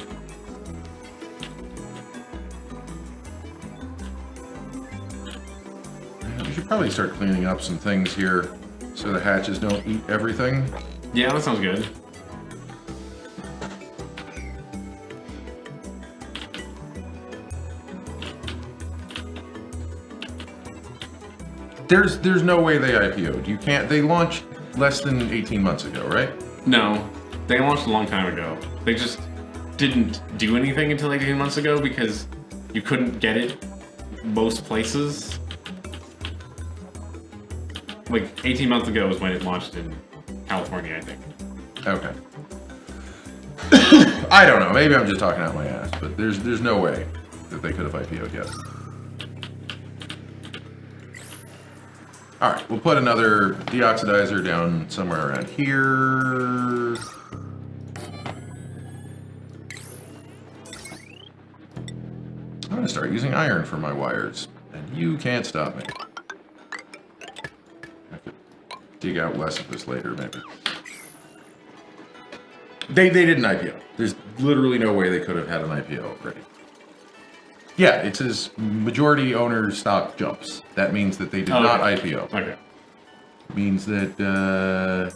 We should probably start cleaning up some things here so the hatches don't eat everything. Yeah, that sounds good. There's no way they IPO'd. You can't. They launched less than 18 months ago, right? No, they launched a long time ago. They just didn't do anything until 18 months ago because you couldn't get it most places. Like 18 months ago was when it launched in California, I think. Okay. I don't know. Maybe I'm just talking out my ass, but there's no way that they could have IPO'd yet. All right, we'll put another deoxidizer down somewhere around here. I'm gonna start using iron for my wires, and you can't stop me. I could dig out less of this later, maybe. They didn't IPO. There's literally no way they could have had an IPO already. Yeah, it says majority owner stock jumps. That means that they did not IPO. Okay. Means that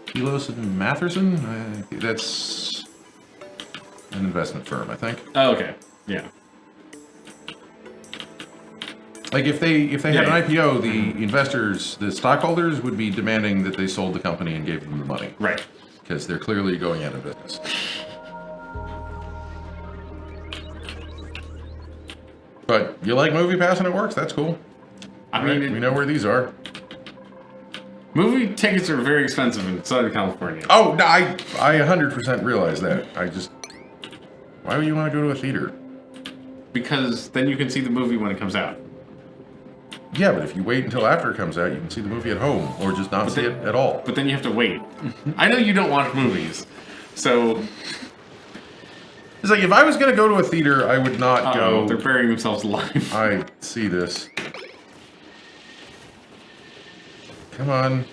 Kilos and Matherson, that's an investment firm, I think. Oh, okay. Yeah. Like if they had an IPO, the investors, the stockholders would be demanding that they sold the company and gave them the money. Right. Because they're clearly going out of business. But you like Movie Pass and it works, that's cool. I mean, we know where these are. Movie tickets are very expensive in Southern California. Oh, no, I 100% realize that. Why would you want to go to a theater? Because then you can see the movie when it comes out. Yeah, but if you wait until after it comes out, you can see the movie at home, or just not see it at all. But then you have to wait. I know you don't watch movies, so... It's like, if I was going to go to a theater, I would not go... They're burying themselves alive. I see this. Come on.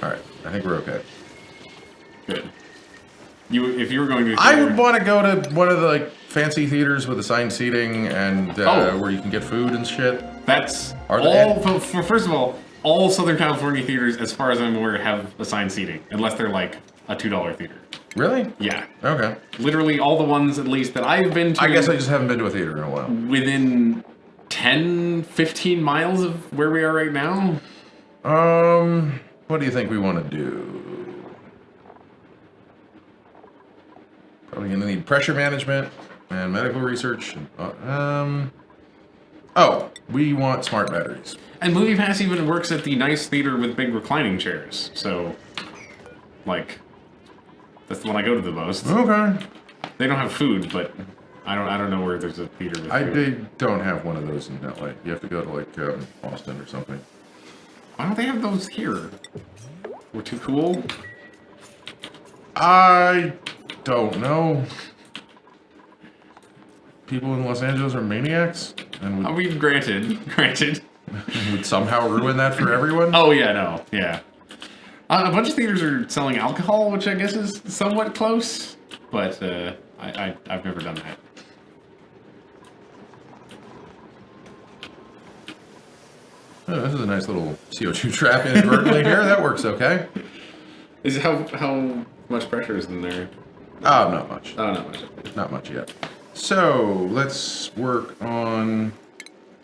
Alright, I think we're okay. Good. If you were going to a I theater... would want to go to one of the, like, fancy theaters with assigned seating and where you can get food and shit. That's first of all Southern California theaters, as far as I'm aware, have assigned seating, unless they're like a $2 theater. Really? Yeah. Okay. Literally all the ones, at least, that I've been to... I guess I just haven't been to a theater in a while. Within 10, 15 miles of where we are right now? What do you think we want to do? Probably going to need pressure management and medical research. We want smart batteries. And MoviePass even works at the nice theater with big reclining chairs, so... Like... That's the one I go to the most. Okay. They don't have food, but I don't know where there's a theater with food. They don't have one of those in LA. You have to go to like Austin or something. Why don't they have those here? We're too cool? I don't know. People in Los Angeles are maniacs, and I mean, granted. would somehow ruin that for everyone. Oh yeah, no, yeah. A bunch of theaters are selling alcohol, which I guess is somewhat close, but I've never done that. Oh, this is a nice little CO2 trap inadvertently here. That works okay. Is how much pressure is in there? Oh, not much. Oh, not much. Not much yet. So let's work on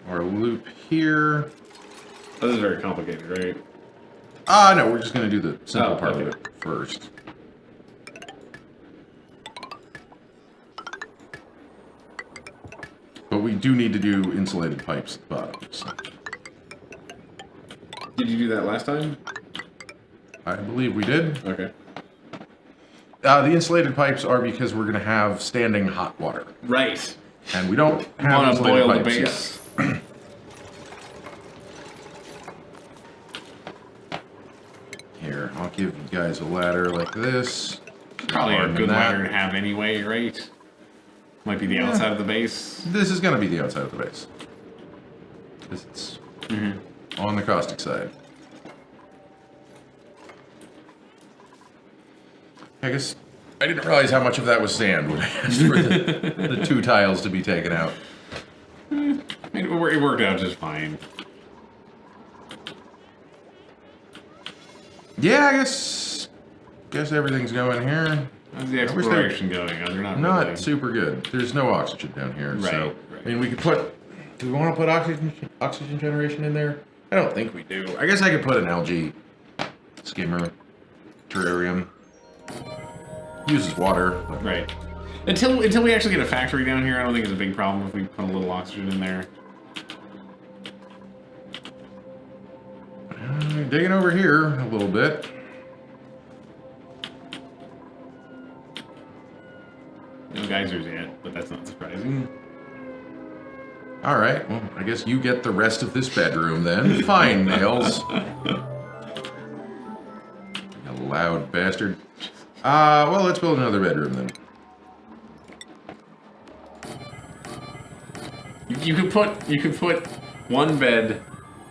our loop here. This is very complicated, right? No, we're just going to do the simple part of it first. But we do need to do insulated pipes at the bottom. So. Did you do that last time? I believe we did. Okay. The insulated pipes are because we're going to have standing hot water. Right. And we don't have Want to insulated boil the pipes base? yet. Here, I'll give you guys a ladder like this. Probably a good ladder to have anyway, right? Might be the outside of the base. This is going to be the outside of the base. Because it's on the caustic side. I guess I didn't realize how much of that was sand when I asked for the 2 tiles to be taken out. It worked out just fine. Yeah, I guess everything's going here. How's the exploration going? They're not really... super good. There's no oxygen down here, right, so right. I mean, we could put. Do we want to put oxygen generation in there? I don't think we do. I guess I could put an algae skimmer terrarium. Uses water. But... Right. Until we actually get a factory down here, I don't think it's a big problem if we put a little oxygen in there. Digging over here a little bit. No geysers yet, but that's not surprising. All right, well, I guess you get the rest of this bedroom then. Fine, Nails. You loud bastard. Well, let's build another bedroom then. You could put 1 bed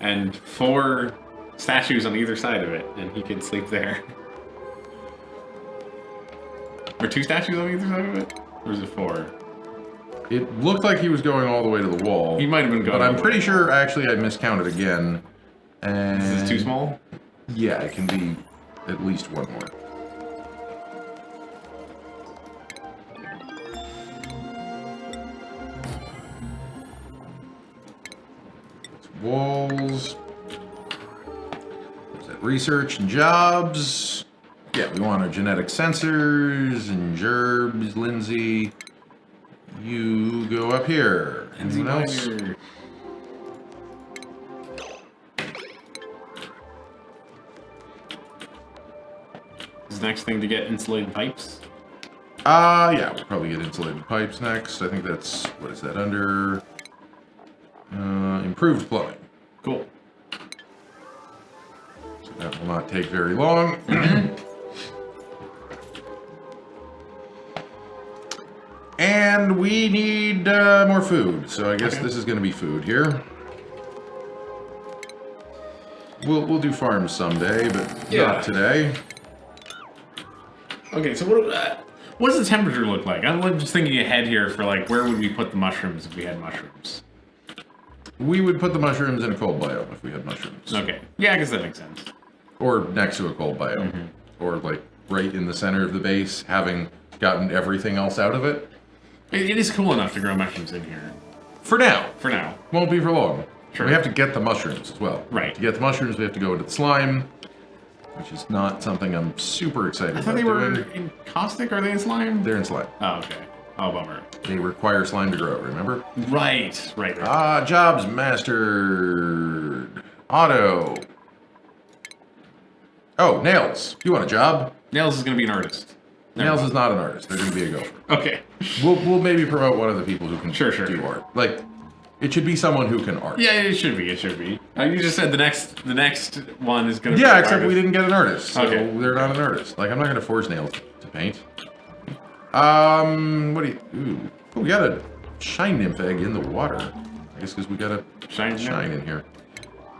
and 4 statues on either side of it, and he could sleep there. Or 2 statues on either side of it? Or is it 4? It looked like he was going all the way to the wall. He might have been going. But I'm pretty sure, actually, I miscounted again. And is this too small? Yeah, it can be at least 1 more. Walls. There's that research and jobs. Yeah, we want our genetic sensors and gerbs. Lindsay, you go up here. Anyone else? Is the next thing to get insulated pipes? Yeah, we'll probably get insulated pipes next. I think that's, what is that under? Improved plumbing. Cool. So that will not take very long. And we need more food, so I guess this is going to be food here. We'll do farms someday, but not today. Okay, so what does the temperature look like? I'm just thinking ahead here for like where would we put the mushrooms if we had mushrooms? We would put the mushrooms in a cold biome if we had mushrooms. Okay, yeah, I guess that makes sense. Or next to a cold biome, or like right in the center of the base, having gotten everything else out of it. It is cool enough to grow mushrooms in here. For now. For now. Won't be for long. Sure. We have to get the mushrooms as well. Right. To get the mushrooms, we have to go into the slime, which is not something I'm super excited about. I thought they were in caustic. Are they in slime? They're in slime. Oh, okay. Oh, bummer. They require slime to grow, remember? Right. Jobs mastered. Auto. Oh, Nails. You want a job? Nails is going to be an artist. Nails is not an artist. They're going to be a gopher. Okay. We'll maybe promote one of the people who can Sure. do art. Like, it should be someone who can art. Yeah, it should be. You just said the next one is going to be Yeah, an except artist. we didn't get an artist. So Okay. they're not an artist. Like, I'm not going to force Nails to paint. What do you... Ooh. Oh, we got a shine nymph egg in the water. I guess because we got a Shine in here.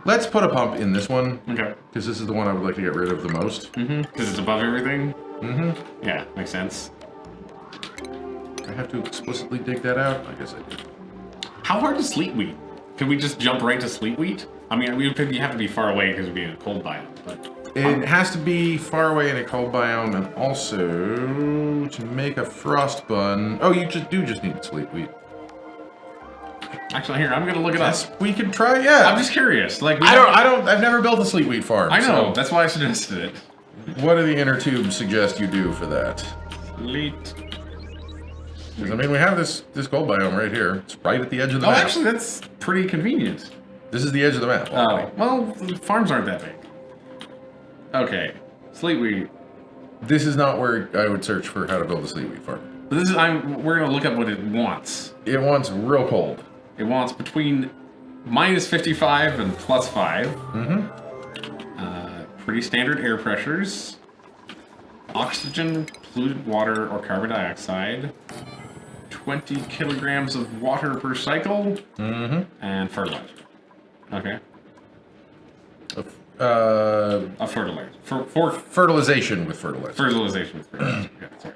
Let's put a pump in this one. Okay. Because this is the one I would like to get rid of the most. Because it's above everything? Yeah, makes sense. I have to explicitly dig that out? I guess I do. How hard is sleet wheat? Can we just jump right to sleet wheat? I mean, we have to be far away because we'd be in a cold biome, but... It has to be far away in a cold biome, and also to make a frost bun. Oh, you just need sleep wheat. Actually, here, I'm gonna look it up. We could try. Yeah, I'm just curious. Like, I've never built a sleep wheat farm. I know. So That's why I suggested it. what do the inner tubes suggest you do for that? Sleet. Because I mean, we have this cold biome right here. It's right at the edge of the Oh, map. actually, that's pretty convenient. This is the edge of the map. Oh, well, the farms aren't that big. Okay, sleet wheat. This is not where I would search for how to build a sleep wheat farm. But this is. We're gonna look up what it wants. It wants real cold. It wants between -55 and +5. Pretty standard air pressures. Oxygen, polluted water, or carbon dioxide. 20 kilograms of water per cycle. And fertilizer. Okay. A fertilizer. For Fertilization with fertilizer. fertilization with fertilizer. Yeah, sorry.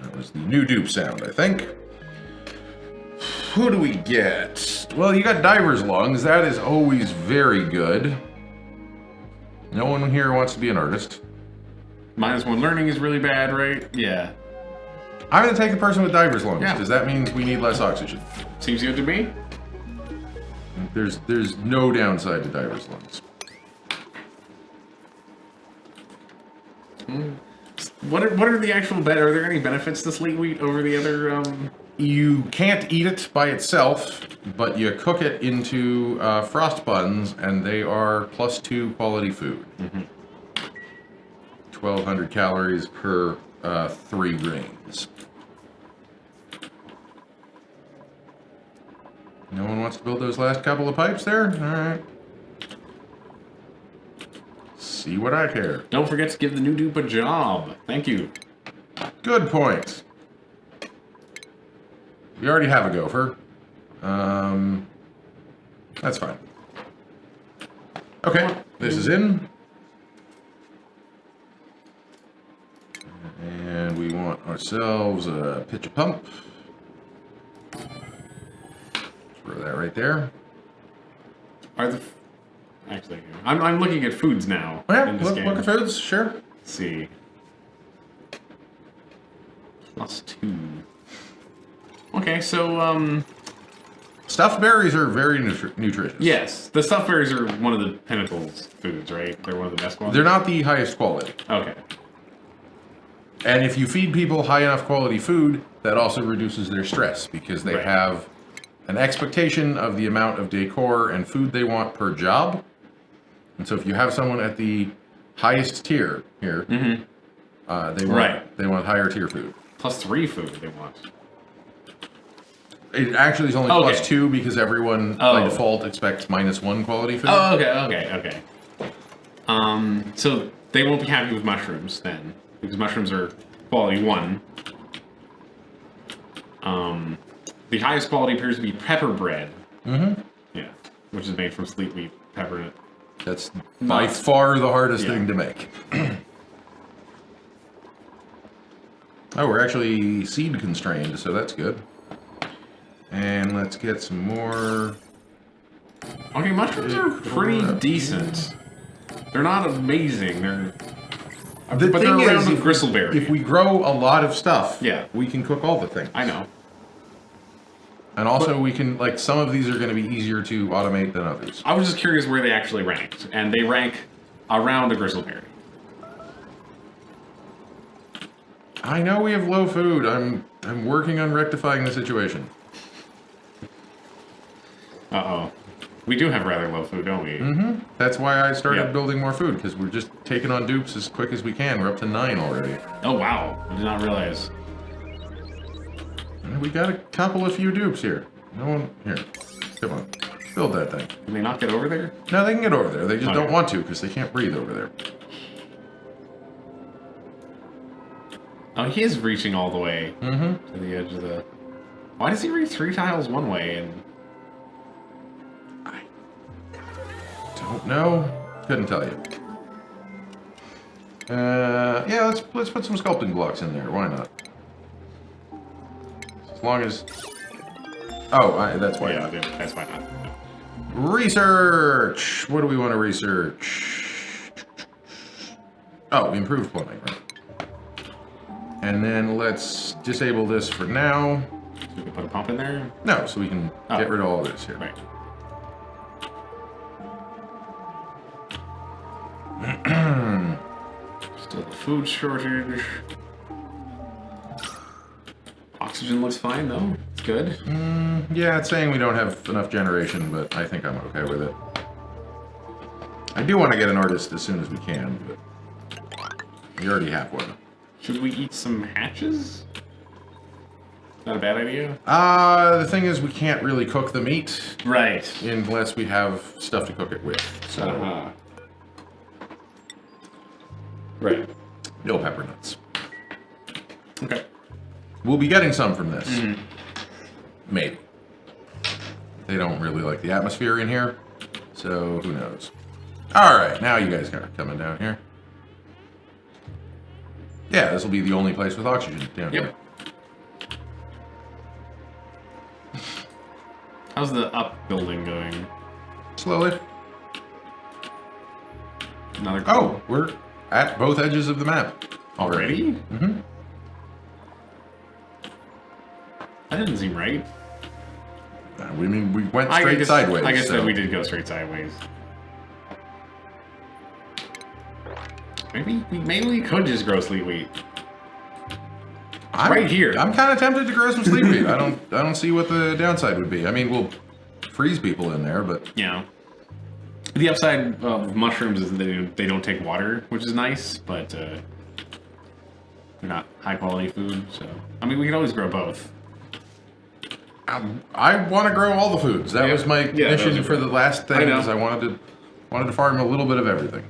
That was the new dupe sound, I think. Who do we get? Well, you got diver's lungs. That is always very good. No one here wants to be an artist. -1 learning is really bad, right? Yeah. I'm going to take the person with diver's lungs, Yeah. because that means we need less oxygen. Seems good to me. There's no downside to diver's lungs. What are the actual are there any benefits to sleet wheat over the other You can't eat it by itself, but you cook it into frost buns, and they are +2 quality food. 1,200 calories per 3 grains. No one wants to build those last couple of pipes there? Alright. See what I care. Don't forget to give the new dupe a job. Thank you. Good point. We already have a gopher. That's fine. Okay, this is in. And we want ourselves a pitch a pump. Throw that right there. Actually, I'm looking at foods now. Oh, yeah, in this game. look at foods, sure. Let's see. +2. Okay, so Stuffed berries are very nutritious. yes, the stuffed berries are one of the pinnacles foods, right? They're one of the best ones. They're not the highest quality. Okay. And if you feed people high enough quality food, that also reduces their stress because they Right. have an expectation of the amount of decor and food they want per job. And so if you have someone at the highest tier here, they want higher tier food. +3 food they want. It actually is only +2 because everyone by default expects -1 quality food. Oh, okay. So they won't be happy with mushrooms then, because mushrooms are quality 1. The highest quality appears to be pepper bread. Mm-hmm. Yeah, which is made from sleet wheat pepper. That's by far the hardest thing to make. Oh, we're actually seed constrained, so that's good. And let's get some more. Okay, mushrooms are pretty decent. They're not amazing. But they're around with gristleberry. If we grow a lot of stuff, yeah, we can cook all the things. I know. And also we can, like, some of these are going to be easier to automate than others. I was just curious where they actually ranked, and they rank around a gristleberry. I know we have low food. I'm working on rectifying the situation. Uh-oh. We do have rather low food, don't we? Mm-hmm. That's why I started building more food, because we're just taking on dupes as quick as we can. We're up to 9 already. Oh, wow. I did not realize. And we got a few dupes here. No one... Here. Come on. Build that thing. Can they not get over there? No, they can get over there. They just don't want to, because they can't breathe over there. Oh, he is reaching all the way to the edge of the... Why does he reach 3 tiles one way and... Don't know. Couldn't tell you. Yeah, let's put some sculpting blocks in there. Why not? As long as... Oh, that's why not. That's why not. Research! What do we want to research? Oh, improved plumbing, right. And then let's disable this for now. So we can put a pump in there? No, so we can get rid of all this here. Right. Still the food shortage. Oxygen looks fine though. It's good. Yeah, it's saying we don't have enough generation, but I think I'm okay with it. I do want to get an artist as soon as we can, but we already have one. Should we eat some hatches? Not a bad idea? The thing is, we can't really cook the meat. Right. Unless we have stuff to cook it with. So. Right. No pepper nuts. Okay. We'll be getting some from this. Maybe. They don't really like the atmosphere in here, so who knows. Alright, now you guys are coming down here. Yeah, this will be the only place with oxygen down here. How's the up building going? Slowly. Another Oh, we're at both edges of the map already. Mm-hmm. That didn't seem right. We went straight sideways. I guess that we did go straight sideways. Maybe we could just grow sleet wheat. Right here. I'm kind of tempted to grow some sleet wheat. I don't see what the downside would be. I mean, we'll freeze people in there, but yeah. The upside of mushrooms is they don't take water, which is nice, but they're not high quality food. So I mean, we can always grow both. I want to grow all the foods. That was my mission for the last thing. I wanted to farm a little bit of everything.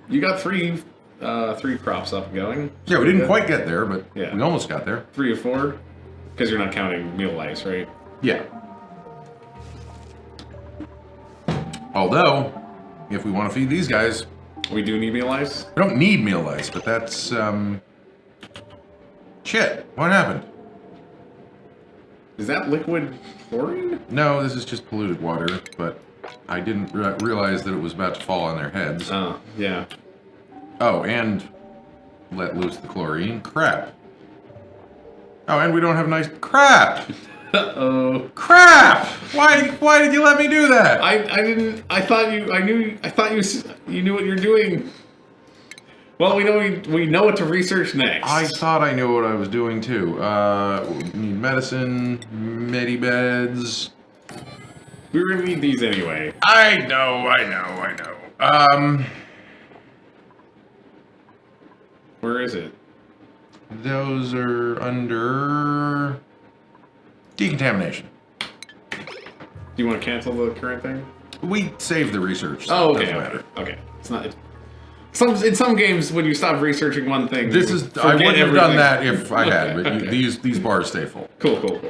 You got three crops up and going. Yeah, we didn't quite get there, but we almost got there. 3 or 4, because you're not counting meal lice, right? Yeah. Although, if we want to feed these guys, we do need meal lice. We don't need meal lice, but that's shit. What happened? Is that liquid chlorine? No, this is just polluted water, but I didn't realize that it was about to fall on their heads. Oh, yeah. Oh, and let loose the chlorine. Crap. Oh, and we don't have nice... Crap! Uh-oh. Crap! Why did you let me do that? I didn't... I thought you knew what you're doing. Well, we know what to research next. I thought I knew what I was doing, too. We need medicine, medibeds. We were gonna need these anyway. I know. Where is it? Those are under decontamination. Do you want to cancel the current thing? We save the research. So Oh, it okay. doesn't matter. Okay. It's not. In some games, when you stop researching one thing, This you is. forget I wouldn't have done everything. that if I had. But Okay. these bars stay full. Cool.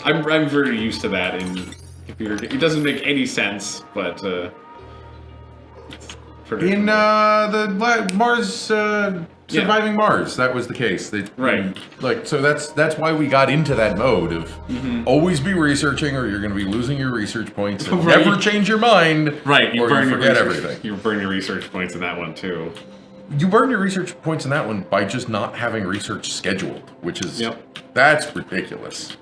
I'm very used to that in computer. It doesn't make any sense, but it's In the Mars surviving Mars, that was the case. Right. Like so that's why we got into that mode of always be researching, or you're going to be losing your research points. And Right. Never change your mind. right. You or burn you your forget research, everything. You burn your research points in that one too. You burn your research points in that one by just not having research scheduled, which is that's ridiculous.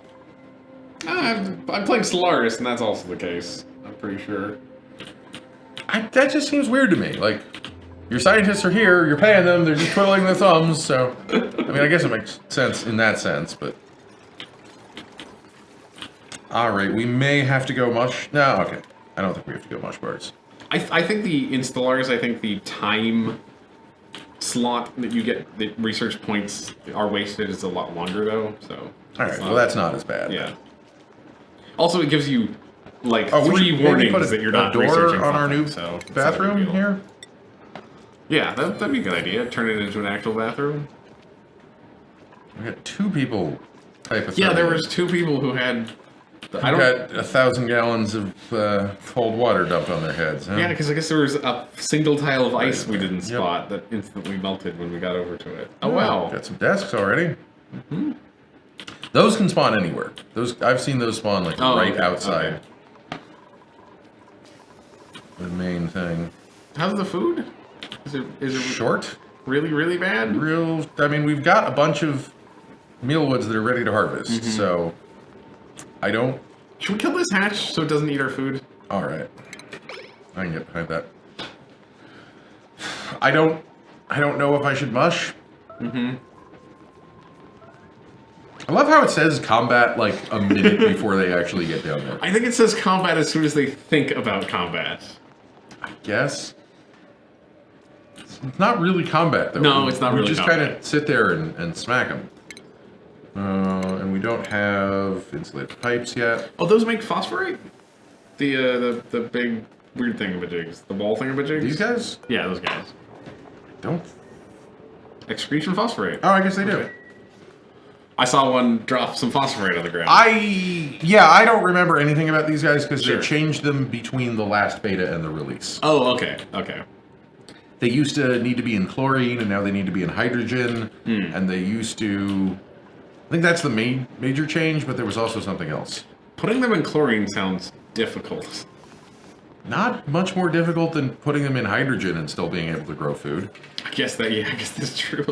I'm playing Solaris, and that's also the case. I'm pretty sure. That just seems weird to me. Like, your scientists are here, you're paying them, they're just twiddling their thumbs, so... I mean, I guess it makes sense in that sense, but... Alright, we may have to go mush... No, okay. I don't think we have to go mush bars. I think in Stellaris, I think the time slot that you get the research points are wasted is a lot longer, though, so... Alright, well that's not as bad. Yeah. Also, it gives you, like, we 3 should maybe warnings put that you're not a door researching on our something, new so it's not a big bathroom deal. here? Yeah, that'd be a good idea. Turn it into an actual bathroom. We got 2 people hypothermia. Yeah, there was 2 people who had... Who got 1,000 gallons of cold water dumped on their heads, huh? Yeah, because I guess there was a single tile of ice we didn't Yep. spot that instantly melted when we got over to it. Oh, wow. Got some desks already. Those can spawn anywhere. I've seen those spawn like right okay, outside okay. the main thing. How's the food? Is it Short? really, really bad? I mean, we've got a bunch of mealwoods that are ready to harvest, so I don't... Should we kill this hatch so it doesn't eat our food? Alright. I can get behind that. I don't know if I should mush. I love how it says combat like a minute before they actually get down there. I think it says combat as soon as they think about combat. I guess. It's not really combat, though. No, it's not really We just combat. kind of sit there and smack them. And we don't have insulated pipes yet. Oh, those make phosphorite? The big weird thingamajigs. The wall thingamajigs? These guys? Yeah, those guys. Don't... Excretion phosphorate. Oh, I guess they do. Okay. I saw one drop some phosphorite on the ground. I don't remember anything about these guys because Sure. they changed them between the last beta and the release. Oh, okay, okay. They used to need to be in chlorine, and now they need to be in hydrogen. And they used to... I think that's the major change, but there was also something else. Putting them in chlorine sounds difficult. Not much more difficult than putting them in hydrogen and still being able to grow food. I guess that's true.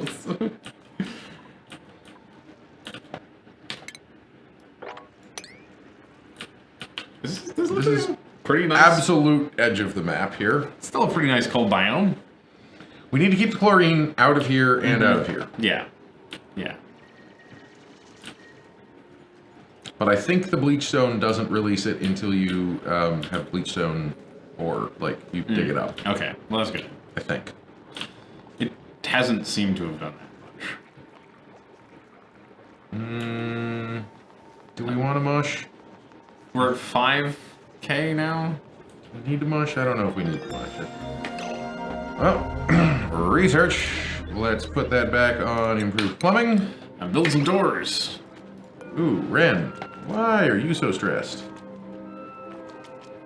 This looks is like a pretty nice. Absolute edge of the map here. Still a pretty nice cold biome. We need to keep the chlorine out of here and out of here. Yeah. Yeah. But I think the bleach stone doesn't release it until you have bleach stone or, like, you dig it up. Okay. Well, that's good. I think. It hasn't seemed to have done that much. Do we want to mush? We're at 5K now. We need to mush? I don't know if we need to mush it. Well, research. Let's put that back on improved plumbing. I'm building some doors. Ooh, Ren. Why are you so stressed?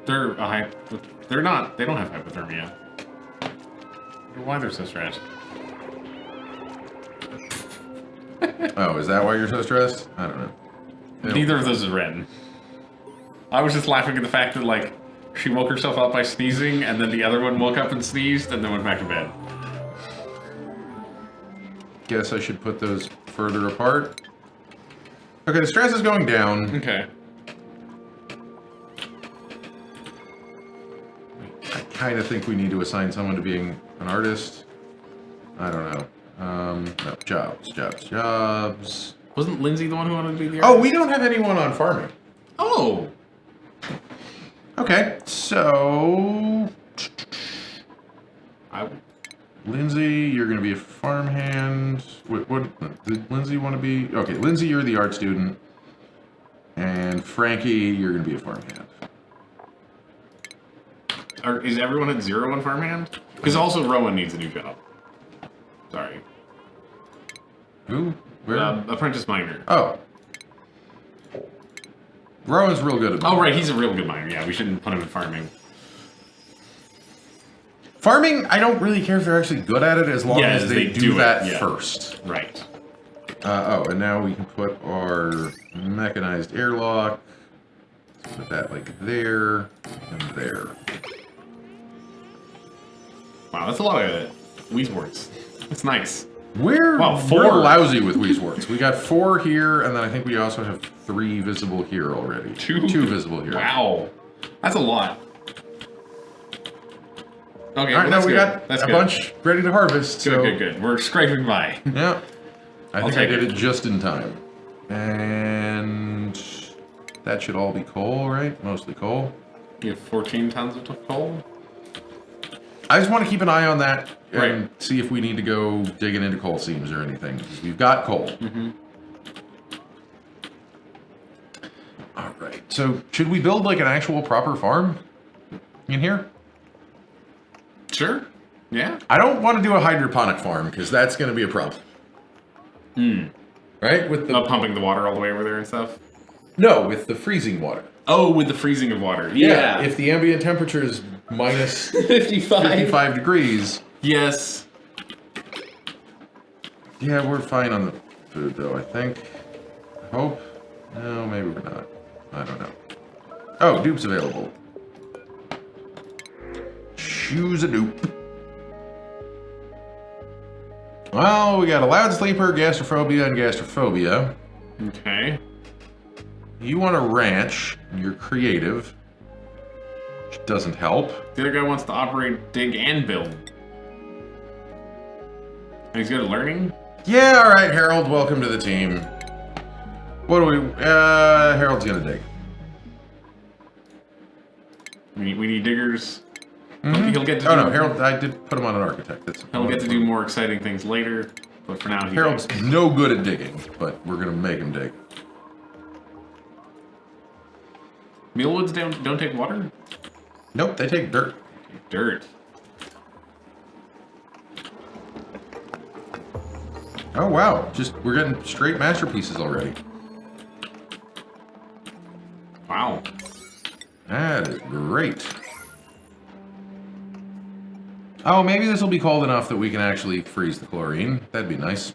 They don't have hypothermia. I wonder why they're so stressed. Oh, is that why you're so stressed? I don't know. Neither of those is Ren. I was just laughing at the fact that, like, she woke herself up by sneezing, and then the other one woke up and sneezed, and then went back to bed. Guess I should put those further apart. Okay, the stress is going down. Okay. I kind of think we need to assign someone to being an artist. I don't know. No, jobs. Wasn't Lindsay the one who wanted to be the Oh, artist? we don't have anyone on farming. Oh! Okay, so I Lindsay, you're going to be a farmhand. What did Lindsay want to be? Okay, Lindsay, you're the art student, and Frankie, you're going to be a farmhand. is everyone at 0 on farmhand? Because also Rowan needs a new job. Sorry. Who? Where? Apprentice miner. Oh. Rowan's real good at Oh, right, he's a real good miner. Yeah, we shouldn't put him in farming. Farming, I don't really care if they're actually good at it as long Yeah, as they do that yeah. first. Right. Oh, and now we can put our mechanized airlock. Let's put that like there and there. Wow, that's a lot of Wii Sports. That's nice. We're Wow, 4. we're lousy with Wii Sports. We got 4 here, and then I think we also have 3 visible here already. 2? 2 visible here. Wow. That's a lot. Okay, All right, now we got that's a good. bunch ready to harvest. Good, so, good. We're scraping by. Yeah. I think I take did it. it just in time. And that should all be coal, right? Mostly coal. You have 14 tons of coal? I just want to keep an eye on that and Right. see if we need to go digging into coal seams or anything. We've got coal. Mm-hmm. All right. So should we build like an actual proper farm in here? Sure. Yeah. I don't want to do a hydroponic farm because that's going to be a problem. Right? With the Pumping the water all the way over there and stuff? No, with the freezing water. Oh, with the freezing of water. If the ambient temperature is minus 55 degrees. Yes. Yeah, we're fine on the food though, I think. I hope. No, maybe we're not. I don't know. Oh, dupe's available. Choose a dupe. Well, we got a loud sleeper, gastrophobia, and gastrophobia. Okay. You want a ranch, you're creative, which doesn't help. The other guy wants to operate, dig, and build. And he's good at learning? Yeah, alright, Harold, welcome to the team. What do we, Harold's gonna dig. We need diggers. He'll get to Oh do, no, Harold, I did put him on an architect. That's He'll get to do more exciting things later, but for now he Harold's digs. no good at digging, but we're gonna make him dig. Mealwoods don't take water? Nope, they take dirt. Dirt. Oh wow, we're getting straight masterpieces already. Wow. That is great. Oh, maybe this will be cold enough that we can actually freeze the chlorine. That'd be nice.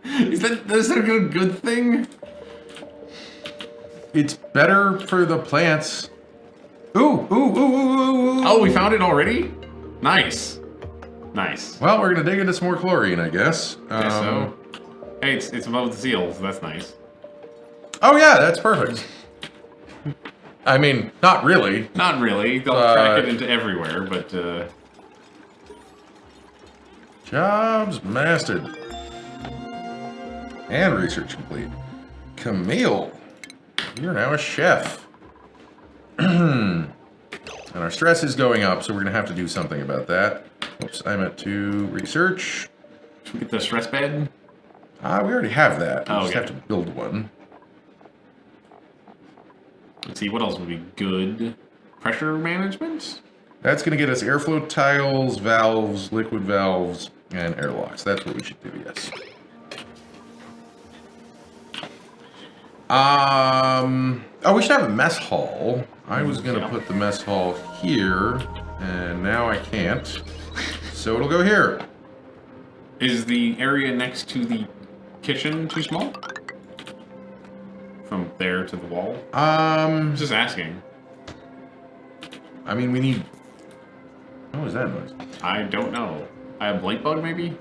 Is that a good thing? It's better for the plants. Ooh, ooh, ooh, ooh, ooh, ooh. Oh, we found it already? Nice. Nice. Well, we're gonna dig into some more chlorine, I guess. Guess so. Hey, it's above the seal, so that's nice. Oh yeah, that's perfect. I mean, not really. Not really. They'll crack it into everywhere, but Jobs mastered. And research complete. Camille, you're now a chef. And our stress is going up, so we're gonna have to do something about that. Oops, I meant to research. should we get the stress bed? We already have that. We Oh, just okay. have to build one. Let's see, what else would be good? Pressure management? That's gonna get us airflow tiles, valves, liquid valves, and airlocks. That's what we should do, yes. Oh, we should have a mess hall. I was gonna put the mess hall here, and now I can't. So it'll go here. Is the area next to the kitchen too small? From there to the wall? Just asking. I mean, we need... What was that noise? I don't know. I have light bug maybe?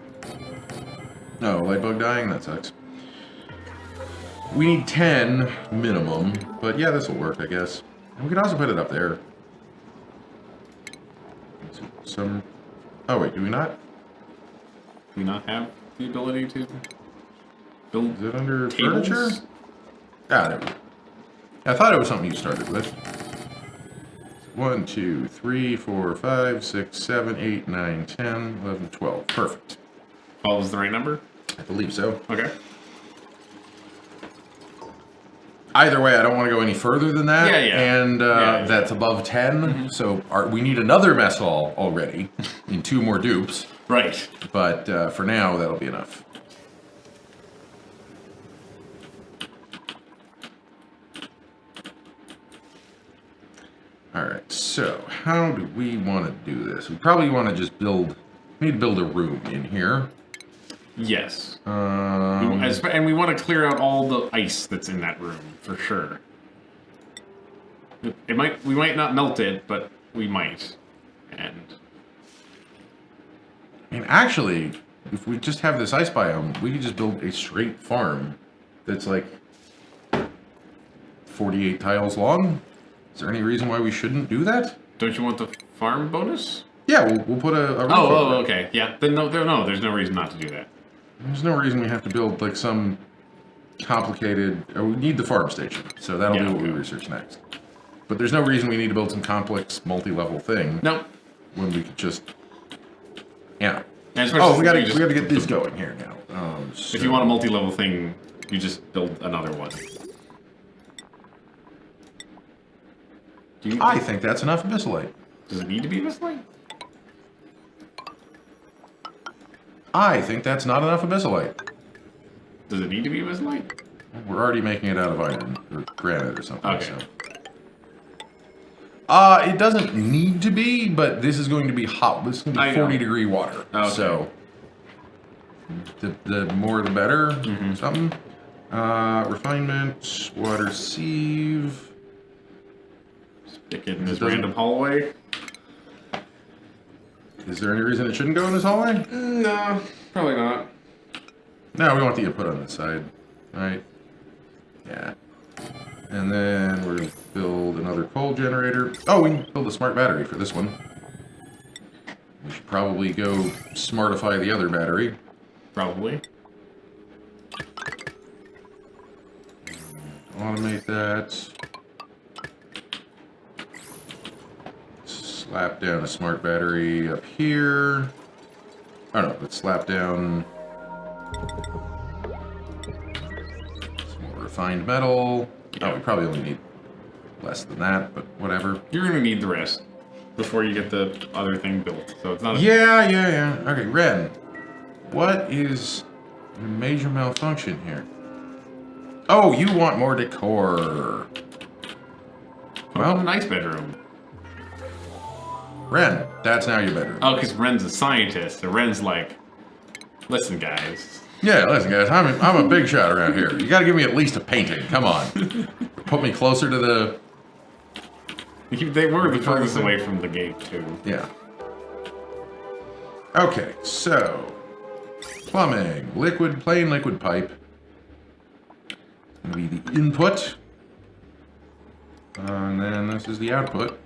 No, light bug dying? That sucks. We need 10 minimum, but yeah, this will work, I guess. And we could also put it up there. Some... Oh, wait, do we not? Do we not have the ability to build Is it under tables? furniture? Ah, there we go. I thought it was something you started with. 1, 2, 3, 4, 5, 6, 7, 8, 9, 10, 11, 12. Perfect. 12 is the right number? I believe so. Okay. Either way, I don't want to go any further than that. Yeah. And that's above 10. Mm-hmm. So we need another mess hall already in 2 more dupes. Right. But for now, that'll be enough. Alright, so how do we want to do this? We probably want to just build... We need to build a room in here. Yes. Um, And we want to clear out all the ice that's in that room, for sure. We might not melt it, but we might. And actually, if we just have this ice biome, we could just build a straight farm that's like 48 tiles long. Is there any reason why we shouldn't do that? don't you want the farm bonus? Yeah, we'll put a roof Oh, over it. okay. Yeah. Then no, there's no reason not to do that. There's no reason we have to build like some complicated... we need the farm station, so that'll be what we research next. But there's no reason we need to build some complex multi-level thing. Nope. When we could just... Yeah. Oh, we gotta get this going here now. If you want a multi-level thing, you just build another one. I think that's enough abyssalite. Does it need to be this way? I think that's not enough abyssalite. Does it need to be this light? We're already making it out of iron or granite or something. Okay. So. It doesn't need to be, but this is going to be hot. This is going to be 40-degree water. Okay. So the more the better. Something. Refinement, water sieve. Stick it in this random hallway. Is there any reason it shouldn't go in this hallway? No, probably not. No, we want the input on this side. Right? Yeah. And then we're going to build another coal generator. Oh, we can build a smart battery for this one. We should probably go smartify the other battery. Probably. Automate that. Slap down a smart battery up here. Oh no, let's slap down some more refined metal. Yeah. Oh, we probably only need less than that, but whatever. You're gonna need the rest before you get the other thing built. So it's not. Yeah. Okay, Ren, what is your major malfunction here? Oh, you want more decor. Well, a nice bedroom. Ren, that's now your bedroom. Oh, because Ren's a scientist. So Ren's like, listen, guys. Yeah, listen, guys, I'm a big shot around here. You gotta give me at least a painting. Come on. Put me closer to the... They were the furthest away from the gate, too. Yeah. Okay, so... Plumbing. Plain liquid pipe. Gonna be the input. And then this is the output.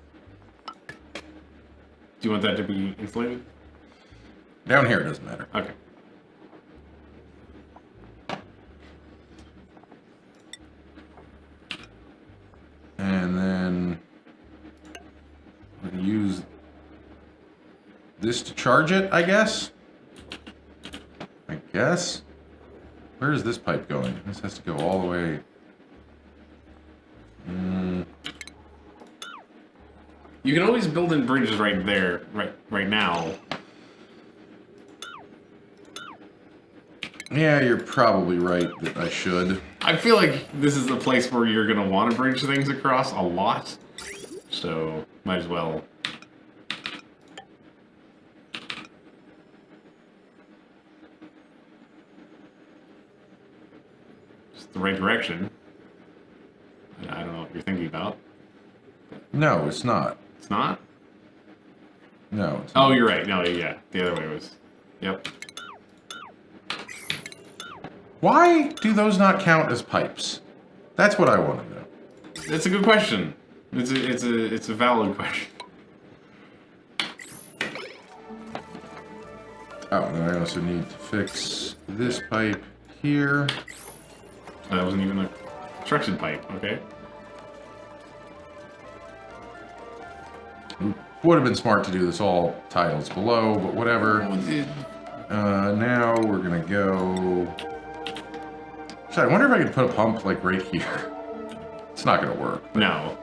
Do you want that to be insulated? Down here, it doesn't matter. Okay. And then we're going to use this to charge it, I guess? Where is this pipe going? This has to go all the way. You can always build in bridges right there, right now. Yeah, you're probably right that I should. I feel like this is the place where you're gonna want to bridge things across a lot, so might as well. Just the right direction. I don't know what you're thinking about. No, it's not. It's not? No, it's Oh, not. you're right. No, yeah. The other way was... Yep. Why do those not count as pipes? That's what I want to know. It's a good question. It's a valid question. Oh, and then I also need to fix this pipe here. Oh, that wasn't even a construction pipe, okay? Would have been smart to do this all tiles below, but whatever. Now we're gonna go... Actually, I wonder if I could put a pump, like, right here. It's not gonna work. But... No.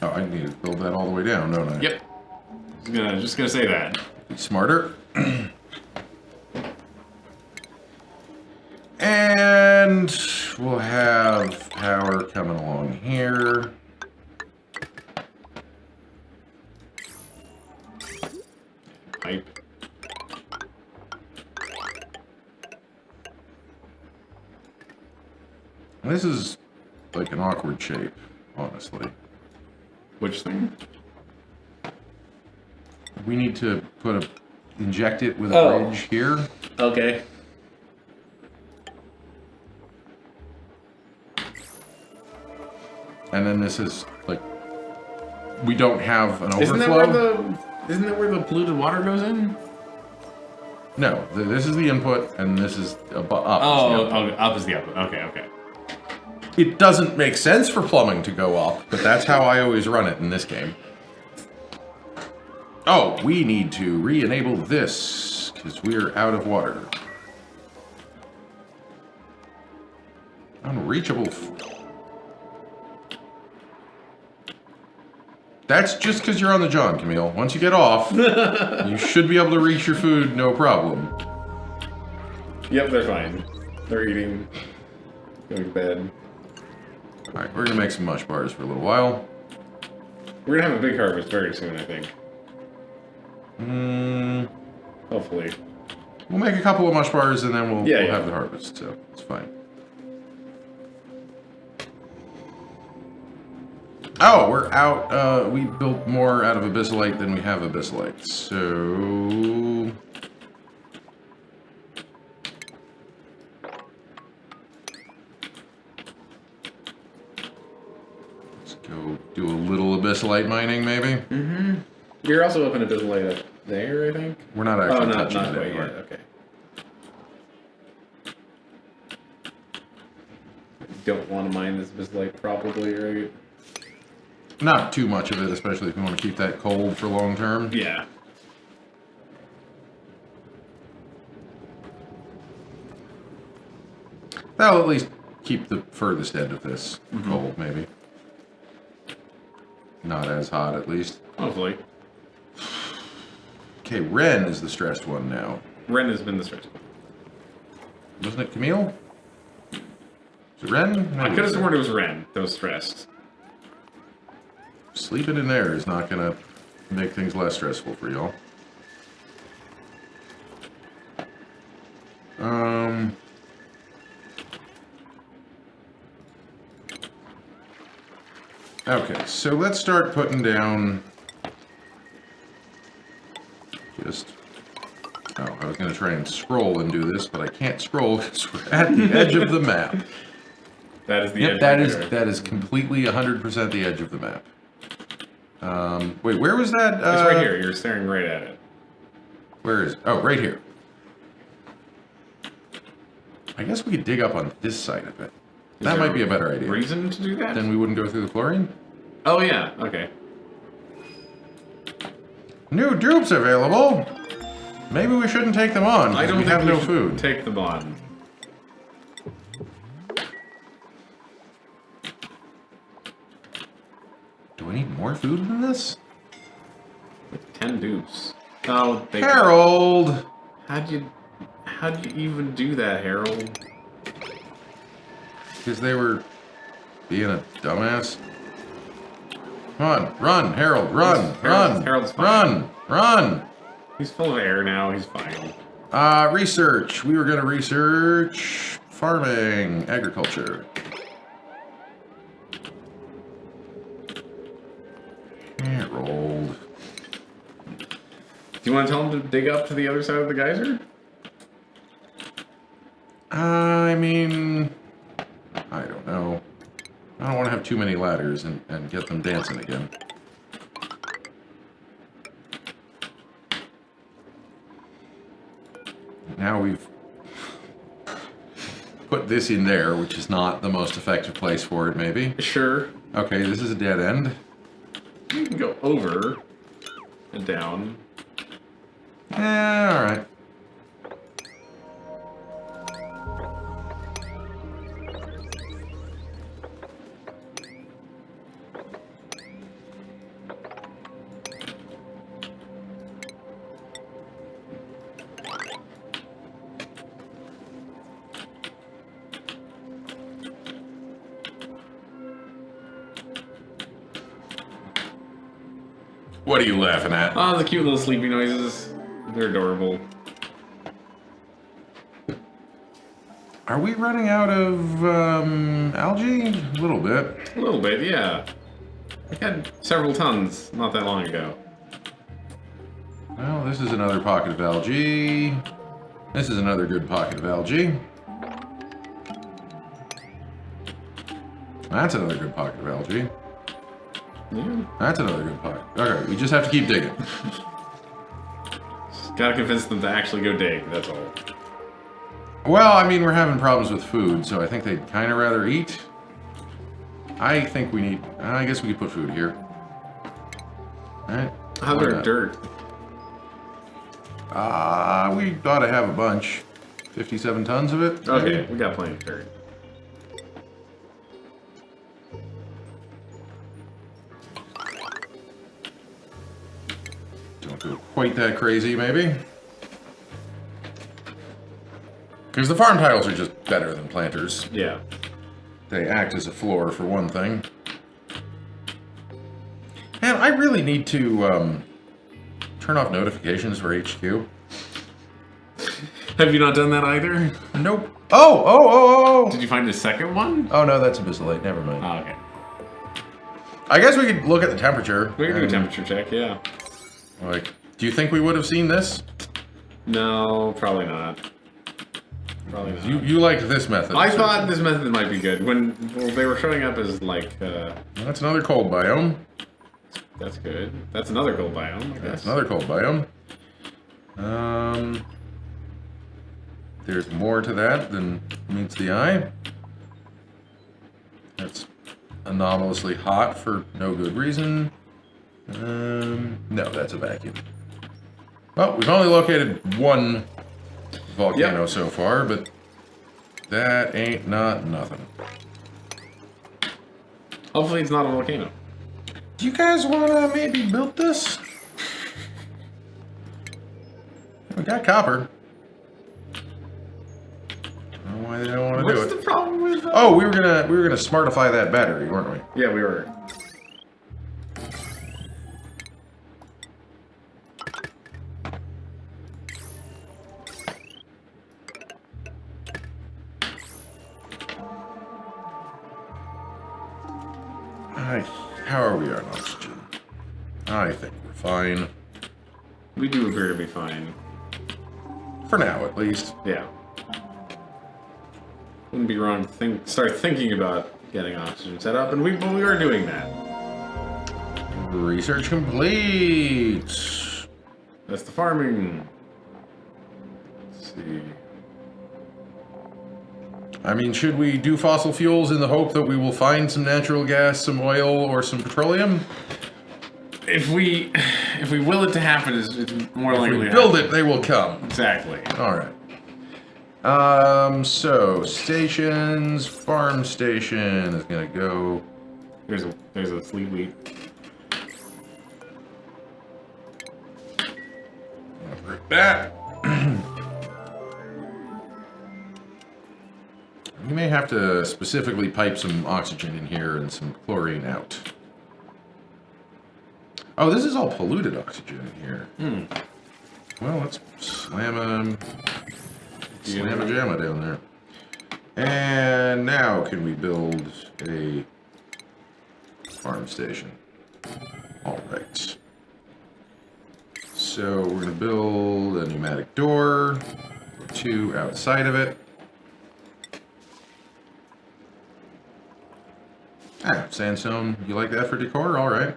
Oh, I need to build that all the way down, don't I? Yep. Just gonna say that. Be smarter. And we'll have power coming along here. Pipe. This is like an awkward shape, honestly. Which thing? We need to inject it with a bridge here. Okay. And then this is like, we don't have an Isn't overflow. that where the polluted water goes in? No, this is the input, and this is up. Up is the output. Okay, okay. It doesn't make sense for plumbing to go up, but that's how I always run it in this game. Oh, we need to re-enable this, because we're out of water. Unreachable. That's just because you're on the John, Camille. Once you get off, you should be able to reach your food, no problem. Yep, they're fine. They're eating. Going to bed. Alright, we're going to make some mush bars for a little while. We're going to have a big harvest very soon, I think. Hopefully. We'll make a couple of mush bars and then we'll yeah. have the harvest, so it's fine. Oh, we're out. We built more out of abyssalite than we have abyssalite, so... Let's go do a little abyssalite mining, maybe? Mm-hmm. You're also up in abyssalite up there, I think? We're not actually touching not it quite anymore. yet, okay. Don't want to mine this abyssalite probably, right? Not too much of it, especially if you want to keep that cold for long term. Yeah. That'll at least keep the furthest end of this cold, maybe. Not as hot, at least. Hopefully. Okay, Ren is the stressed one now. Ren has been the stressed one. Wasn't it Camille? Is it Ren? I could have sworn it was Ren that was stressed. Sleeping in there is not going to make things less stressful for y'all. Okay, so let's start putting down just... Oh, I was going to try and scroll and do this, but I can't scroll because we're at the edge of the map. That is the Yep, edge. that is completely 100% the edge of the map. Wait, where was that? It's right here. You're staring right at it. Where is... Oh, right here. I guess we could dig up on this side of it. That might be a better idea. Reason to do that? Then we wouldn't go through the fluorine? Oh, yeah. Okay. New dupes available! Maybe we shouldn't take them on, I because don't we think have we no should food. take them on. Do I need more food than this? 10 dupes. Oh, they... Harold! How'd you even do that, Harold? Because they were being a dumbass. Come on, run, Harold, run, run, Harold's fine. run! He's full of air now, he's fine. Research. We were going to research farming, agriculture. Harold. Do you want to tell him to dig up to the other side of the geyser? I mean, I don't know. I don't want to have too many ladders and get them dancing again. Now we've put this in there, which is not the most effective place for it, maybe. Sure. Okay, this is a dead end. You can go over and down. Alright. What are you laughing at? Oh, the cute little sleepy noises. They're adorable. Are we running out of algae? A little bit. A little bit, yeah. We had several tons not that long ago. Well, this is another pocket of algae. This is another good pocket of algae. That's another good pocket of algae. Yeah. That's another good pocket. Okay, we just have to keep digging. Just gotta convince them to actually go dig, that's all. Well, I mean, we're having problems with food, so I think they'd kind of rather eat. I think we need... I guess we could put food here. Alright. How about dirt? We ought to have a bunch. 57 tons of it? Okay, maybe? we got plenty of dirt. Don't go quite that crazy, maybe. Because the farm tiles are just better than planters. Yeah. They act as a floor, for one thing. Man, I really need to turn off notifications for HQ. Have you not done that either? Nope. Oh! Did you find a second one? Oh, no, that's Abyssal. Never mind. Oh, okay. I guess we could look at the temperature. We can do a temperature check, yeah. Like, do you think we would have seen this? No, probably not. Probably not. You liked this method. I thought this method might be good. When they were showing up as, like, That's another cold biome. that's good. That's another cold biome, I guess. That's another cold biome. There's more to that than meets the eye. That's anomalously hot for no good reason. No, that's a vacuum. Well, we've only located one volcano so far, but that ain't not nothing. Hopefully it's not a volcano. Do you guys want to maybe build this? We got copper. I don't know why they don't want to do What's it. the problem with that? Oh, we were gonna smartify that battery, weren't we? Yeah, we were. How are we on oxygen? I think we're fine. We do appear to be fine. For now, at least. Yeah. Wouldn't be wrong to start thinking about getting oxygen set up, and we are doing that. Research complete. That's the farming. Let's see. I mean, should we do fossil fuels in the hope that we will find some natural gas, some oil, or some petroleum? If we will it to happen, it's more likely. If we build it, they will come. Exactly. All right. So stations, farm station is gonna go. There's a sleep weed. Break that. We may have to specifically pipe some oxygen in here and some chlorine out. Oh, this is all polluted oxygen in here. Well, let's slam a jamma down there. And now can we build a farm station? All right. So we're gonna build a pneumatic door, 2 outside of it. Ah, sandstone. You like that for decor? All right.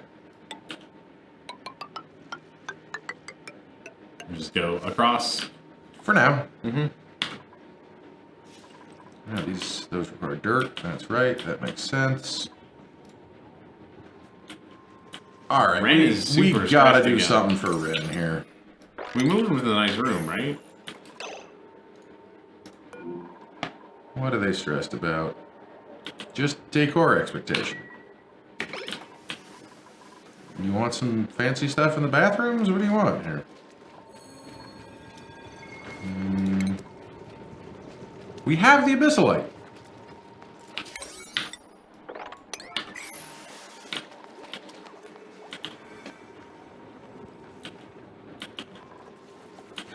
Just go across For now. Mm-hmm. Yeah, those require dirt. That's right. That makes sense. All right, Ren is super we gotta stressed do again. something for Ren here. We moved him to the nice room, right? What are they stressed about? Just decor expectation. You want some fancy stuff in the bathrooms? What do you want here? We have the abyssalite.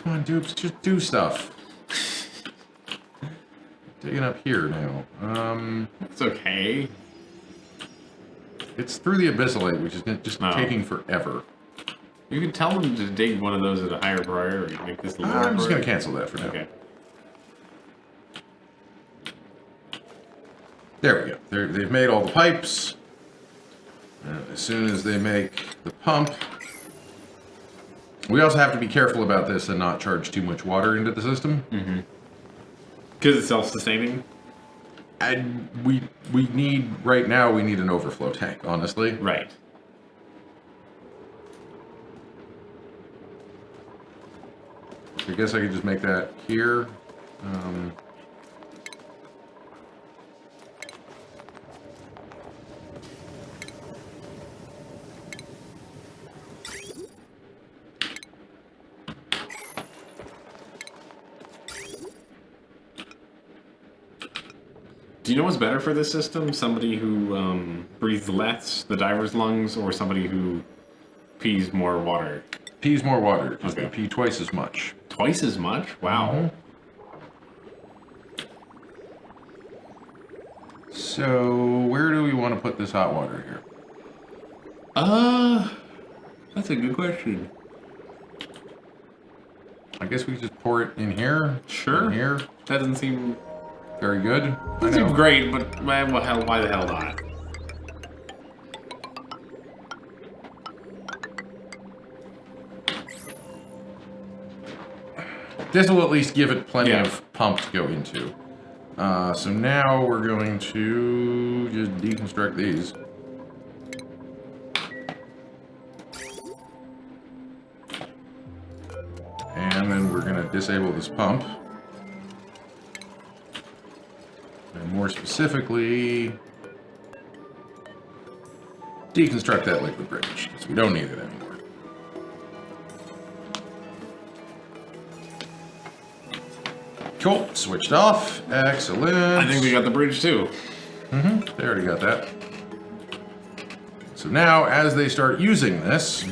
Come on, dupes, just do stuff. Digging up here now. It's okay. It's through the abyssalite, which is just taking forever. You could tell them to dig one of those at a higher priority. Make this a lower I'm just priority. going to cancel that for now. Okay. There we go. They've made all the pipes. As soon as they make the pump... We also have to be careful about this and not charge too much water into the system. Mm-hmm. Because it's self-sustaining? And we need, right now, we need an overflow tank, honestly. Right. I guess I could just make that here. Do you know what's better for this system? Somebody who breathes less, the diver's lungs, or somebody who pees more water? Pees more water, because Okay. they pee twice as much. Twice as much? Wow. So, where do we want to put this hot water here? That's a good question. I guess we could just pour it in here. Sure. In here. That doesn't seem... Very good. I Doesn't seem know. great, but why the hell not? This will at least give it plenty Yeah. of pump to go into. So now we're going to just deconstruct these. And then we're going to disable this pump. And more specifically, deconstruct that liquid bridge, because we don't need it anymore. Cool, switched off. Excellent. I think we got the bridge too. They already got that. So now, as they start using this,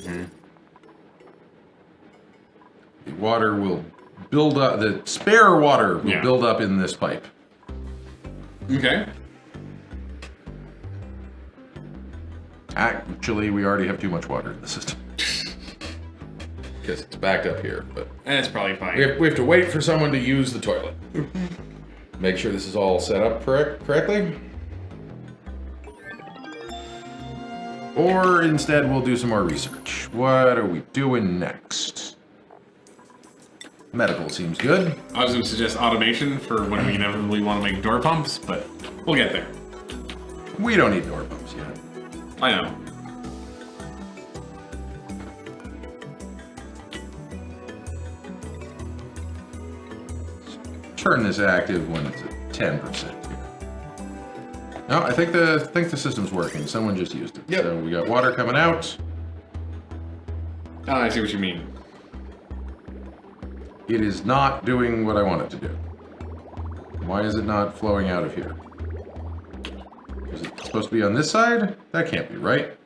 the water will build up, the spare water will build up in this pipe. Okay. Actually, we already have too much water in the system. Because it's backed up here, but That's probably fine. we have to wait for someone to use the toilet. Make sure this is all set up correctly. Or instead, we'll do some more research. What are we doing next? Medical seems good. I was going to suggest automation for when we inevitably want to make door pumps, but we'll get there. We don't need door pumps yet. I know. Turn this active when it's at 10% here. No, I think the system's working. Someone just used it. Yep. So we got water coming out. Oh, I see what you mean. It is not doing what I want it to do. Why is it not flowing out of here? Is it supposed to be on this side? That can't be right.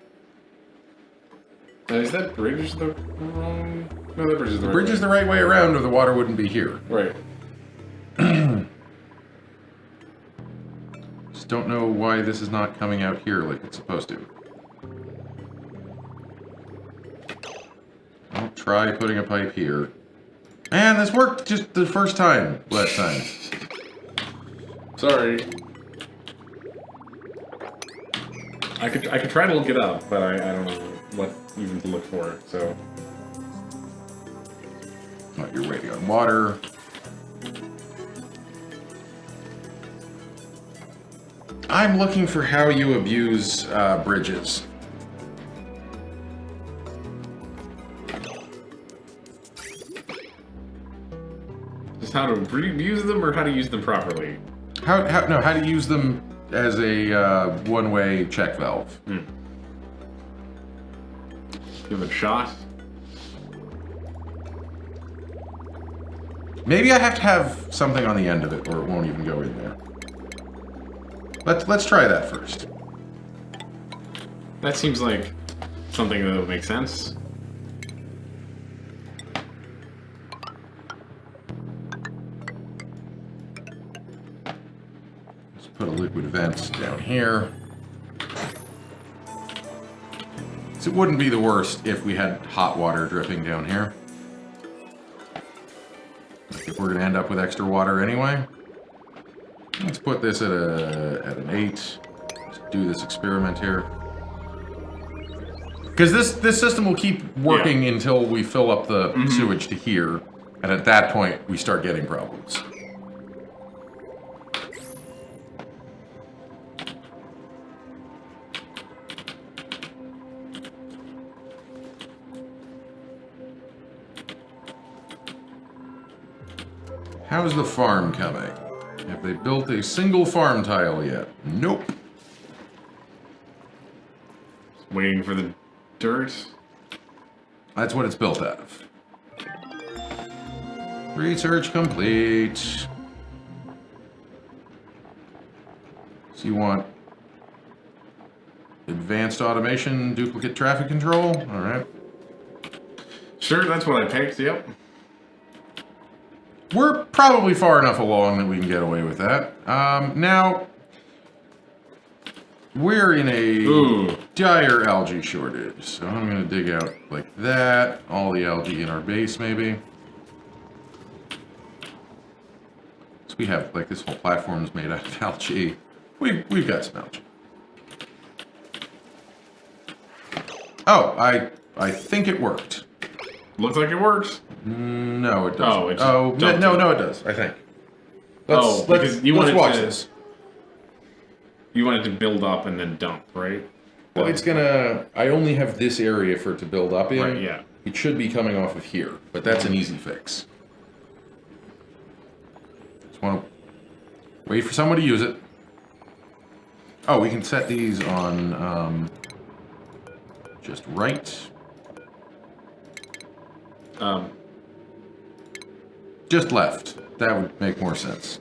Is that bridge the wrong... No, that bridge is the The right bridge way. is the right way around or the water wouldn't be here. Right. Just don't know why this is not coming out here like it's supposed to. I'll try putting a pipe here. And this worked just the first time, last time. Sorry. I could try to look it up, but I don't know what even to look for, so... Oh, you're waiting on water. I'm looking for how you abuse bridges. Just how to use them or how to use them properly? How to use them as a one-way check valve. Give it a shot. Maybe I have to have something on the end of it, or it won't even go in there. Let's try that first. That seems like something that would make sense. Let's put a liquid vent down here. So it wouldn't be the worst if we had hot water dripping down here. If we're gonna end up with extra water anyway. Let's put this at an 8. Let's do this experiment here. Because this system will keep working until we fill up the sewage to here, and at that point we start getting problems. How's the farm coming? Have they built a single farm tile yet? Nope. Waiting for the dirt. That's what it's built out of. Research complete. So you want advanced automation, duplicate traffic control? All right. Sure, that's what I picked, yep. We're probably far enough along that we can get away with that. Now, we're in a dire algae shortage, so I'm going to dig out like that. All the algae in our base, maybe. So we have, like, this whole platform is made out of algae. We've got some algae. Oh, I think it worked. Looks like it works. No, it doesn't. Oh, it just no, it does, I think. Let's watch this. You want it to build up and then dump, right? Well, it's gonna... I only have this area for it to build up in. Right, yeah. It should be coming off of here, but that's an easy fix. Just want to wait for someone to use it. Oh, we can set these on just right. Just left. That would make more sense.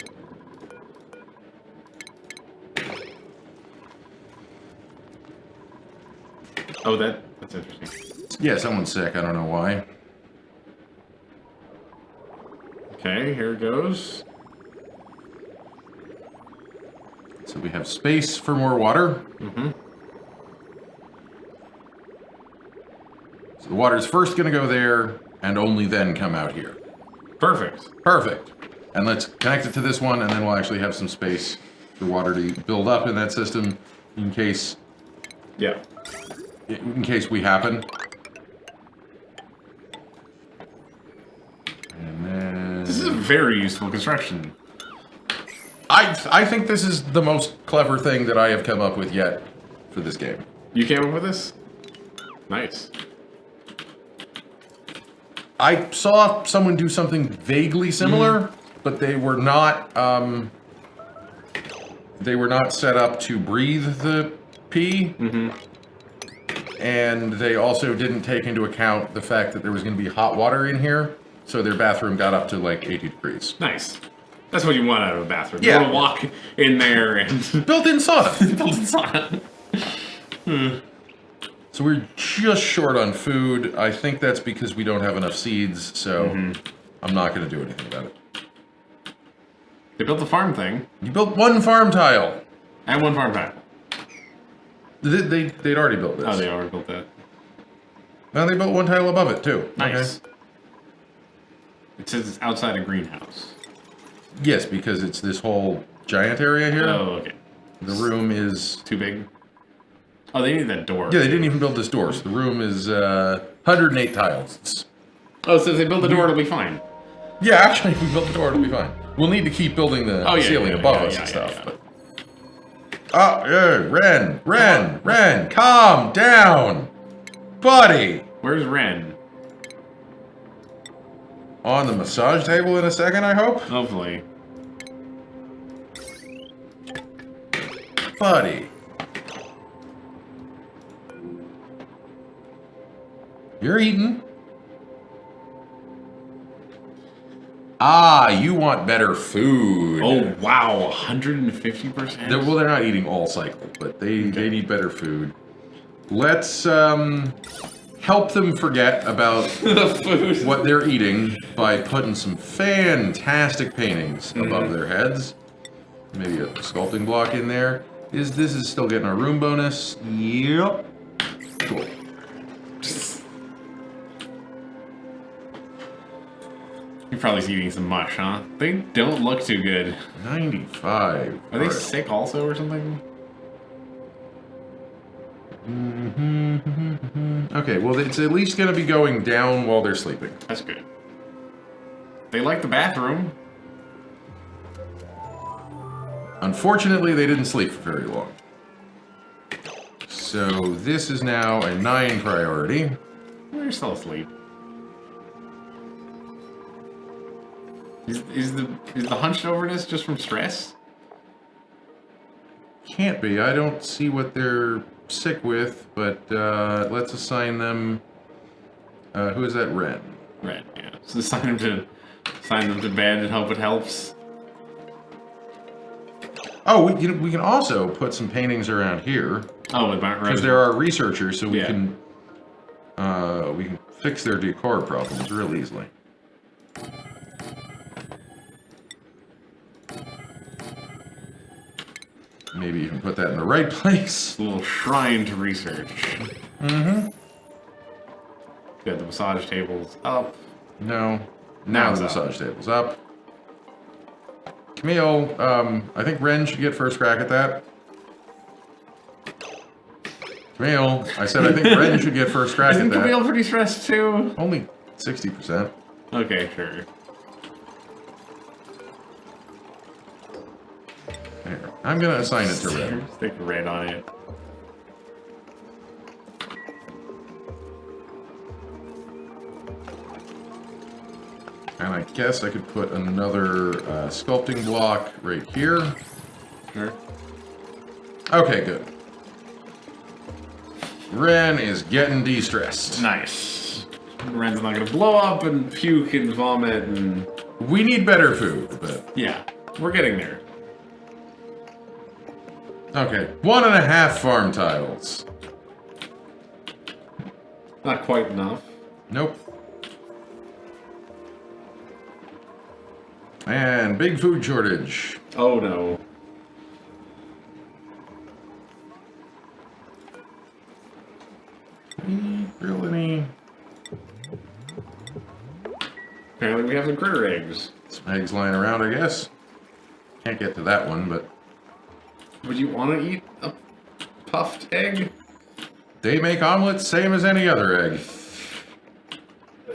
Oh, that's interesting. Yeah, someone's sick. I don't know why. Okay, here it goes. So we have space for more water. So the water's first going to go there, and only then come out here. Perfect. Perfect. And let's connect it to this one, and then we'll actually have some space for water to build up in that system in case... Yeah. In case we happen. And then... This is a very useful construction. I think this is the most clever thing that I have come up with yet for this game. You came up with this? Nice. I saw someone do something vaguely similar, but they were not set up to breathe the pee. And they also didn't take into account the fact that there was going to be hot water in here, so their bathroom got up to like 80 degrees. Nice. That's what you want out of a bathroom. Yeah. You want to walk in there and... Built-in sauna. Built-in sauna. So we're just short on food. I think that's because we don't have enough seeds, so I'm not going to do anything about it. They built the farm thing. You built one farm tile. And one farm tile. They'd already built this. Oh, they already built that. Now they built one tile above it, too. Nice. Okay. It says it's outside a greenhouse. Yes, because it's this whole giant area here. Oh, okay. The room is... Too big? Oh, they need that door. Yeah, they didn't even build this door, so the room is 108 tiles. Oh, so if they build the door, it'll be fine. Yeah, actually, if we build the door, it'll be fine. We'll need to keep building the ceiling above us and stuff. But... Oh, yeah, Ren, calm down, buddy. Where's Ren? On the massage table in a second, I hope. Hopefully. Buddy. You're eating. Ah, you want better food. Oh, wow. 150%? Well, they're not eating all cycle, but they need better food. Let's help them forget about the food. What they're eating by putting some fantastic paintings above their heads. Maybe a sculpting block in there. This is still getting our room bonus. Yep. Cool. You're probably eating some mush, huh? They don't look too good. 95. Are they sick also or something? Okay, well, it's at least going to be going down while they're sleeping. That's good. They like the bathroom. Unfortunately, they didn't sleep for very long. So this is now a 9 priority. They're still asleep. Is the hunched overness just from stress? Can't be. I don't see what they're sick with, but let's assign them. Who is that? Ren. Ren, yeah. So assign them to bed and hope it helps. Oh, we can also put some paintings around here. Oh, about because there are researchers, so we can fix their decor problems real easily. Maybe even put that in the right place. A little shrine to research. Mm-hmm. Got the massage tables up. No. Now the massage table's up. Camille, I think Ren should get first crack at that. Camille, I said I think Ren should get first crack at that. Isn't Camille pretty stressed too? Only 60%. Okay, sure. Here, I'm gonna assign it to Ren. Stick red on it. And I guess I could put another sculpting block right here. Sure. Okay, good. Ren is getting de-stressed. Nice. Ren's not gonna blow up and puke and vomit and... We need better food, but... Yeah, we're getting there. Okay, 1.5 farm tiles. Not quite enough. Nope. And big food shortage. Oh no. Really? Apparently we have some critter eggs. Some eggs lying around, I guess. Can't get to that one, but... Would you want to eat a puffed egg? They make omelets same as any other egg.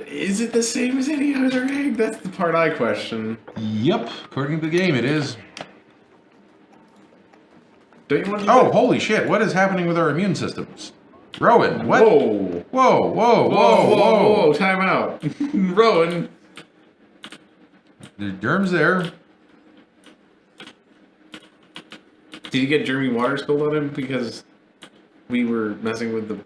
Is it the same as any other egg? That's the part I question. Yep, according to the game it is. Don't you want to Oh, holy shit, what is happening with our immune systems? Rowan, what? Whoa. Whoa, Time out. Rowan. There's germs there. Did you get germy water spilled on him because we were messing with the...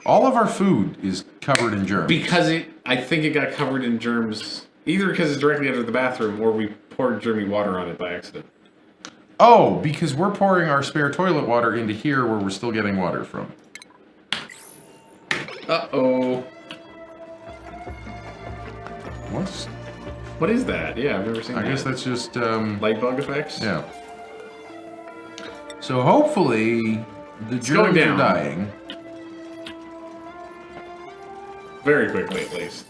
All of our food is covered in germs. Because I think it got covered in germs, either because it's directly under the bathroom or we poured germy water on it by accident. Oh, because we're pouring our spare toilet water into here where we're still getting water from. Uh-oh. What is that? Yeah, I've never seen that. I guess that's just... light bug effects? Yeah. So hopefully the germs are dying. Very quickly, at least.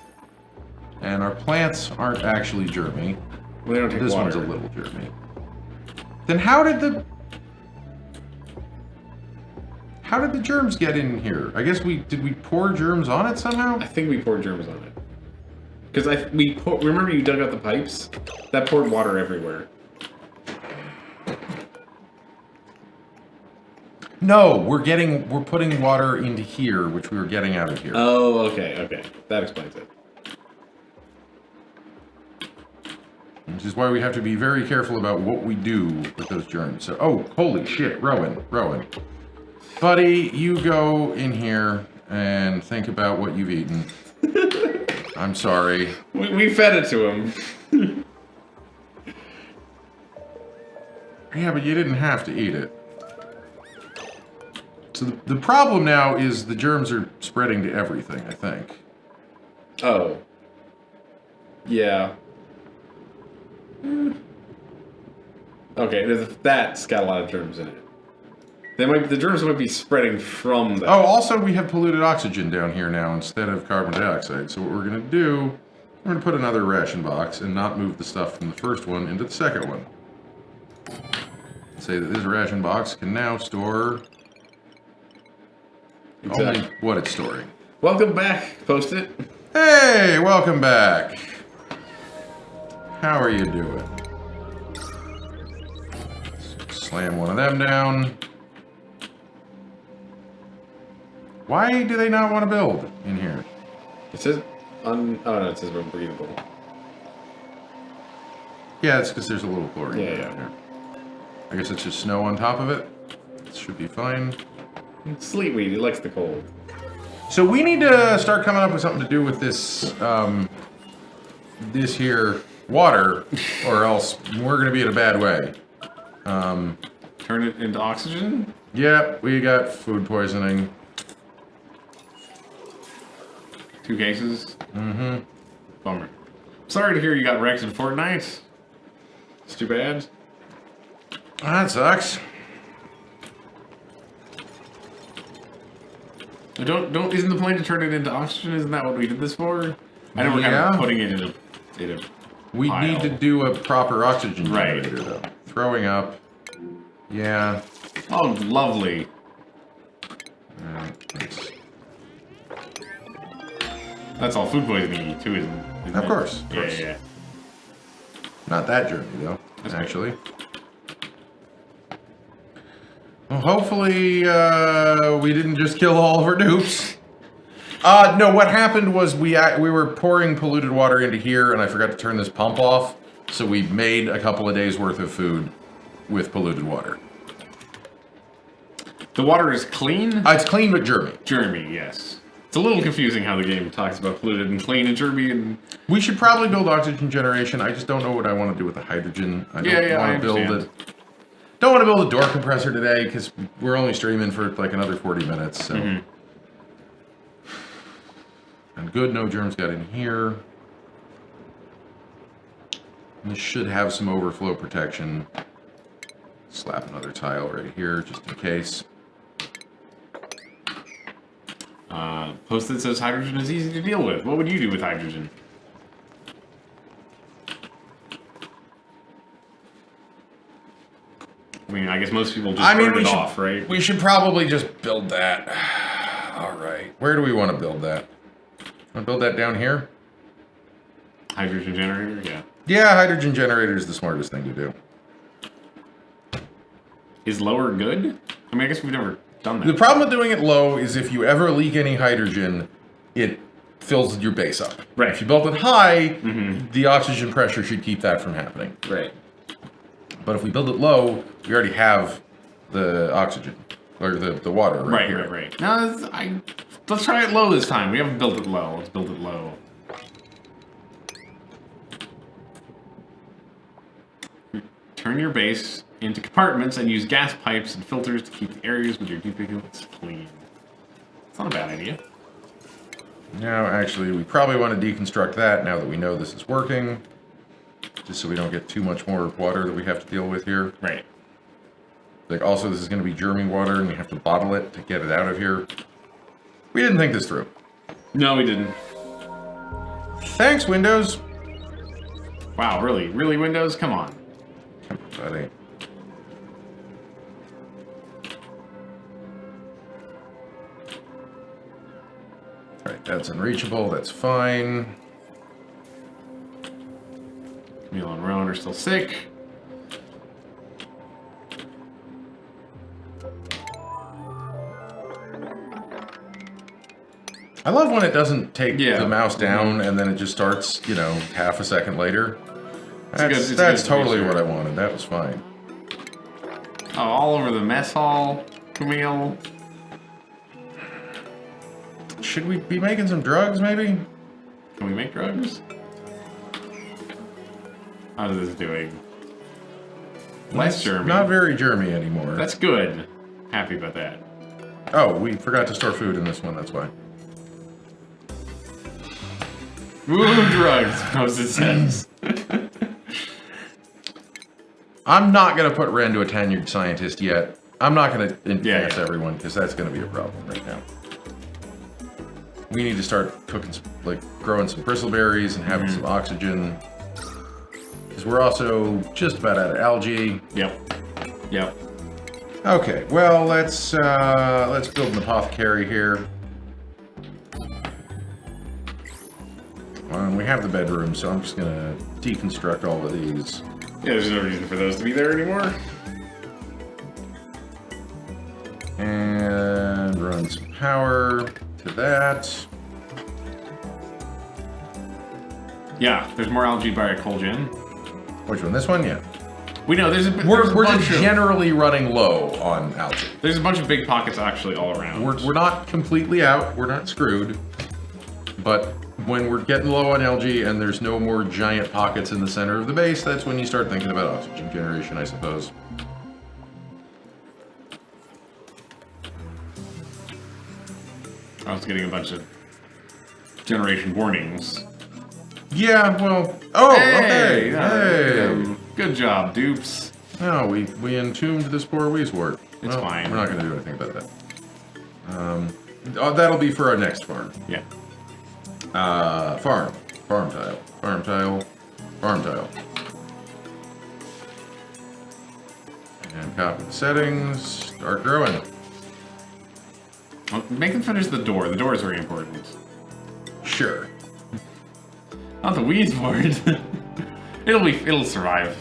And our plants aren't actually germy. Well, they don't take this water. one's a little germy. Then how did the germs get in here? I guess did we pour germs on it somehow? I think we poured germs on it. Because remember you dug out the pipes? That poured water everywhere. No, we're putting water into here, which we were getting out of here. Oh, okay. That explains it. Which is why we have to be very careful about what we do with those germs. So, oh, holy shit, Rowan. Buddy, you go in here and think about what you've eaten. I'm sorry. We fed it to him. Yeah, but you didn't have to eat it. So the problem now is the germs are spreading to everything, I think. Oh. Yeah. Okay, that's got a lot of germs in it. The germs might be spreading from that. Oh, also we have polluted oxygen down here now instead of carbon dioxide. So what we're going to do, we're going to put another ration box and not move the stuff from the first one into the second one. Say that this ration box can now store only what it's storing. Welcome back, Post-it. Hey, welcome back. How are you doing? Slam one of them down. Why do they not want to build in here? It says oh no, it says unbreathable. Yeah, it's because there's a little chlorine Yeah. down here. I guess it's just snow on top of it. It should be fine. Sleetweed, he likes the cold. So we need to start coming up with something to do with this, this here water, or else we're going to be in a bad way. Turn it into oxygen? Yep, we got food poisoning. 2 cases? Mm-hmm. Bummer. Sorry to hear you got wrecked in Fortnite. It's too bad. That sucks. Isn't the plan to turn it into oxygen? Isn't that what we did this for? I know we're kind of putting it in a We pile. need to do a proper oxygen Right. generator, though. Throwing up. Yeah. Oh, lovely. Thanks. That's all food poisoning too, isn't Of it? course. Yeah. Not that journey, though, That's actually. Well, hopefully, we didn't just kill all of our dupes. No, what happened was we were pouring polluted water into here, and I forgot to turn this pump off, so we made a couple of days' worth of food with polluted water. The water is clean? It's clean but germy. Germy, yes. It's a little confusing how the game talks about polluted and clean and germy and... We should probably build oxygen generation. I just don't know what I want to do with the hydrogen. I don't want to build it. Don't want to build a door compressor today because we're only streaming for like another 40 minutes. So. And good, no germs got in here. This should have some overflow protection. Slap another tile right here just in case. Post-it says hydrogen is easy to deal with. What would you do with hydrogen? I mean, I guess most people just burn it off, right? We should probably just build that. All right. Where do we want to build that? Want to build that down here? Hydrogen generator, yeah. Yeah, hydrogen generator is the smartest thing to do. Is lower good? I mean, I guess we've never done that. The problem with doing it low is if you ever leak any hydrogen, it fills your base up. Right. If you build it high, the oxygen pressure should keep that from happening. Right. But if we build it low, we already have the oxygen, or the water right here. Right. Now, let's try it low this time. We haven't built it low. Let's build it low. Turn your base into compartments and use gas pipes and filters to keep the areas with your duplicates clean. It's not a bad idea. Now, actually, we probably want to deconstruct that now that we know this is working. Just so we don't get too much more water that we have to deal with here. Right. Like, also, this is going to be germy water, and we have to bottle it to get it out of here. We didn't think this through. No, we didn't. Thanks, Windows. Wow, really? Really, Windows? Come on. Come on, buddy. Alright, that's unreachable. That's fine. Milo and Rowan are still sick. I love when it doesn't take Yeah. the mouse down and then it just starts, you know, half a second later. It's That's good to be totally sure. what I wanted. That was fine. Oh, all over the mess hall, Camille. Should we be making some drugs, maybe? Can we make drugs? How's this doing? Less germy. Not very germy anymore. That's good. Happy about that. Oh, we forgot to store food in this one, that's why. Woo, drugs, Moses says. I'm not going to put Ren to a tenured scientist yet. I'm not going to advance Yeah. everyone, because that's going to be a problem right now. We need to start cooking, like, growing some bristleberries and having some oxygen. Because we're also just about out of algae. Yep. Yep. Okay, well, let's build an apothecary here. We have the bedroom, so I'm just gonna deconstruct all of these. Yeah, there's no reason for those to be there anymore. And run some power to that. Yeah, there's more algae by a coal gen. Which one? This one? Yeah. We know there's a We're bunch just of, generally running low on algae. there's a bunch of big pockets actually all around. We're not completely out. We're not screwed. But when we're getting low on algae and there's no more giant pockets in the center of the base, that's when you start thinking about oxygen generation, I suppose. I was getting a bunch of generation warnings. Yeah, well... Oh, okay. yeah, Hey! Good job, dupes. No, we entombed this poor Weezewort. It's fine. We're not going to do anything about that. That'll be for our next farm. Yeah. Farm. Farm tile. Farm tile. Farm tile. And copy the settings. Start growing. Well, make them finish the door. The door is very important. Sure. Not the Weezewort. It'll survive.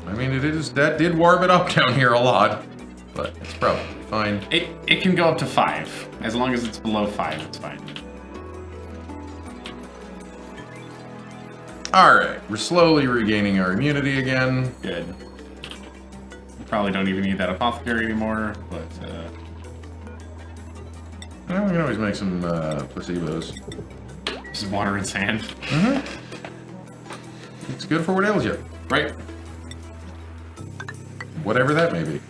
I mean, that did warm it up down here a lot, but it's probably fine. It can go up to 5. As long as it's below 5, it's fine. Alright, we're slowly regaining our immunity again. Good. Probably don't even need that apothecary anymore, but Well, we can always make some placebos. just water and sand. It's good for what ails you. Right. Whatever that may be.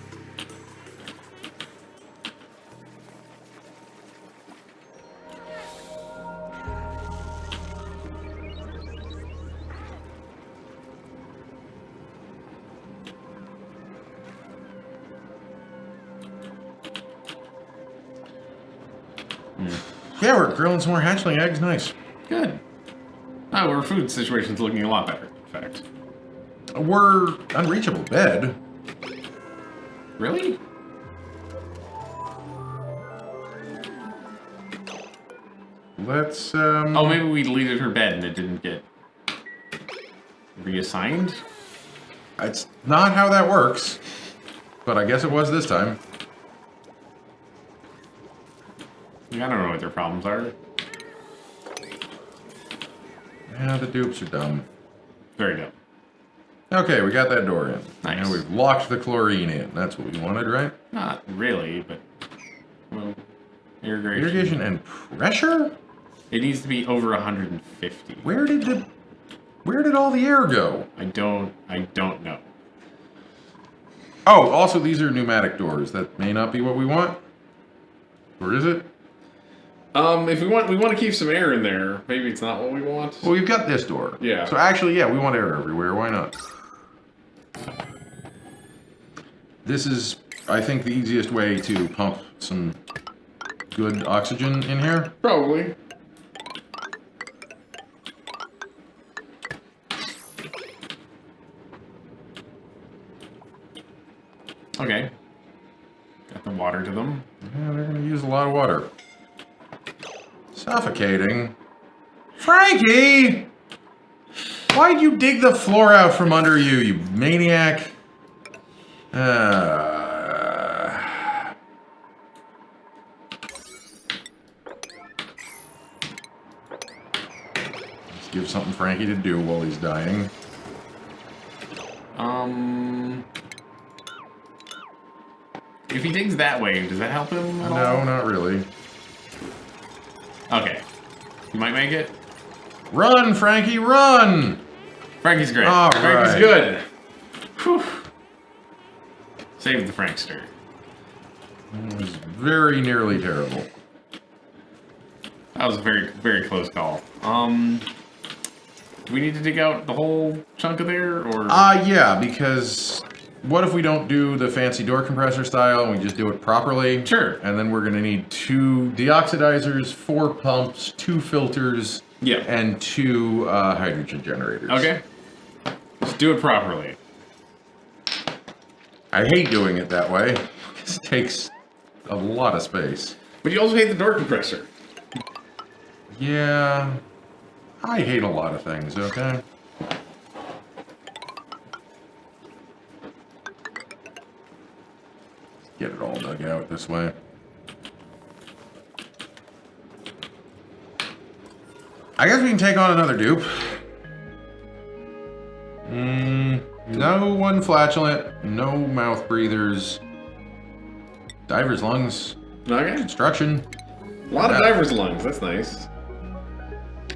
Yeah, we're grilling some more hatchling eggs. Nice. Good. Oh, our food situation's looking a lot better, in fact. We're unreachable bed. Really? Let's, Oh, maybe we deleted her bed and it didn't get reassigned? It's not how that works, but I guess it was this time. Yeah, I don't know what their problems are. Yeah, the dupes are dumb. Very dumb. Okay, we got that door in. Nice. Now we've locked the chlorine in. That's what we wanted, right? Not really, but... Well, irrigation. Irrigation and pressure? It needs to be over 150. Where did all the air go? I don't know. Oh, also these are pneumatic doors. That may not be what we want. Or is it? If we want to keep some air in there, maybe it's not what we want. Well, we've got this door. Yeah. So actually, yeah, we want air everywhere. Why not? This is, I think, the easiest way to pump some good oxygen in here. Probably. Okay. Got the water to them. Yeah, they're gonna use a lot of water. Suffocating. Frankie! Why'd you dig the floor out from under you, you maniac? Let's give something Frankie to do while he's dying. If he digs that way, does that help him at all? No, not really. Okay. You might make it. Run, Frankie, run! Frankie's great. All Frankie's right. good. Whew. Save the Frankster. It was very nearly terrible. That was a very, very close call. Do we need to dig out the whole chunk of there, or? Yeah, because what if we don't do the fancy door compressor style and we just do it properly? Sure. And then we're going to need 2 deoxidizers, 4 pumps, 2 filters, Yeah. and 2 hydrogen generators. Okay. Let's do it properly. I hate doing it that way. It takes a lot of space. But you also hate the door compressor. Yeah, I hate a lot of things, okay? Get it all dug out this way. I guess we can take on another dupe. No one flatulent, no mouth breathers. Diver's lungs. Okay. Construction. A lot of diver's lungs. That's nice.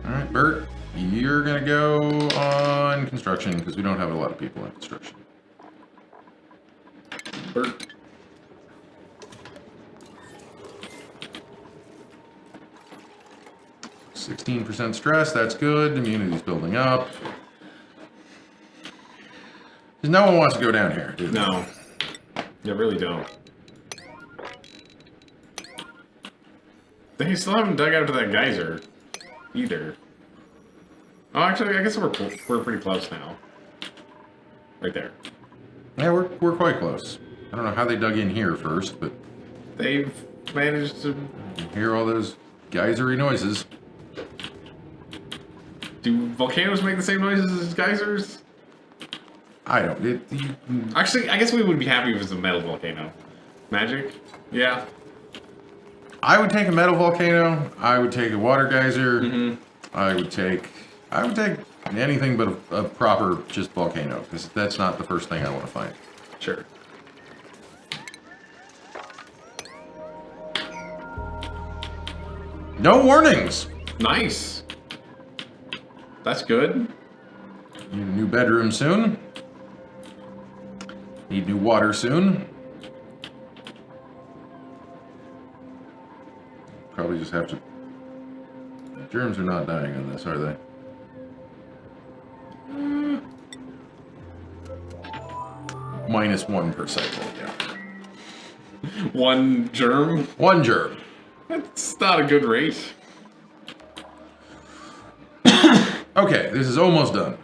Alright, Bert, you're gonna go on construction because we don't have a lot of people in construction. Bert. %16 stress, that's good. Immunity's building up. Because no one wants to go down here, do they? No. You really don't. They still haven't dug out to that geyser either. Oh, actually, I guess we're pretty close now. Right there. Yeah, we're quite close. I don't know how they dug in here first, but They've managed to. you hear all those geysery noises. Do volcanoes make the same noises as geysers? I don't. Actually, I guess we would be happy if it was a metal volcano. Magic? Yeah. I would take a metal volcano. I would take a water geyser. Mm-hmm. I would take anything but a proper just volcano, because that's not the first thing I want to find. Sure. No warnings. Nice. That's good. Need a new bedroom soon. Need new water soon. Probably just have to. Germs are not dying on this, are they? -1 per cycle, yeah. One germ? 1 germ. That's not a good rate. Okay, this is almost done.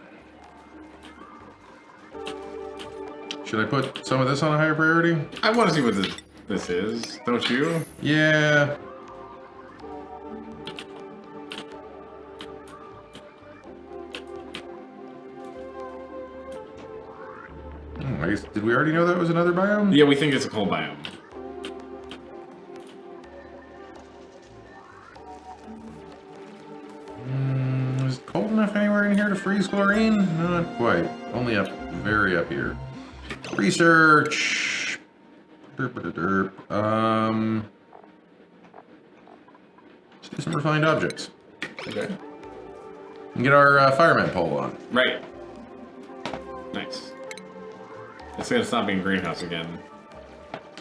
Should I put some of this on a higher priority? I want to see what this is, don't you? Yeah. I guess, did we already know that was another biome? Yeah, we think it's a cold biome. Is it cold enough anywhere in here to freeze chlorine? Not quite. Only up, very up here. Research. Let's do some refined objects. Okay. And get our fireman pole on. Right. Nice. It's gonna stop being greenhouse again.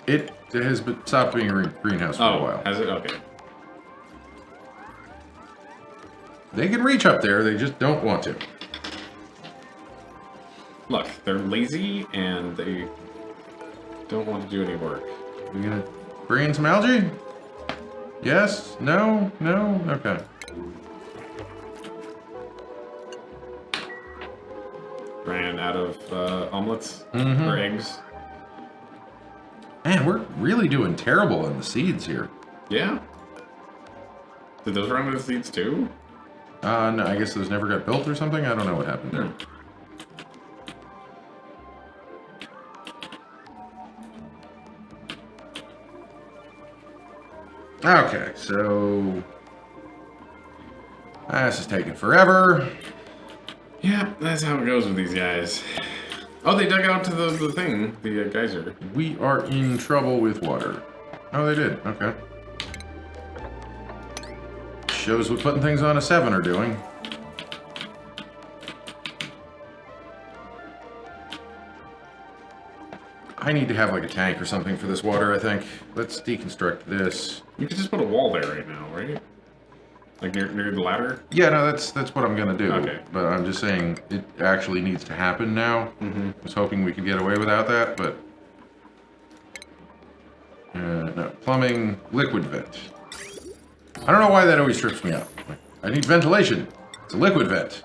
It has stopped being a greenhouse for a while. Has it? Okay. They can reach up there, they just don't want to. Look, they're lazy and they don't want to do any work. We gonna bring in some algae? Yes? No? No? Okay. Ran out of omelets Mhm. or eggs. Man, we're really doing terrible in the seeds here. Yeah. Did those run out of seeds too? No, I guess those never got built or something? I don't know what happened there. Okay, so... This is taking forever. Yeah, that's how it goes with these guys. Oh, they dug out to the thing, the geyser. We are in trouble with water. Oh, they did. Okay. Shows what putting things on a 7 are doing. I need to have like a tank or something for this water, I think. Let's deconstruct this. You could just put a wall there right now, right? Like near the ladder? Yeah, no, that's what I'm gonna do. Okay. But I'm just saying it actually needs to happen now. I was hoping we could get away without that, but... no, plumbing, liquid vent. I don't know why that always trips me up. Like, I need ventilation. It's a liquid vent.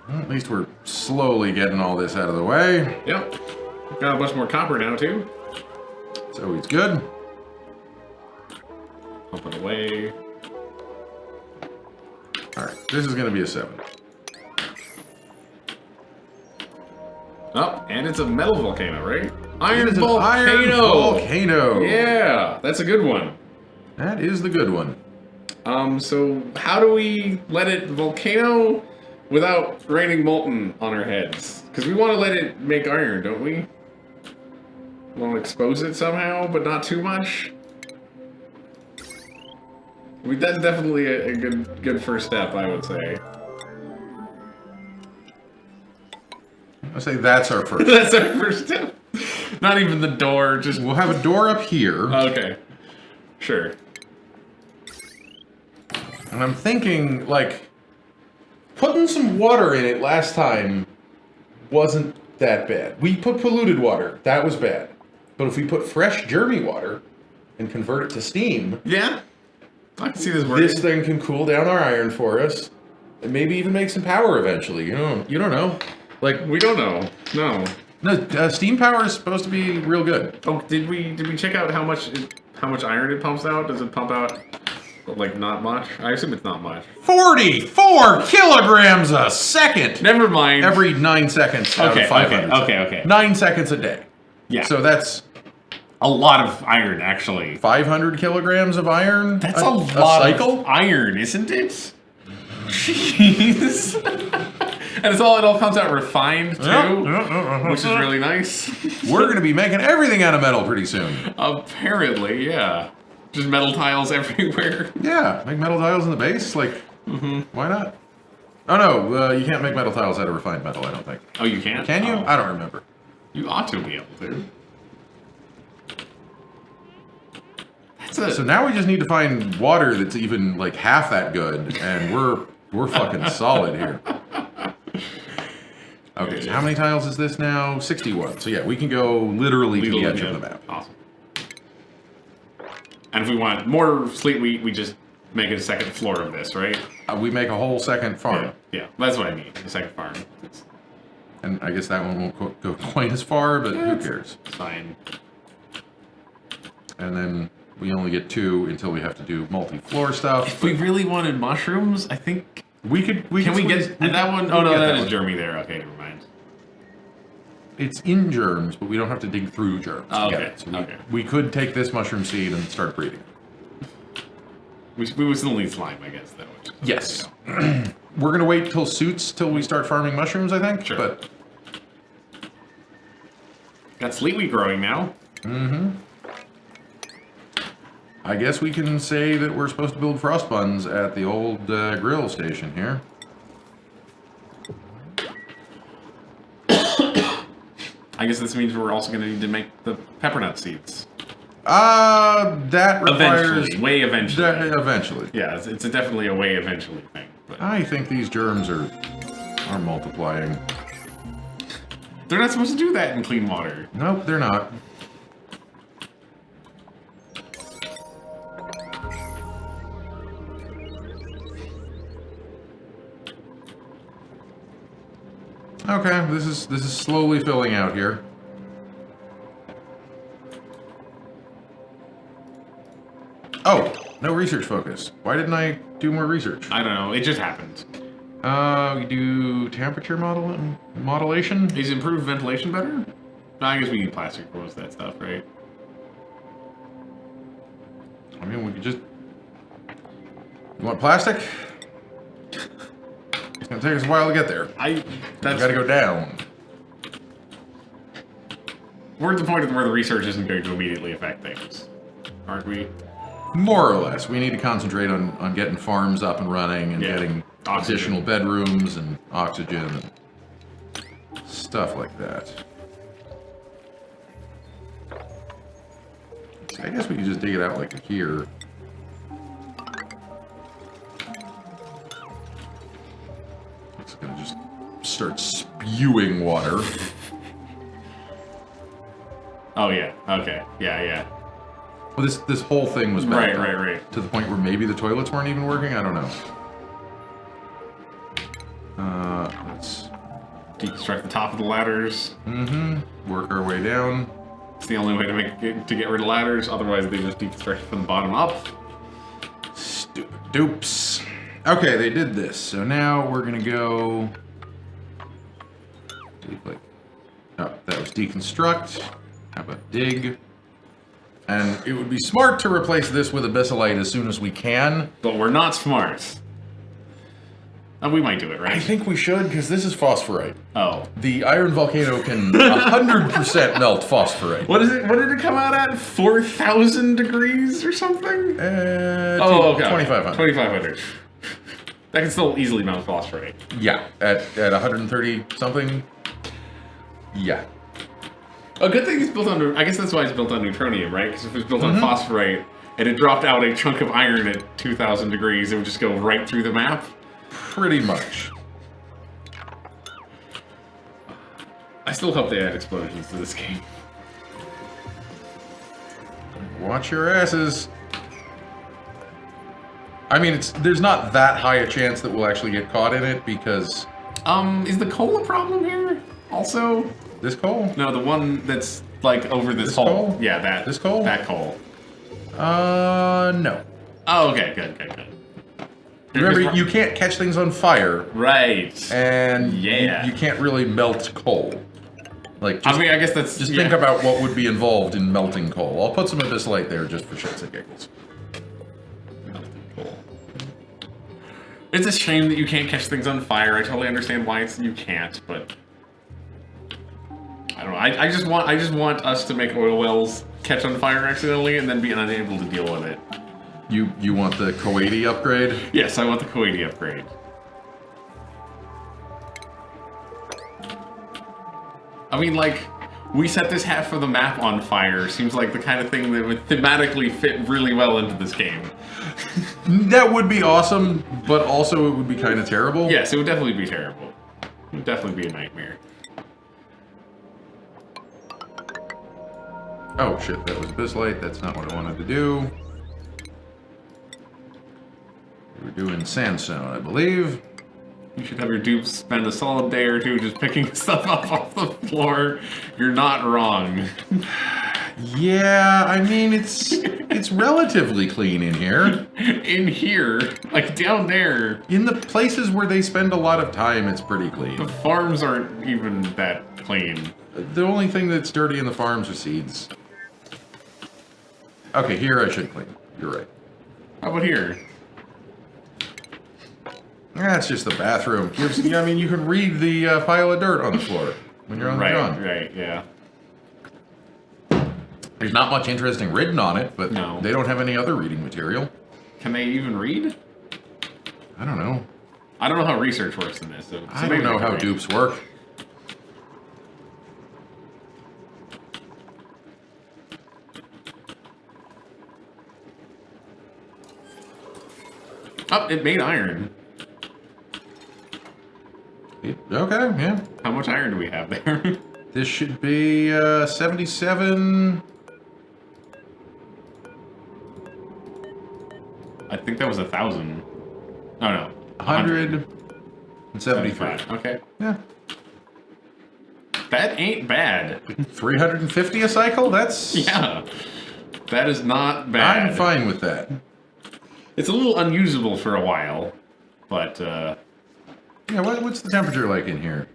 Well, at least we're slowly getting all this out of the way. Yep. Got a bunch more copper now, too. It's always good. Pump it away. Alright, this is going to be a 7. Oh, and it's a metal volcano, right? It Iron is an volcano! iron volcano! Yeah, that's a good one. That is the good one. So how do we let it volcano without raining molten on our heads? Because we want to let it make iron, don't we? Want to expose it somehow, but not too much? That's definitely a good first step, I would say. I say that's our first. That's our first step. Not even the door, just... We'll have a door up here. Okay. Sure. And I'm thinking, like, putting some water in it last time wasn't that bad. We put polluted water. That was bad. But if we put fresh, germy water and convert it to steam... Yeah. I can see this working. This thing can cool down our iron for us. And maybe even make some power eventually. You don't know. Like, We don't know. No. No, steam power is supposed to be real good. Oh, did we check out how much iron it pumps out? Does it pump out like not much? I assume it's not much. 44 kilograms a second! Never mind. Every 9 seconds out of 500. Okay. 9 seconds a day. Yeah. So that's a lot of iron, actually. 500 kilograms of iron. That's a lot cycle? of iron, isn't it? Jeez. And it all comes out refined too, which is really nice. We're going to be making everything out of metal pretty soon. Apparently, yeah. Just metal tiles everywhere. Yeah, make metal tiles in the base. Like, why not? Oh no, you can't make metal tiles out of refined metal. I don't think. Oh, you can't? Can you? Oh. I don't remember. You ought to be able to. So now we just need to find water that's even like half that good, and we're fucking solid here. Okay, so how many tiles is this now? 61. So yeah, we can go literally to the edge of the map. Awesome. And if we want more sleep, we just make it a second floor of this, right? We make a whole second farm. Yeah, that's what I mean. A second farm. And I guess that one won't go quite as far, but who cares? Fine. And then we only get 2 until we have to do multi-floor stuff. If we really wanted mushrooms, I think... We could... Can we get... And that one... Oh, no, that is germy there. Okay, never mind. It's in germs, but we don't have to dig through germs. Oh, to get okay. it. So we could take this mushroom seed and start breeding. We would still need slime, I guess, though. Yes. We're going to wait till suits till we start farming mushrooms, I think. Sure. But got sleet wheat growing now. I guess we can say that we're supposed to build frost buns at the old grill station here. I guess this means we're also going to need to make the peppernut seeds. That requires... Eventually. Way eventually. Eventually. Yeah, it's definitely a way eventually thing. But I think these germs are multiplying. they're not supposed to do that in clean water. Nope, they're not. Okay, this is slowly filling out here. Oh, no research focus. Why didn't I do more research? I don't know. It just happened. We do temperature modulation. Is improved ventilation better? No, I guess we need plastic for most of that stuff, right? I mean, we could just... You want plastic? It's gonna take us a while to get there. We gotta go down. We're at the point where the research isn't going to immediately affect things, aren't we? More or less. We need to concentrate on getting farms up and running and getting additional bedrooms and oxygen and stuff like that. So I guess we could just dig it out like here. It's gonna just start spewing water. Oh yeah. Okay. Yeah. Well, this whole thing was bad. Right. To the point where maybe the toilets weren't even working. I don't know. Let's deconstruct the top of the ladders. Work our way down. It's the only way to get rid of ladders. Otherwise, they just deconstruct from the bottom up. Stupid dupes. Okay, they did this. So now we're gonna go. Oh, that was deconstruct. How about dig? And it would be smart to replace this with abyssalite as soon as we can. But we're not smart. We might do it, right? I think we should, because this is phosphorite. Oh. The iron volcano can 100% melt phosphorite. What is it? What did it come out at? 4,000 degrees or something? Okay. 2,500. 2,500. That can still easily melt phosphorite. Yeah, at 130 something. Yeah. A good thing it's built on. I guess that's why it's built on neutronium, right? Because if it was built on phosphorite and it dropped out a chunk of iron at 2,000 degrees, it would just go right through the map. Pretty much. I still hope they add explosions to this game. Watch your asses. I mean, there's not that high a chance that we'll actually get caught in it because... Is the coal a problem here? Also? This coal? No, the one that's, like, over this hole. Coal? Yeah, that. This coal? That coal. No. Oh, okay, good. Remember, you can't catch things on fire. Right. And you can't really melt coal. Like, just, I mean, I guess that's... Just think about what would be involved in melting coal. I'll put some abyssalite there just for shits and giggles. It's a shame that you can't catch things on fire. I totally understand why you can't, but... I don't know. I just want us to make oil wells catch on fire accidentally and then be unable to deal with it. You want the Kuwaiti upgrade? Yes, I want the Kuwaiti upgrade. I mean, like, we set this half of the map on fire. Seems like the kind of thing that would thematically fit really well into this game. That would be awesome, but also it would be kind of terrible. Yes, it would definitely be terrible. It would definitely be a nightmare. Oh shit, that was abyssalite. That's not what I wanted to do. We're doing sandstone, I believe. You should have your dupes spend a solid day or two just picking stuff up off the floor. You're not wrong. Yeah, I mean, it's relatively clean in here. In here? Like down there? In the places where they spend a lot of time, it's pretty clean. The farms aren't even that clean. The only thing that's dirty in the farms are seeds. Okay, here I should clean. You're right. How about here? That's just the bathroom. I mean, you can read the pile of dirt on the floor when you're on the gun. Right, yeah. There's not much interesting written on it, but no. They don't have any other reading material. Can they even read? I don't know. I don't know how research works in this. So I don't know how dupes work. Oh, it made iron. Okay, yeah. How much iron do we have there? This should be 77. I think that was 1,000. Oh no. 173. Okay. Yeah. That ain't bad. 350 a cycle? That's... Yeah. That is not bad. I'm fine with that. It's a little unusable for a while, but Yeah, what's the temperature like in here?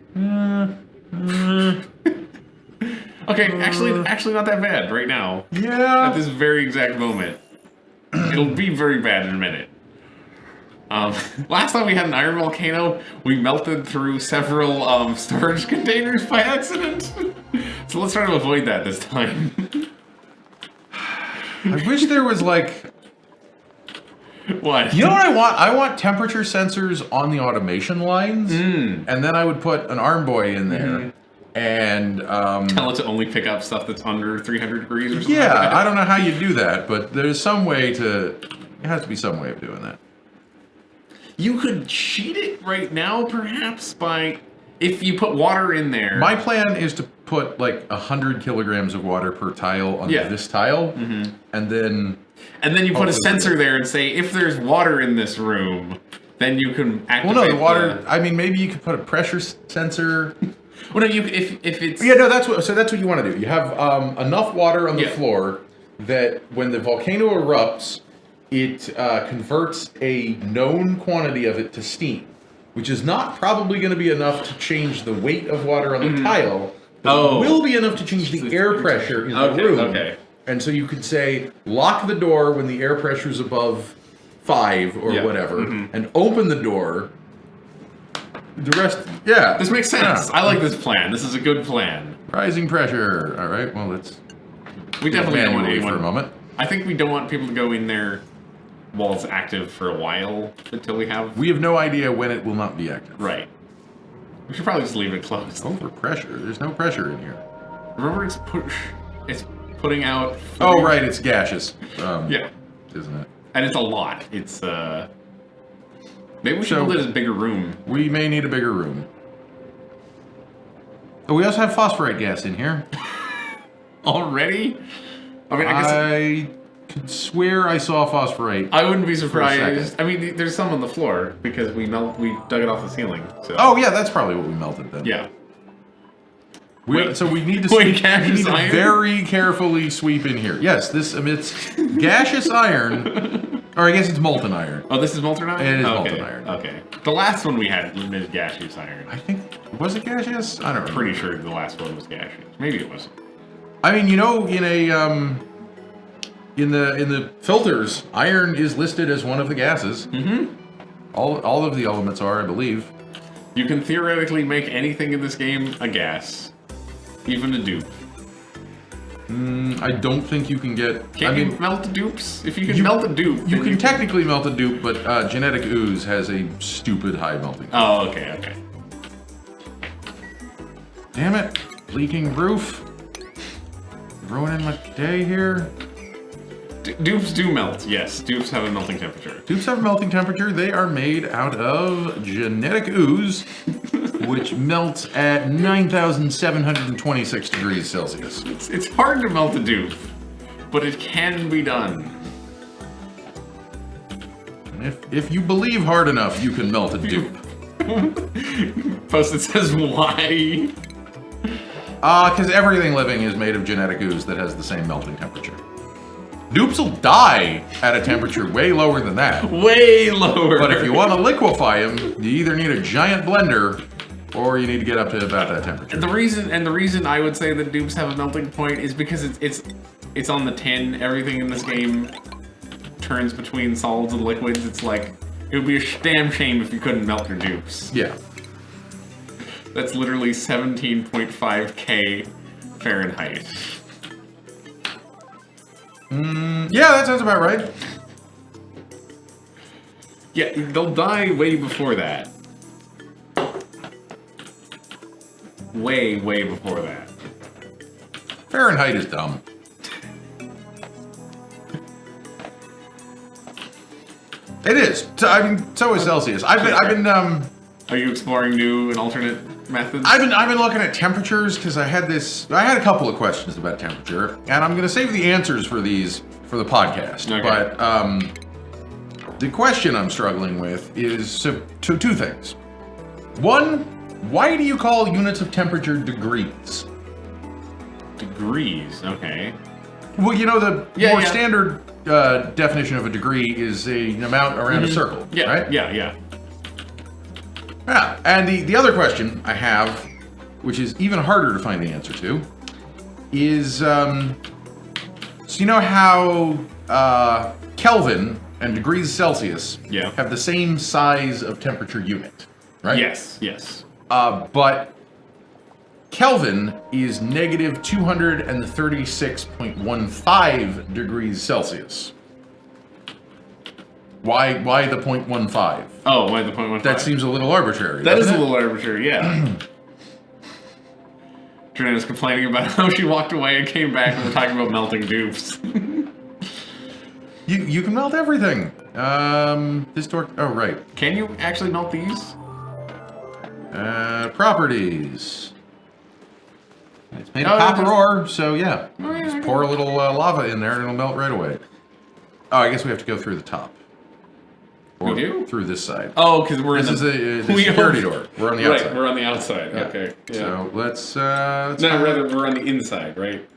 okay, actually not that bad right now. Yeah. At this very exact moment. It'll be very bad in a minute. Last time we had an iron volcano, we melted through several storage containers by accident. So let's try to avoid that this time. I wish there was like... What? You know what I want? I want temperature sensors on the automation lines, and then I would put an arm boy in there, and Tell it to only pick up stuff that's under 300 degrees or something. yeah, like that. I don't know how you do that, but there's some way to. There has to be some way of doing that. You could cheat it right now, perhaps, by if you put water in there. My plan is to put like 100 kilograms of water per tile on this tile, and then. And then you put a sensor there and say, if there's water in this room, then you can activate. Well, no, the water. I mean, maybe you could put a pressure sensor. Well, no, if it's Yeah, no, that's what you want to do. You have enough water on the floor that when the volcano erupts, it converts a known quantity of it to steam, which is not probably going to be enough to change the weight of water on the tile, but it will be enough to change the air pressure in the room. Okay. And so you could say, lock the door when the air pressure is above 5 or whatever, and open the door. The rest, This makes sense. I like this plan. This is a good plan. Rising pressure. All right, well, let's... We definitely don't want manually anyone... for a moment. I think we don't want people to go in there while it's active for a while until we have... We have no idea when it will not be active. Right. We should probably just leave it closed. Overpressure. There's no pressure in here. Remember, it's putting out... Oh, right, it's gaseous. Yeah. Isn't it? And it's a lot. It's, maybe we should build it as a bigger room. We may need a bigger room. Oh, we also have phosphorite gas in here. Already? I mean, I could swear I saw phosphorite. I wouldn't be surprised. I mean, there's some on the floor because we dug it off the ceiling. So. Oh, yeah, that's probably what we melted then. Yeah. So we need to very carefully sweep in here. Yes, this emits gaseous iron, or I guess it's molten iron. Oh, this is molten iron? It is molten iron. Okay. The last one we had emitted gaseous iron. I think, was it gaseous? I don't know. Pretty sure the last one was gaseous. Maybe it wasn't. I mean, you know, in the filters, iron is listed as one of the gases. Mm-hmm. All of the elements are, I believe. You can theoretically make anything in this game a gas. Even a dupe. I don't think you can get... Can't you melt the dupes? If you can melt a dupe... You can technically melt a dupe, but genetic ooze has a stupid high melting. Oh, okay. Damn it. Leaking roof. Ruining my day here. Dupes do melt, yes. Dupes have a melting temperature. Dupes have a melting temperature. They are made out of genetic ooze, which melts at 9,726 degrees Celsius. It's hard to melt a dupe, but it can be done. And if you believe hard enough, you can melt a dupe. Post it says why. Because everything living is made of genetic ooze that has the same melting temperature. Dupes will die at a temperature way lower than that. Way lower. But if you want to liquefy them, you either need a giant blender or you need to get up to about that temperature. The reason I would say that dupes have a melting point is because it's on the tin. Everything in this game turns between solids and liquids. It's like it would be a damn shame if you couldn't melt your dupes. Yeah. That's literally 17.5K Fahrenheit. Yeah, that sounds about right. Yeah, they'll die way before that. Way before that. Fahrenheit is dumb. It is. I mean, so is Celsius. I've been. Are you exploring new and alternate methods? I've been looking at temperatures because I had a couple of questions about temperature, and I'm going to save the answers for these for the podcast. Okay. But the question I'm struggling with is two things. One, why do you call units of temperature degrees? Degrees, okay. Well, you know, the Yeah, more yeah. standard definition of a degree is an amount around a circle, Yeah, right? yeah. Yeah, and the other question I have, which is even harder to find the answer to, is, so you know how Kelvin and degrees Celsius Yeah. have the same size of temperature unit, right? Yes. But Kelvin is negative 236.15 degrees Celsius. Why the 0.15? Oh, why the 0.15? That seems a little arbitrary. That is doesn't a it? little arbitrary, yeah. Trina's complaining about how she walked away and came back and we're talking about melting dupes. You can melt everything. This torque. Oh right. Can you actually melt these? Properties. It's made Oh, of copper just- ore, so yeah. Oh, yeah, Just okay. pour a little lava in there and it'll melt right away. Oh, I guess we have to go through the top. Or We do? through this side. Oh, because we're This in is the the security door. We're on the outside. Right, we're on the outside. Yeah. Okay. Yeah. So let's no, find- rather we're on the inside, right?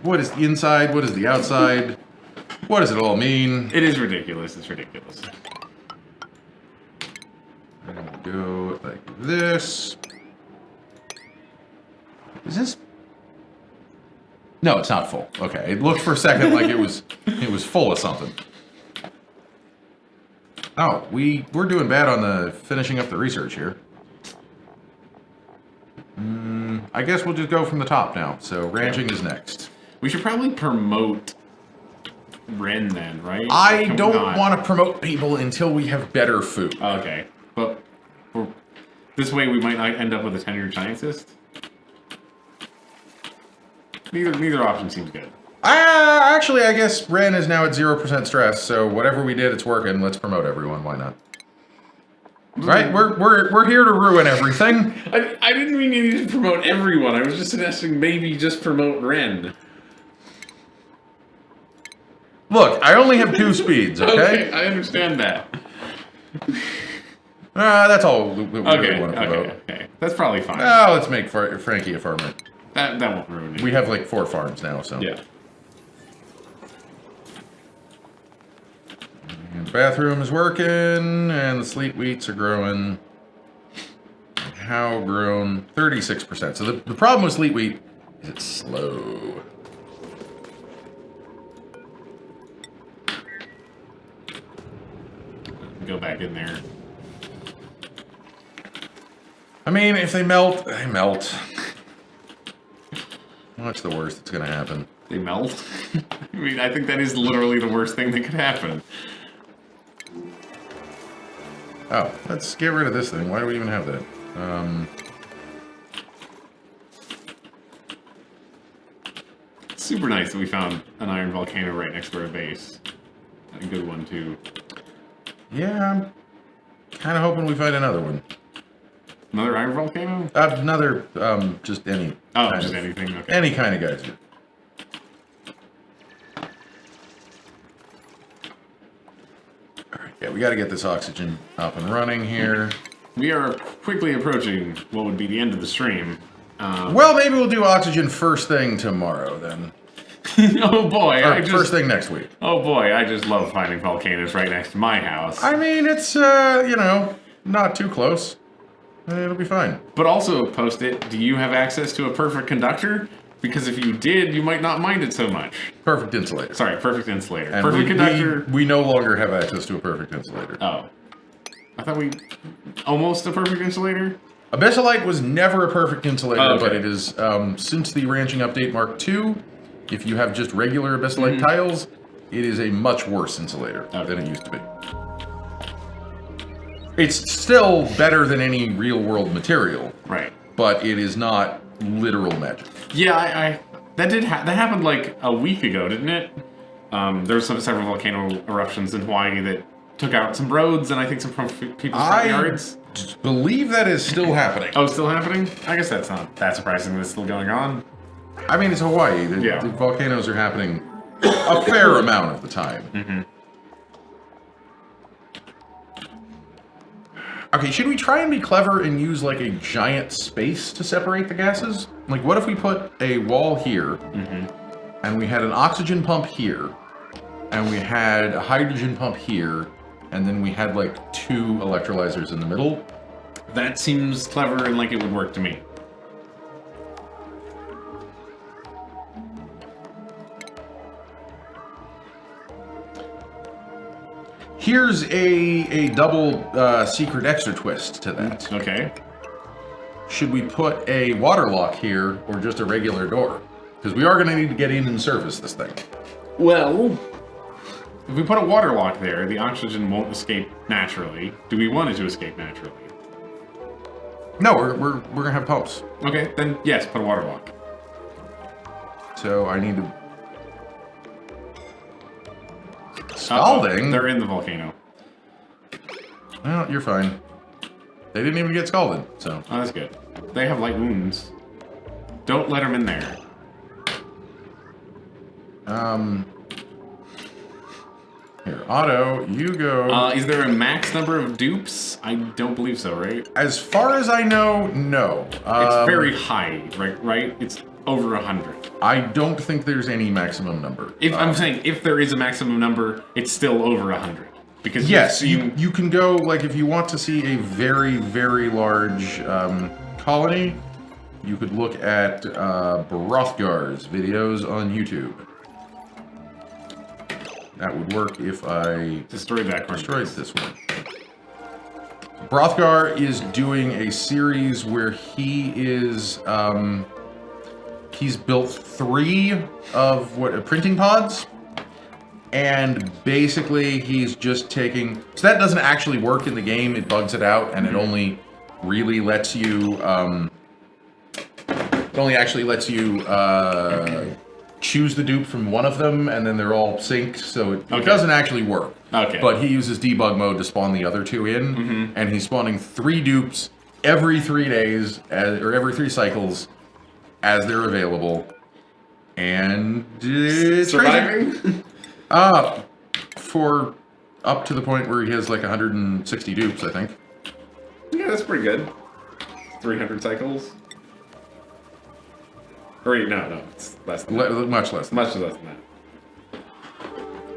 What is the inside? What is the outside? What does it all mean? It is ridiculous. It's ridiculous. I'm gonna go like this. Is this? No, it's not full. Okay, it looked for a second like it was full of something. Oh, we're doing bad on the finishing up the research here. I guess we'll just go from the top now. So ranching is next. We should probably promote Ren then, right? I Can we don't not? want to promote people until we have better food. Okay, but this way we might not end up with a tenured scientist. Neither option seems good. Actually, I guess Ren is now at 0% stress, so whatever we did, it's working. Let's promote everyone. Why not? Right? We're here to ruin everything. I didn't mean you needed to promote everyone. I was just suggesting maybe just promote Ren. Look, I only have 2 speeds, okay? I understand that. That's all we really Okay, want to promote. okay. That's probably fine. Let's make Frankie a farmer. That won't ruin it. We have like 4 farms now, so. Yeah. And the bathroom is working, and the sleet wheats are growing. How grown? 36%. So the problem with sleet wheat is it's slow. Go back in there. I mean, if they melt, they melt. What's the worst that's gonna happen? They melt. I mean, I think that is literally the worst thing that could happen. Oh, let's get rid of this thing. Why do we even have that? It's super nice that we found an iron volcano right next to our base. A good one, too. Yeah, I'm kind of hoping we find another one. Another iron volcano? Another, just any. Oh, kind just of- anything? Okay. Any kind of geyser. Alright, yeah, we gotta get this oxygen up and running here. We are quickly approaching what would be the end of the stream. Well, maybe we'll do oxygen first thing tomorrow, then. Oh boy, Or first thing next week. Oh boy, I just love finding volcanoes right next to my house. I mean, it's, you know, not too close. It'll be fine. But also, post it, do you have access to a perfect conductor? Because if you did, you might not mind it so much. Perfect insulator. Sorry, perfect insulator. And perfect conductor. we no longer have access to a perfect insulator. Oh. I thought we... Almost a perfect insulator? Abyssalite was never a perfect insulator, Oh, okay. but it is, since the Ranching Update Mark II, if you have just regular Abyssalite tiles, it is a much worse insulator than it used to be. It's still better than any real-world material, Right. but it is not literal magic. Yeah, that happened like a week ago, didn't it? There was several volcano eruptions in Hawaii that took out some roads and I think some people's front yards. Believe that is still happening. Oh, it's still happening? I guess that's not that surprising that it's still going on. I mean, it's Hawaii. The volcanoes are happening a fair amount of the time. Okay, should we try and be clever and use like a giant space to separate the gases? Like, what if we put a wall here, and we had an oxygen pump here, and we had a hydrogen pump here, and then we had like 2 electrolyzers in the middle? That seems clever and like it would work to me. Here's a double secret extra twist to that. Okay. Should we put a water lock here or just a regular door? Because we are going to need to get in and service this thing. Well, if we put a water lock there, the oxygen won't escape naturally. Do we want it to escape naturally? No, we're going to have pumps. Okay, then yes, put a water lock. So I need to... Scalding? They're in the volcano. Well, you're fine. They didn't even get scalded, so... Oh, that's good. They have light wounds. Don't let them in there. Here, Otto, you go... Is there a max number of dupes? I don't believe so, right? As far as I know, no. It's very high, right? It's over 100. I don't think there's any maximum number. If I'm saying if there is a maximum number, it's still over 100. Because yes, you can go, like, if you want to see a very, very large colony, you could look at Brothgar's videos on YouTube. That would work if I destroyed this one. Brothgar is doing a series where he is, he's built 3 of printing pods, and basically he's just taking, so that doesn't actually work in the game, it bugs it out, and it only really lets you, choose the dupe from one of them, and then they're all synced, so it doesn't actually work. Okay. But he uses debug mode to spawn the other 2 in, and he's spawning 3 dupes every 3 days, or every 3 cycles, as they're available. And it's surviving? For up to the point where he has like 160 dupes, I think. Yeah, that's pretty good. 300 cycles. Or wait, no, it's less than that. Much less. Much less than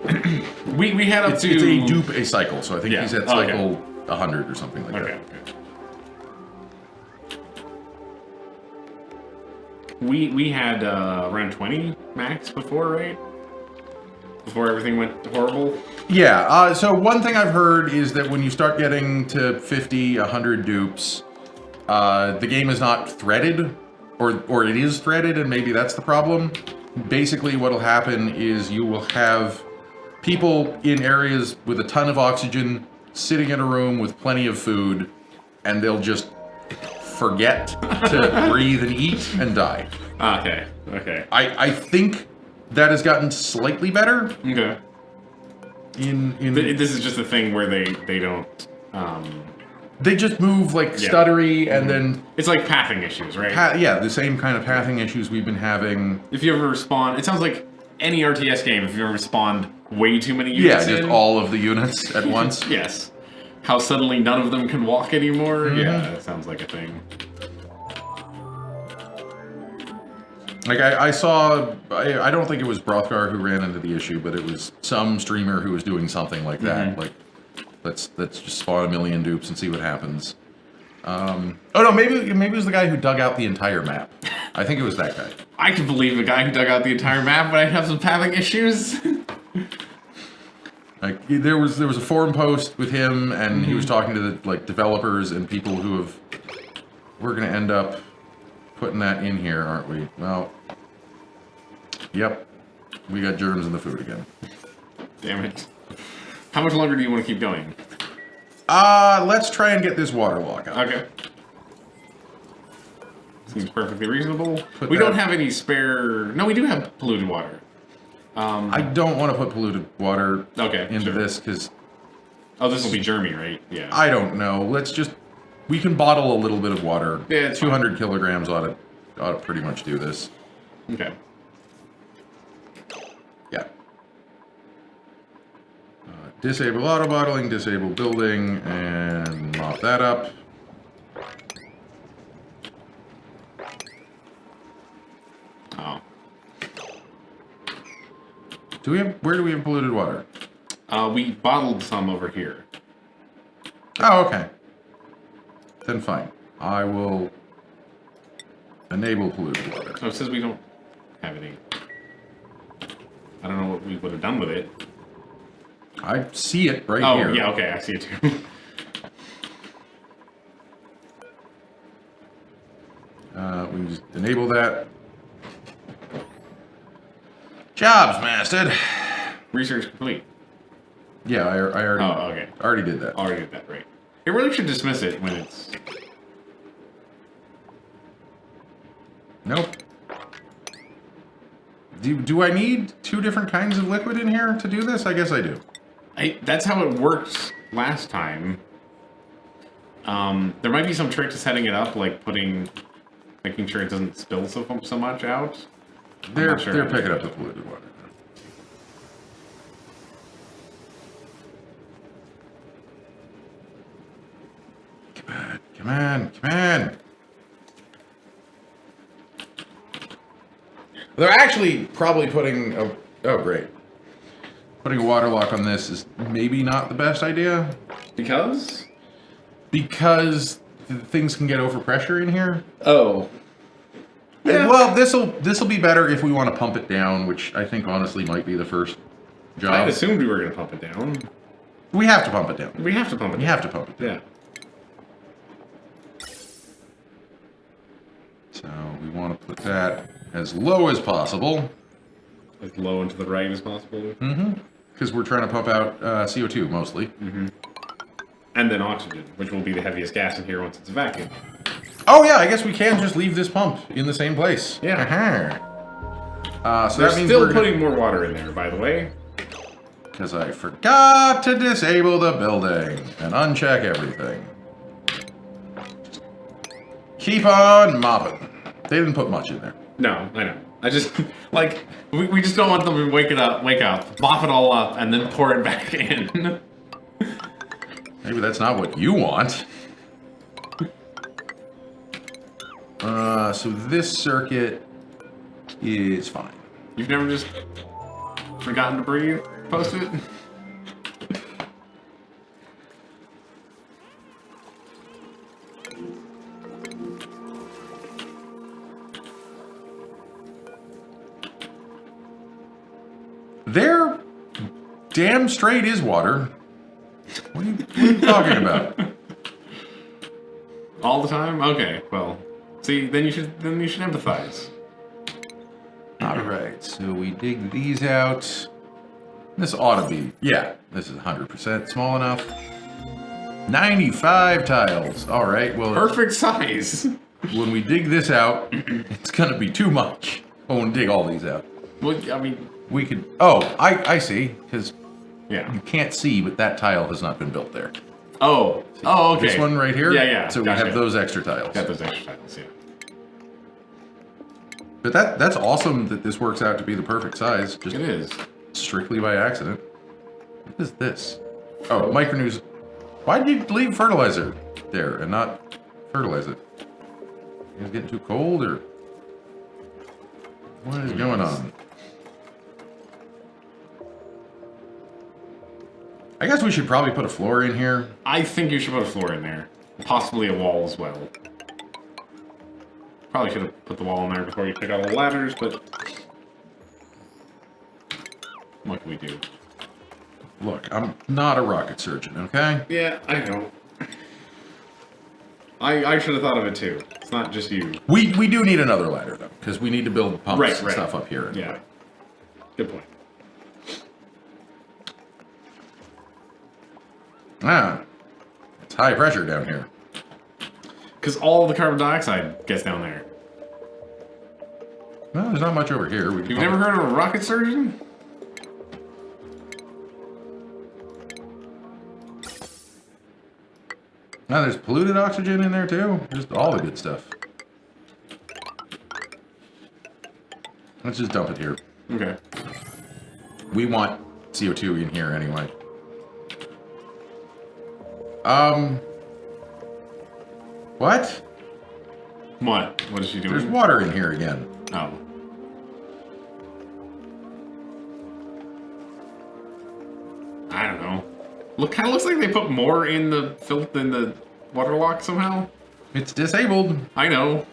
that. we had up to... It's a dupe a cycle, so I think he's at cycle 100 or something like that. Okay. We had around 20 max before, right? Before everything went horrible? Yeah, so one thing I've heard is that when you start getting to 50, 100 dupes, the game is not threaded, or it is threaded, and maybe that's the problem. Basically what'll happen is you will have people in areas with a ton of oxygen sitting in a room with plenty of food, and they'll just forget to breathe and eat and die. Okay. I think that has gotten slightly better. Okay. This is just a thing where they don't... They just move like stuttery, and then... It's like pathing issues, right? Yeah, the same kind of pathing issues we've been having. If you ever spawn... It sounds like any RTS game, if you ever spawned way too many units just all of the units at once. Yes. How suddenly none of them can walk anymore? Yeah, that sounds like a thing. Like, I saw... I don't think it was Brothgar who ran into the issue, but it was some streamer who was doing something like that. Like, let's just spawn a million dupes and see what happens. Oh no, maybe it was the guy who dug out the entire map. I think it was that guy. I can believe a guy who dug out the entire map, but I'd have some pathing issues. Like, there was a forum post with him, and he was talking to the developers and people who have... We're gonna end up putting that in here, aren't we? Well, yep. We got germs in the food again. Damn it. How much longer do you want to keep going? Let's try and get this water lock out. Okay. Seems perfectly reasonable. We don't have any spare... No, we do have polluted water. I don't want to put polluted water into this, because... Oh, this will be germy, right? Yeah. I don't know. Let's just... We can bottle a little bit of water. Yeah, 200 kilograms ought to pretty much do this. Okay. Yeah. Disable auto bottling, disable building, and mop that up. Oh. Do we have? Where do we have polluted water? We bottled some over here. Oh, okay. Then fine. I will enable polluted water. Oh, it says we don't have any. I don't know what we would have done with it. I see it right Oh, here. yeah, okay, I see it too. We just enable that. Jobs mastered. Research complete. Yeah, I already. Oh, okay. Already did that. Already did that, right. It really should dismiss it when it's... Nope. Do I need 2 different kinds of liquid in here to do this? I guess I do. That's how it worked last time. There might be some trick to setting it up, like making sure it doesn't spill so much out. They're picking up the polluted water. Come on, come on. They're actually probably putting a... Oh, great. Putting a water lock on this is maybe not the best idea. Because? Because things can get overpressure in here. Oh. Yeah. Well, this'll be better if we want to pump it down, which I think honestly might be the first job. I assumed we were going to pump it down. We have to pump it down. We have to pump it down. We have to pump it down. Yeah. So we want to put that as low as possible. As low and to the right as possible. Mm-hmm. Because we're trying to pump out CO2 mostly. Mm-hmm. And then oxygen, which will be the heaviest gas in here once it's a vacuum. Oh yeah, I guess we can just leave this pump in the same place. Yeah. So They're that means still putting more water in there, by the way. Because I forgot to disable the building and uncheck everything. Keep on mopping. They didn't put much in there. No, I know. I just, like, we just don't want them to wake up, mop it all up, and then pour it back in. Maybe that's not what you want. So this circuit is fine. You've never just forgotten to breathe? Post it? There damn straight is water. What are you talking about? All the time? Okay, well, see, then you should empathize. Alright, so we dig these out. This ought to be, yeah, this is 100% small enough. 95 tiles. Alright, well... Perfect size! When we dig this out, it's gonna be too much. When we dig all these out. Well, I mean... We could... Oh, I see, because yeah. you can't see, but that tile has not been built there. Oh, oh, okay. This one right here? Yeah, yeah. So gotcha. we have those extra tiles. Got those extra tiles, yeah. But that's awesome that this works out to be the perfect size. Just It is. strictly by accident. What is this? Oh, micronews. Why did you leave fertilizer there and not fertilize it? Is it getting too cold or what is going on? I guess we should probably put a floor in here. I think you should put a floor in there. Possibly a wall as well. Probably should have put the wall in there before you took out all the ladders, but... What can we do? Look, I'm not a rocket surgeon, okay? Yeah, I know. I should have thought of it too. It's not just you. We do need another ladder though, because we need to build pumps and stuff up here. Anyway. Yeah. Good point. Ah, it's high pressure down here. Because all the carbon dioxide gets down there. No, there's not much over here. You've never heard of a rocket surgeon? No, there's polluted oxygen in there too. Just all the good stuff. Let's just dump it here. Okay. We want CO2 in here anyway. What? What? What is she doing? There's water in here again. Oh. I don't know. Kind of looks like they put more in the filth than the water lock somehow. It's disabled. I know.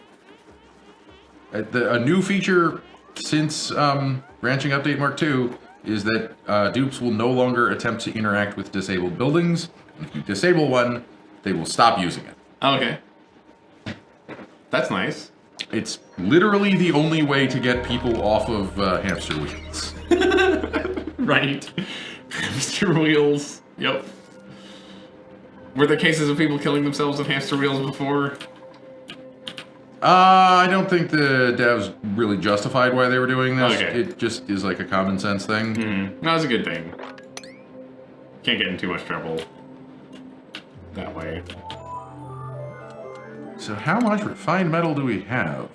A new feature since Branching Update Mark II is that dupes will no longer attempt to interact with disabled buildings. If you disable one, they will stop using it. Okay. That's nice. It's literally the only way to get people off of hamster wheels. Right. Hamster wheels. Yep. Were there cases of people killing themselves with hamster wheels before? I don't think the devs really justified why they were doing this. Okay. It just is like a common sense thing. Mm-hmm. No, it's a good thing. Can't get in too much trouble that way. So how much refined metal do we have?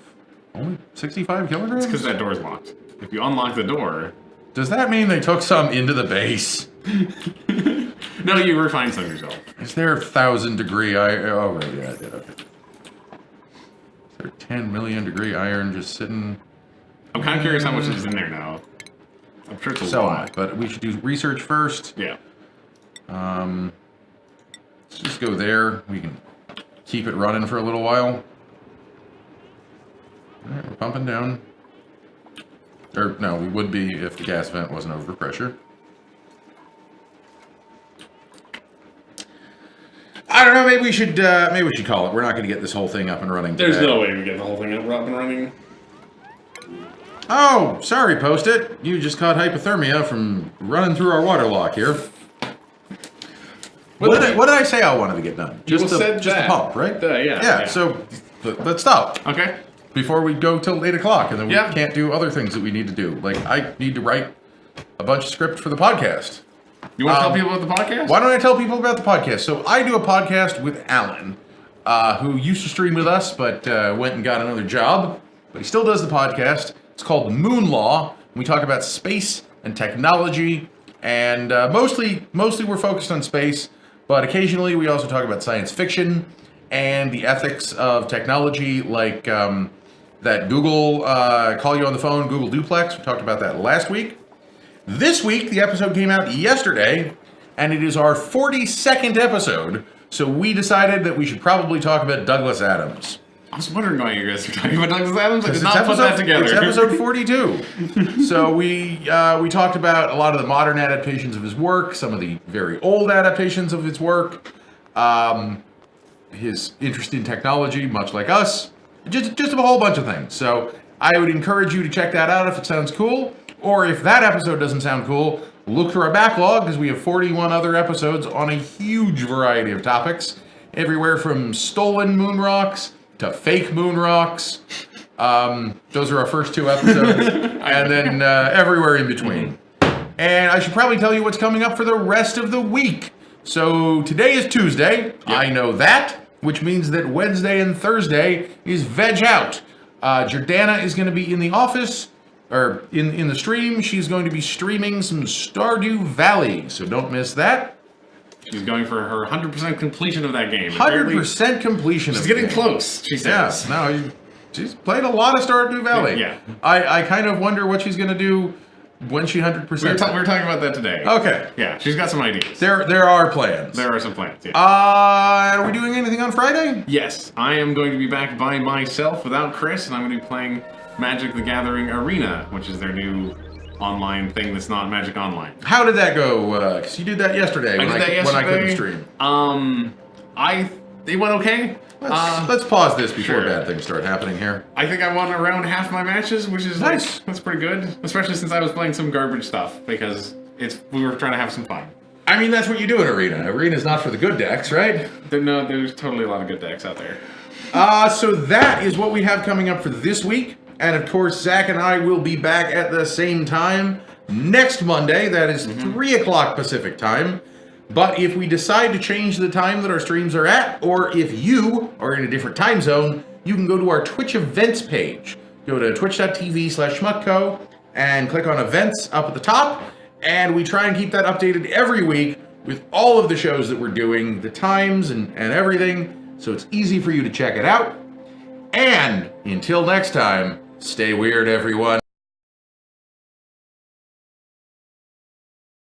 Only 65 kilograms? It's because that door's locked. If you unlock the door... Does that mean they took some into the base? No, you refined some yourself. Is there 1,000 degree iron? Oh, right, yeah, I did, okay. Is there 10 million degree iron just sitting? I'm kind of curious how much is in there now. I'm sure it's a So lot. much, but we should do research first. Yeah. Let's just go there. We can keep it running for a little while. All right, we're pumping down. Or, no, we would be if the gas vent wasn't over pressure. I don't know, maybe we should call it. We're not going to get this whole thing up and running today. There's no way we get the whole thing up and running. Oh, sorry, Post-it. You just caught hypothermia from running through our water lock here. What did I say I wanted to get done? Just the pump, right? Yeah. So let's stop. Okay. Before we go till 8 o'clock, and then we can't do other things that we need to do. Like, I need to write a bunch of script for the podcast. You want to tell people about the podcast? Why don't I tell people about the podcast? So I do a podcast with Alan, who used to stream with us, but went and got another job. But he still does the podcast. It's called Moon Law. We talk about space and technology, and mostly we're focused on space, but occasionally we also talk about science fiction and the ethics of technology, like that Google call you on the phone, Google Duplex. We talked about that last week. This week, the episode came out yesterday, and it is our 42nd episode, so we decided that we should probably talk about Douglas Adams. I was wondering why you guys were talking about Douglas Adams. I did not put that together. It's episode 42. So we talked about a lot of the modern adaptations of his work, some of the very old adaptations of his work, his interest in technology, much like us, just a whole bunch of things. So I would encourage you to check that out if it sounds cool, or if that episode doesn't sound cool, look through our backlog, because we have 41 other episodes on a huge variety of topics, everywhere from stolen moon rocks to fake moon rocks. Those are our first 2 episodes, and then everywhere in between. And I should probably tell you what's coming up for the rest of the week. So today is Tuesday. Yep. I know that, which means that Wednesday and Thursday is Veg Out. Jordana is going to be in the office, or in the stream. She's going to be streaming some Stardew Valley, so don't miss that. She's going for her 100% completion of that game. 100% completion. She's getting close, she says. Yeah, no, she's played a lot of Stardew Valley. Yeah. I kind of wonder what she's going to do when she 100%. We were talking about that today. Okay. Yeah, she's got some ideas. There are plans. There are some plans, yeah. Are we doing anything on Friday? Yes, I am going to be back by myself without Kris, and I'm going to be playing Magic the Gathering Arena, which is their new online thing that's not Magic Online. How did that go? Because you did that yesterday when I couldn't stream. It went okay. Let's pause this before sure. bad things start happening here. I think I won around half my matches, which is nice. That's pretty good, especially since I was playing some garbage stuff because we were trying to have some fun. I mean, that's what you do in Arena. Arena's not for the good decks, right? There's totally a lot of good decks out there. So that is what we have coming up for this week. And of course, Zach and I will be back at the same time next Monday. That is 3 o'clock Pacific time. But if we decide to change the time that our streams are at, or if you are in a different time zone, you can go to our Twitch events page. Go to twitch.tv/Schmuckco and click on events up at the top. And we try and keep that updated every week with all of the shows that we're doing, the times and everything, so it's easy for you to check it out. And until next time, stay weird, everyone.